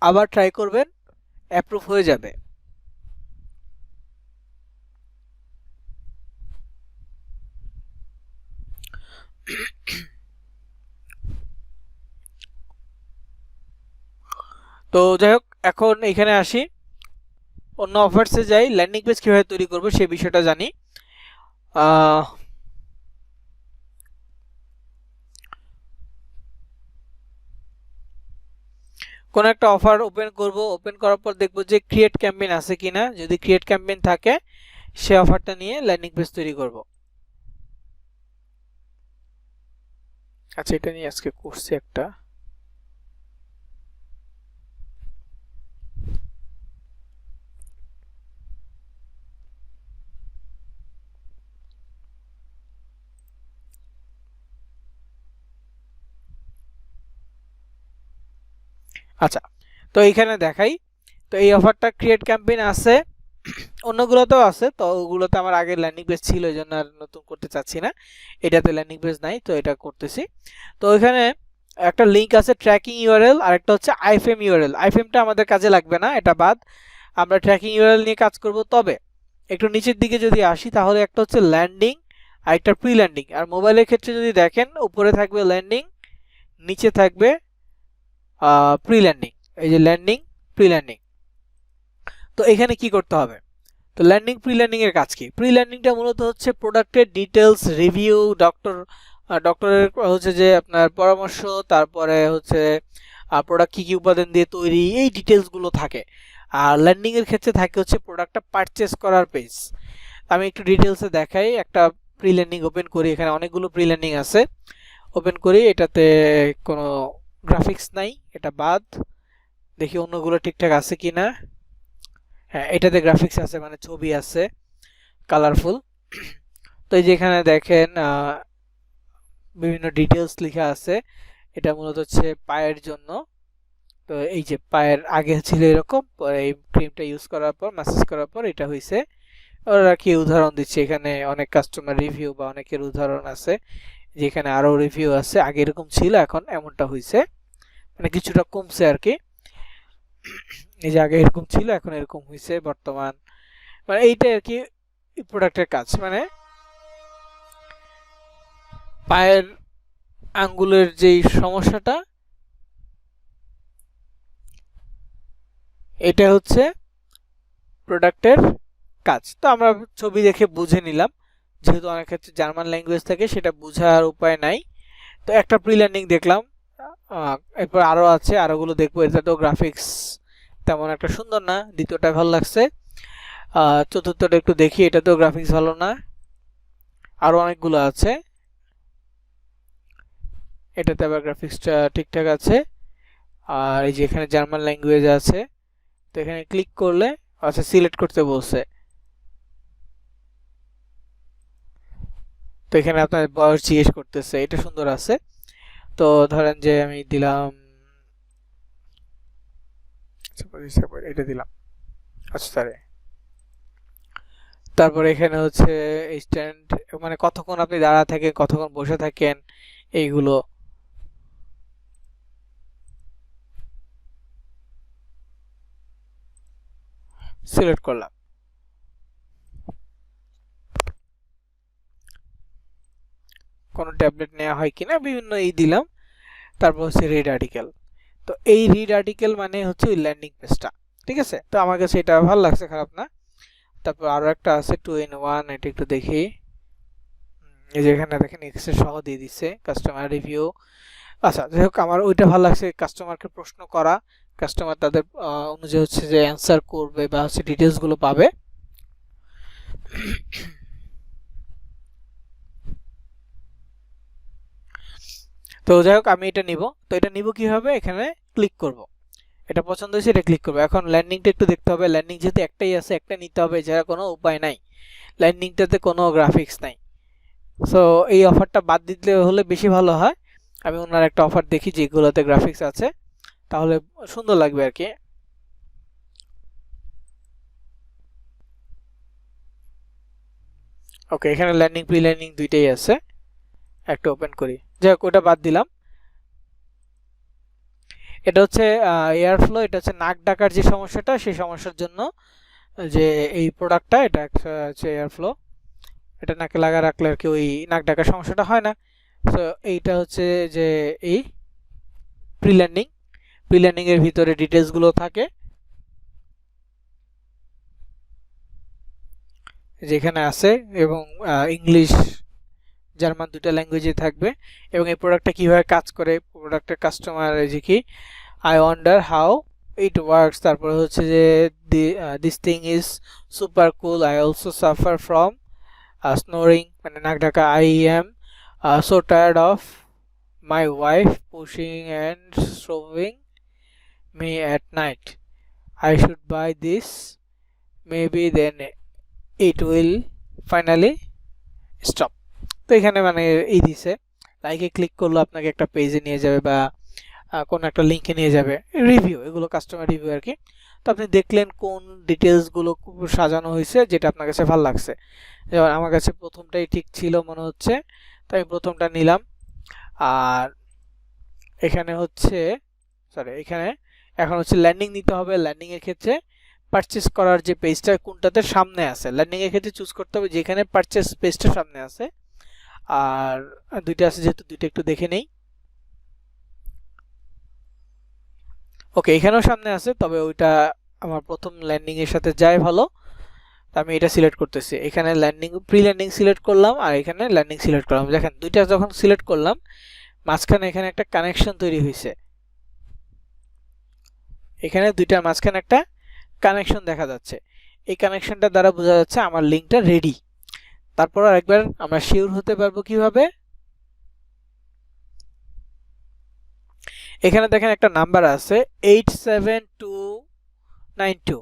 আবার ট্রাই করবেন, অ্যাপ্রুভ হয়ে যাবে। তো যাই হোক, এখন এখানে আসি, অন্য অফার্সে যাই, ল্যান্ডিং পেজ কিভাবে তৈরি করব সেই বিষয়টা জানি। কোন একটা অফার ওপেন করব, ওপেন করার পর দেখব যে ক্রিয়েট ক্যাম্পেইন আছে কিনা, যদি ক্রিয়েট ক্যাম্পেইন থাকে সে অফারটা নিয়ে ল্যান্ডিং পেজ তৈরি করব। আচ্ছা, এটা নিয়ে আজকে করছি একটা। আচ্ছা, তো এইখানে দেখাই। তো এই অফারটা ক্রিয়েট ক্যাম্পেইন আছে, অন্যগুলোতেও আছে। তো ওগুলোতে আমার আগে ল্যান্ডিং পেজ ছিল, এই জন্য আর নতুন করতে চাচ্ছি না। এটাতে ল্যান্ডিং পেজ নাই, তো এটা করতেছি। তো এখানে একটা লিঙ্ক আছে ট্র্যাকিং ইউআরএল, আর একটা হচ্ছে আইএফএম ইউআরএল। আইএফএমটা আমাদের কাজে লাগবে না, এটা বাদ। আমরা ট্র্যাকিং ইউআরএল নিয়ে কাজ করব। তবে একটু নিচের দিকে যদি আসি, তাহলে একটা হচ্ছে ল্যান্ডিং আর একটা প্রি ল্যান্ডিং। আর মোবাইলের ক্ষেত্রে যদি দেখেন, উপরে থাকবে ল্যান্ডিং, নিচে থাকবে প্রি ল্যান্ডিং। এই যে ল্যান্ডিং, প্রি ল্যান্ডিং। তো এখানে কি করতে হবে? তো ল্যান্ডিং প্রি ল্যান্ডিং এর কাজ কি? প্রি ল্যান্ডিংটা মূলত হচ্ছে প্রোডাক্টের ডিটেলস, রিভিউ, ডক্টরের হচ্ছে যে আপনার পরামর্শ, তারপরে হচ্ছে প্রোডাক্ট কি কি উপাদান দিয়ে তৈরি, এই ডিটেলসগুলো থাকে। আর ল্যান্ডিং এর ক্ষেত্রে থাকে হচ্ছে প্রোডাক্টটা পারচেস করার পেজ। আমি একটু ডিটেলসে দেখাই। একটা প্রি ল্যান্ডিং ওপেন করি, এখানে অনেকগুলো প্রি ল্যান্ডিং আছে। ওপেন করি, এটাতে কোনো গ্রাফিক্স নাই, এটা বাদ। দেখি অন্যগুলো ঠিকঠাক আছে কিনা। হ্যাঁ, এটাতে গ্রাফিক্স আছে, মানে ছবি আছে, কালারফুল। তো এই যে এখানে দেখেন বিভিন্ন ডিটেলস লেখা আছে। এটা মূলত হচ্ছে পায়ের জন্য। তো এই যে পায়ের আগে ছিল এরকম, পরে এই ক্রিমটা ইউজ করার পর, ম্যাসেজ করার পর এটা হয়েছে। ওরা কি উদাহরণ দিচ্ছে, এখানে অনেক কাস্টমার রিভিউ বা অনেকের উদাহরণ আছে, যেখানে আরো রিভিউ আছে। আগে এরকম ছিল, এখন এমনটা হয়েছে, মানে কিছুটা কমছে আর কি। এই যে আগে এরকম ছিল, এখন এরকম হয়েছে বর্তমান। মানে এইটাই আর কি প্রোডাক্টের কাজ। মানে পায়ের আঙ্গুলের যেই সমস্যাটা, এটা হচ্ছে প্রোডাক্টের কাজ। তো আমরা ছবি দেখে বুঝে নিলাম, যেহেতু অনেক ক্ষেত্রে জার্মান ল্যাঙ্গুয়েজ থাকে, সেটা বোঝার উপায় নাই। তো একটা প্রি ল্যান্ডিং দেখলাম, এরপর আরো আছে, আরোগুলো দেখবো। এটা তো গ্রাফিক্স তেমন একটা সুন্দর না, দ্বিতীয়টা ভালো লাগছে। চতুর্থটা একটু দেখি, এটা তো গ্রাফিক্স ভালো না। আরো অনেকগুলো আছে, এটাতে আবার গ্রাফিক্সটা ঠিকঠাক আছে। আর এই যে এখানে জার্মান ল্যাঙ্গুয়েজ আছে, তো এখানে ক্লিক করলে, আচ্ছা সিলেক্ট করতে বলছে। তো এখানে আপনার বয়স জিজ্ঞেস করতেছে, এটা সুন্দর আছে। তো ধরেন যে আমি দিলাম, এটা দিলাম। আচ্ছা স্যার, তারপরে এখানে হচ্ছে স্ট্যান্ড, মানে কতক্ষণ আপনি দাঁড়া থাকেন, কতক্ষণ বসে থাকেন, এইগুলো সিলেক্ট করলাম। কোনো ট্যাবলেট নেওয়া হয় কিনা, বিভিন্ন এই দিলাম। তারপর হচ্ছে রিড আর্টিকেল। তো এই রিড আর্টিকেল মানে হচ্ছে ওই ল্যান্ডিং পেজটা। ঠিক আছে, তো আমার কাছে এটা ভালো লাগছে, খারাপ না। তারপর আরো একটা আছে 2 in 1, এটা একটু দেখি। এই যে এখানে দেখেন এক্সেস সহ দিয়ে দিচ্ছে, কাস্টমার রিভিউ। আচ্ছা, যাই হোক, আমার ওইটা ভালো লাগছে, কাস্টমারকে প্রশ্ন করা, কাস্টমার তাদের অনুযায়ী হচ্ছে যে অ্যান্সার করবে বা হচ্ছে ডিটেলস গুলো পাবে। তো যাই হোক, আমি এটা নিব। তো এটা নিব কিভাবে? এখানে ক্লিক করব, এটা পছন্দ হয়েছে, এটা ক্লিক করবো। এখন ল্যান্ডিংটা একটু দেখতে হবে, ল্যান্ডিং যেহেতু একটাই আছে, একটা নিতে হবে, এছাড়া কোনো উপায় নাই। ল্যান্ডিংটাতে কোনো গ্রাফিক্স নাই। সো এই অফারটা বাদ দিতে হলে বেশি ভালো হয়। আমি ওনার একটা অফার দেখি যেগুলোতে গ্রাফিক্স আছে, তাহলে সুন্দর লাগবে আর কি। ওকে, এখানে ল্যান্ডিং প্রি ল্যান্ডিং দুইটাই আছে, একটা ওপেন করি। যাই হোক, ওটা বাদ দিলাম। এটা হচ্ছে এয়ার ফ্লো, এটা হচ্ছে নাক ডাকার যে সমস্যাটা, সেই সমস্যার জন্য যে এই প্রোডাক্টটা, এটা হচ্ছে এয়ার ফ্লো। এটা নাকে লাগা রাখলে আর কি ওই নাক ডাকার সমস্যাটা হয় না। সো এইটা হচ্ছে যে এই প্রি ল্যান্ডিং। প্রি ল্যান্ডিং এর ভিতরে ডিটেলস গুলো থাকে, যেখানে আছে, এবং ইংলিশ, জার্মান দুটো ল্যাঙ্গুয়েজে থাকবে। এবং এই প্রোডাক্টটা কিভাবে কাজ করে, প্রোডাক্টের কাস্টমার যে কি, I wonder how it works. তারপরে হচ্ছে যে this thing is super cool, I also suffer from snoring, মানে নাক ডাকা। I am so tired of my wife pushing and shoving me at night. I should buy this. Maybe then it will finally stop. তো এখানে মানে এই দিছে, লাইকে ক্লিক করলে আপনাকে একটা পেজে নিয়ে যাবে, বা কোন একটা লিংকে নিয়ে যাবে, রিভিউ, এগুলো কাস্টমার রিভিউ আর কি। তো আপনি দেখলেন কোন ডিটেলসগুলো সাজানো হয়েছে যেটা আপনার কাছে ভালো লাগছে। যেমন আমার কাছে প্রথমটাই ঠিক ছিল মনে হচ্ছে, তো আমি প্রথমটা নিলাম। আর এখানে হচ্ছে এখানে এখন হচ্ছে ল্যান্ডিং নিতে হবে। ল্যান্ডিং এর ক্ষেত্রে পারচেজ করার যে পেজটা কোনটাতে সামনে আছে, ল্যান্ডিং এর ক্ষেত্রে চুজ করতে হবে যেখানে পারচেজ পেজটা সামনে আছে। আর দুইটা আছে যেহেতু দুইটা একটু দেখে নেই। ওকে, এখানেও সামনে আছে, তবে ওইটা আমার প্রথম ল্যান্ডিং এর সাথে যায় ভালো। আমি এটা সিলেক্ট করতেছি, এখানে ল্যান্ডিং প্রি ল্যান্ডিং সিলেক্ট করলাম আর এখানে ল্যান্ডিং সিলেক্ট করলাম। দেখেন দুইটা যখন সিলেক্ট করলাম মাঝখানে এখানে একটা কানেকশন তৈরি হয়েছে, এখানে দুইটার মাঝখানে একটা কানেকশন দেখা যাচ্ছে। এই কানেকশনটা দ্বারা বোঝা যাচ্ছে আমার লিঙ্কটা রেডি। তারপর আরেকবার আমরা শিওর হতে পারবো কিভাবে, এখানে দেখেন একটা নাম্বার আছে 87292,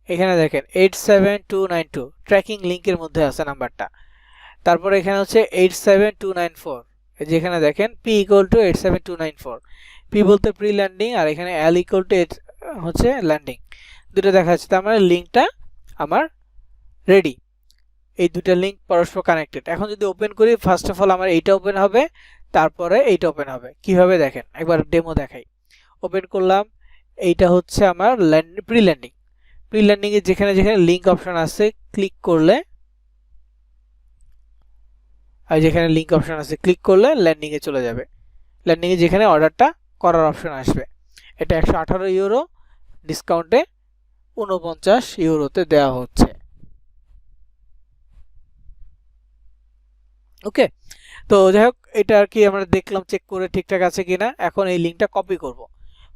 এখানে দেখেন 87292 ট্র্যাকিং লিংকের মধ্যে আছে নাম্বারটা। তারপর এখানে হচ্ছে 87294, যেখানে দেখেন p = 87294, p বলতে প্রি ল্যান্ডিং আর এখানে l = হচ্ছে ল্যান্ডিং, দুটো দেখা যাচ্ছে। তার মানে লিংকটা আমার রেডি, এই দুটো লিংক পরস্পর কানেক্টেড। এখন যদি ওপেন করি, ফার্স্ট অফ অল আমার এইটা ওপেন হবে, তারপরে এইটা ওপেন হবে। কিভাবে দেখেন একবার ডেমো দেখাই। ওপেন করলাম, এইটা হচ্ছে আমার প্রি ল্যান্ডিং। প্রি ল্যান্ডিং এ যেখানে যেখানে লিংক অপশন আছে ক্লিক করলে, আর যেখানে লিংক অপশন আছে ক্লিক করলে ল্যান্ডিং এ চলে যাবে। ল্যান্ডিং এ যেখানে অর্ডারটা করার অপশন আসবে। এটা 118 ইউরো, ডিসকাউন্টে 49 ইউরোতে দেওয়া হচ্ছে। ওকে, তো যাই হোক, এটা আর কি আমরা দেখলাম, চেক করে ঠিকঠাক আছে কিনা। এখন এই লিঙ্কটা কপি করব,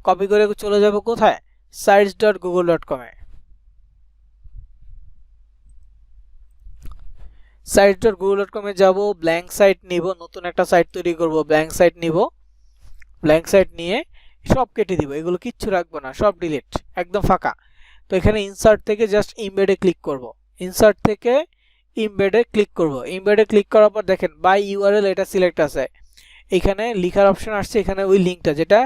কপি করে চলে যাব কোথায়, sites.google.com এ। sites.google.com এ যাব, ব্ল্যাঙ্ক সাইট নিব, নতুন একটা সাইট তৈরি করব, ব্ল্যাঙ্ক সাইট নিব। ব্ল্যাঙ্ক সাইট নিয়ে সব কেটে দিব, এগুলো কিচ্ছু রাখবো না, সব ডিলিট, একদম ফাঁকা। তো এখানে ইনসার্ট থেকে জাস্ট ইমবেডে ক্লিক করব, ইনসার্ট থেকে ইমবেডে ক্লিক করব। ইমবেডে ক্লিক করার পর দেখেন বাই ইউআরএল এটা সিলেক্ট আছে, এখানে লিখার অপশন আসছে, এখানে ওই লিঙ্কটা যেটা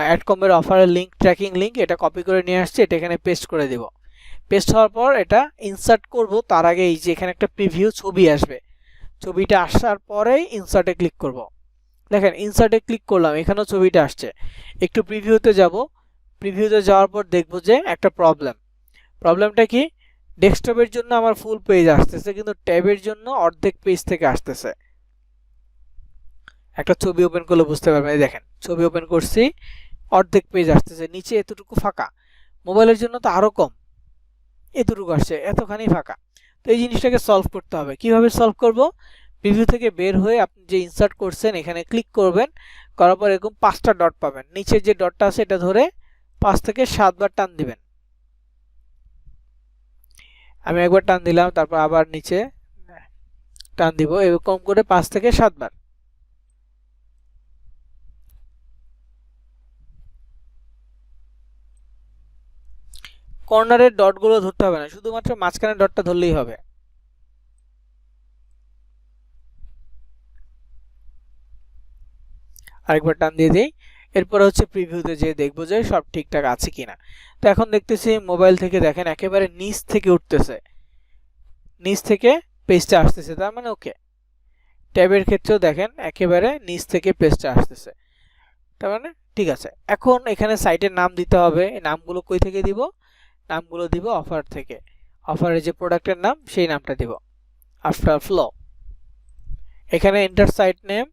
অ্যাডকমের অফারের লিঙ্ক, ট্র্যাকিং লিঙ্ক, এটা কপি করে নিয়ে আসছে, এটা এখানে পেস্ট করে দেব। পেস্ট হওয়ার পর এটা ইনসার্ট করব, তার আগে এই যে এখানে একটা প্রিভিউ ছবি আসবে, ছবিটা আসার পরেই ইনসার্টে ক্লিক করব। দেখেন ইনসার্টে ক্লিক করলাম, এখানেও ছবিটা আসছে। একটু প্রিভিউতে যাব, প্রিভিউতে যাওয়ার পর দেখব যে একটা প্রবলেমটা কি, ডেস্কটপের জন্য আমার ফুল পেজ আসতেছে, কিন্তু ট্যাবের জন্য অর্ধেক পেজ থেকে আসতেছে। একটা ছবি ওপেন করলে বুঝতে পারবেন, দেখেন ছবি ওপেন করছি, অর্ধেক পেজ আসতেছে, নিচে এতটুকু ফাঁকা। মোবাইলের জন্য তো আরো কম, এতটুকু আসছে, এতখানি ফাঁকা। তো এই জিনিসটাকে সলভ করতে হবে। কিভাবে সলভ করব, প্রিভিউ থেকে বের হয়ে আপনি যে ইনসার্ট করছেন এখানে ক্লিক করবেন, করার পর এরকম 5টা ডট পাবেন, নিচের যে ডটটা আছে এটা ধরে 5 থেকে 7 বার টান দিবেন। আমি একবার টান দিলাম, তারপর আবার নিচে টান দিব, এরকম করে 5 থেকে 7 বার। কর্নারের ডটগুলো ধরতে হবে না, শুধুমাত্র মাঝখানের ডটটা ধরলেই হবে। আরেকবার টান দিয়ে দিই, এরপর হচ্ছে প্রিভিউতে যে দেখবো যে সব ঠিকঠাক আছে কিনা। তো এখন দেখতেছি মোবাইল থেকে দেখেন একেবারে নিচ থেকে উঠতেছে, নিচ থেকে পেজটা আসতেছে, তার মানে ওকে। ট্যাবের ক্ষেত্রেও দেখেন একেবারে নিচ থেকে পেজটা আসতেছে, তার মানে ঠিক আছে। এখন এখানে সাইটের নাম দিতে হবে, এই নামগুলো কই থেকে দিব, নামগুলো দিব অফার থেকে, অফারের যে প্রোডাক্টের নাম সেই নামটা দিব, আফটার ফ্লো। এখানে এন্টার সাইট নেম,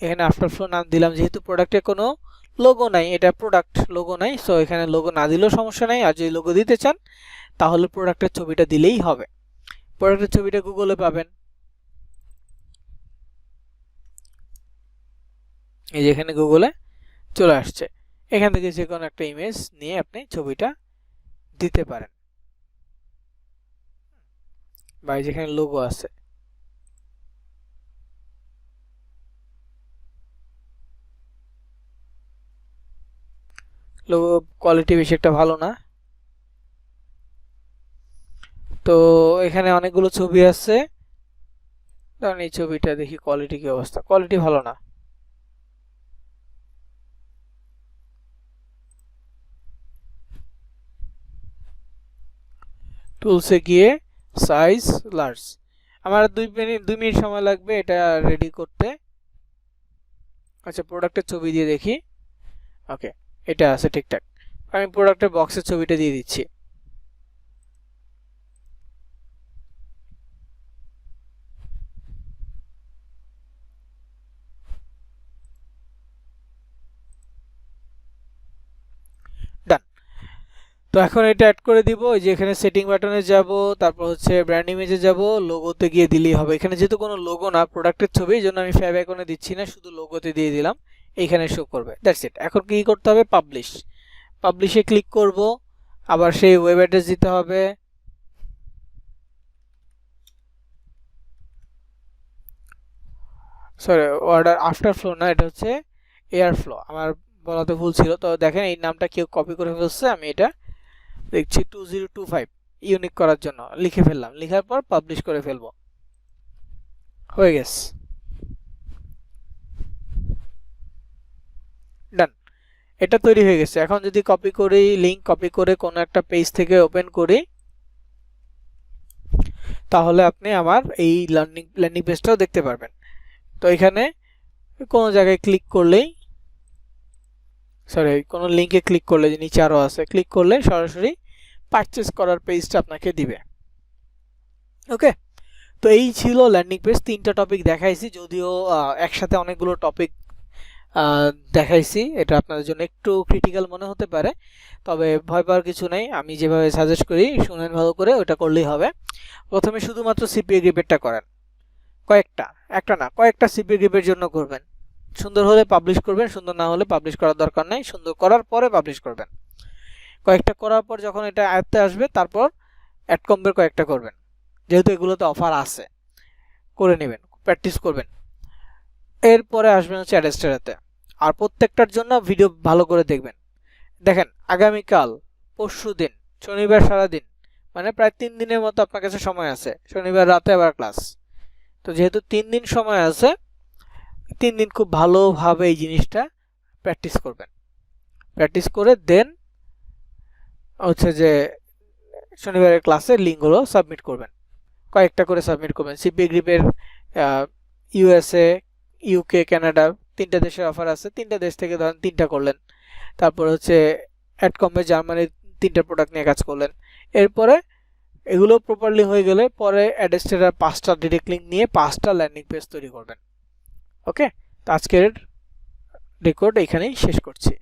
এখানে আফটার ফ্লো নাম দিলাম, যেহেতু প্রোডাক্টের কোনো লোগো নাই, এটা প্রোডাক্ট লোগো নাই, সো এখানে লোগো না দিলেও সমস্যা নাই। আর যদি লোগো দিতে চান তাহলে প্রোডাক্টের ছবিটা দিলেই হবে। প্রোডাক্টের ছবিটা গুগলে পাবেন, এই যে এখানে গুগলে চলে আসছে। এখান থেকে যে কোনো একটা ইমেজ নিয়ে আপনি ছবিটা দিতে পারেন, বা যেখানে লোগো আছে। লোগো কোয়ালিটি বেশি একটা ভালো না। তো এখানে অনেকগুলো ছবি আছে, ধরেন এই ছবিটা দেখি কোয়ালিটি কি অবস্থা, কোয়ালিটি ভালো না। টুলসে গিয়ে সাইজ লার্জ। আমার 2 মিনিট সময় লাগবে এটা রেডি করতে। আচ্ছা, প্রোডাক্টের ছবি দিয়ে দেখি। ওকে, এটা আছে ঠিকঠাক। আমি প্রোডাক্টের বক্সের ছবিটা দিয়ে দিচ্ছি। ডান। তো এখন এটা অ্যাড করে দিব। ওই যে এখানে সেটিং বাটনে যাব, তারপর হচ্ছে ব্র্যান্ড ইমেজে যাব, লোগোতে গিয়ে দিলেই হবে। এখানে যেহেতু কোনো লোগো না, প্রোডাক্টের ছবি, এই জন্য আমি ফ্যাব আইকনে দিচ্ছি না, শুধু লোগোতে দিয়ে দিলাম। এইখানে শো করবে, দ্যাটস ইট। এখন কি করতে হবে? পাবলিশ। পাবলিশে ক্লিক করব, আবার সেই ওয়েব অ্যাড্রেস দিতে হবে। সরি, অর্ডার আফটার ফ্লো না, এটা হচ্ছে এয়ার ফ্লো। আমার বলাতে ভুল ছিল। তো দেখেন এই নামটা কেউ কপি করে ফেলছে, আমি এটা দেখছি 2025 ইউনিক করার জন্য লিখে ফেললাম। লেখার পর পাবলিশ করে ফেলবো। হয়ে গেছে, ডান। এটা তৈরি হয়ে গেছে। এখন যদি কপি করি, লিংক কপি করে কোনো একটা পেজ থেকে ওপেন করি, তাহলে আপনি আমার এই ল্যান্ডিং পেজটাও দেখতে পারবেন। তো এখানে কোনো জায়গায় ক্লিক করলেই, সরি, কোনো লিংকে ক্লিক করলে, যে নিচে আরও আছে, ক্লিক করলে সরাসরি পারচেস করার পেজটা আপনাকে দিবে। ওকে, তো এই ছিল ল্যান্ডিং পেজ। 3টা টপিক দেখাইছি, যদিও একসাথে অনেকগুলো টপিক দেখাইছি। এটা আপনাদের জন্য একটু ক্রিটিক্যাল মনে হতে পারে, তবে ভয় পাওয়ার কিছু নেই। আমি যেভাবে সাজেস্ট করি শুনেন ভালো করে, ওটা করলেই হবে। প্রথমে শুধুমাত্র সিপিএ গ্রিপেরটা করেন, কয়েকটা, একটা না, কয়েকটা সিপিএ গ্রিপের জন্য করবেন। সুন্দর হলে পাবলিশ করবেন, সুন্দর না হলে পাবলিশ করার দরকার নেই, সুন্দর করার পরে পাবলিশ করবেন। কয়েকটা করার পর যখন এটা আয়ত্তে আসবে, তারপর অ্যাডকম্বের কয়েকটা করবেন, যেহেতু এগুলোতে অফার আছে, করে নেবেন, প্র্যাকটিস করবেন। এরপরে আসবেন হচ্ছে অ্যাডেস্টারাতে, আর প্রত্যেকটার জন্য ভিডিও ভালো করে দেখবেন। দেখেন, আগামীকাল, পরশু দিন, শনিবার সারাদিন, মানে প্রায় 3 দিনের মতো আপনার কাছে সময় আছে। শনিবার রাতে আবার ক্লাস। তো যেহেতু 3 দিন সময় আছে, 3 দিন খুব ভালোভাবে এই জিনিসটা প্র্যাকটিস করবেন। প্র্যাকটিস করে দেন হচ্ছে যে শনিবারের ক্লাসের লিঙ্কগুলো সাবমিট করবেন। কয়েকটা করে সাবমিট করবেন। সিপিএ গ্রিপের ইউএসএ, ইউকে, কানাডা, 3টা দেশের অফার আছে। 3টা দেশ থেকে ধরেন 3টা করলেন। তারপর হচ্ছে অ্যাডকমে জার্মানির 3টা প্রোডাক্ট নিয়ে কাজ করলেন। এরপরে এগুলো প্রপারলি হয়ে গেলে পরে অ্যাডেস্টেরার 5টা ডিরেক্ট লিঙ্ক নিয়ে 5টা ল্যান্ডিং পেজ তৈরি করবেন। ওকে, তো আজকের রেকর্ড এখানেই শেষ করছি।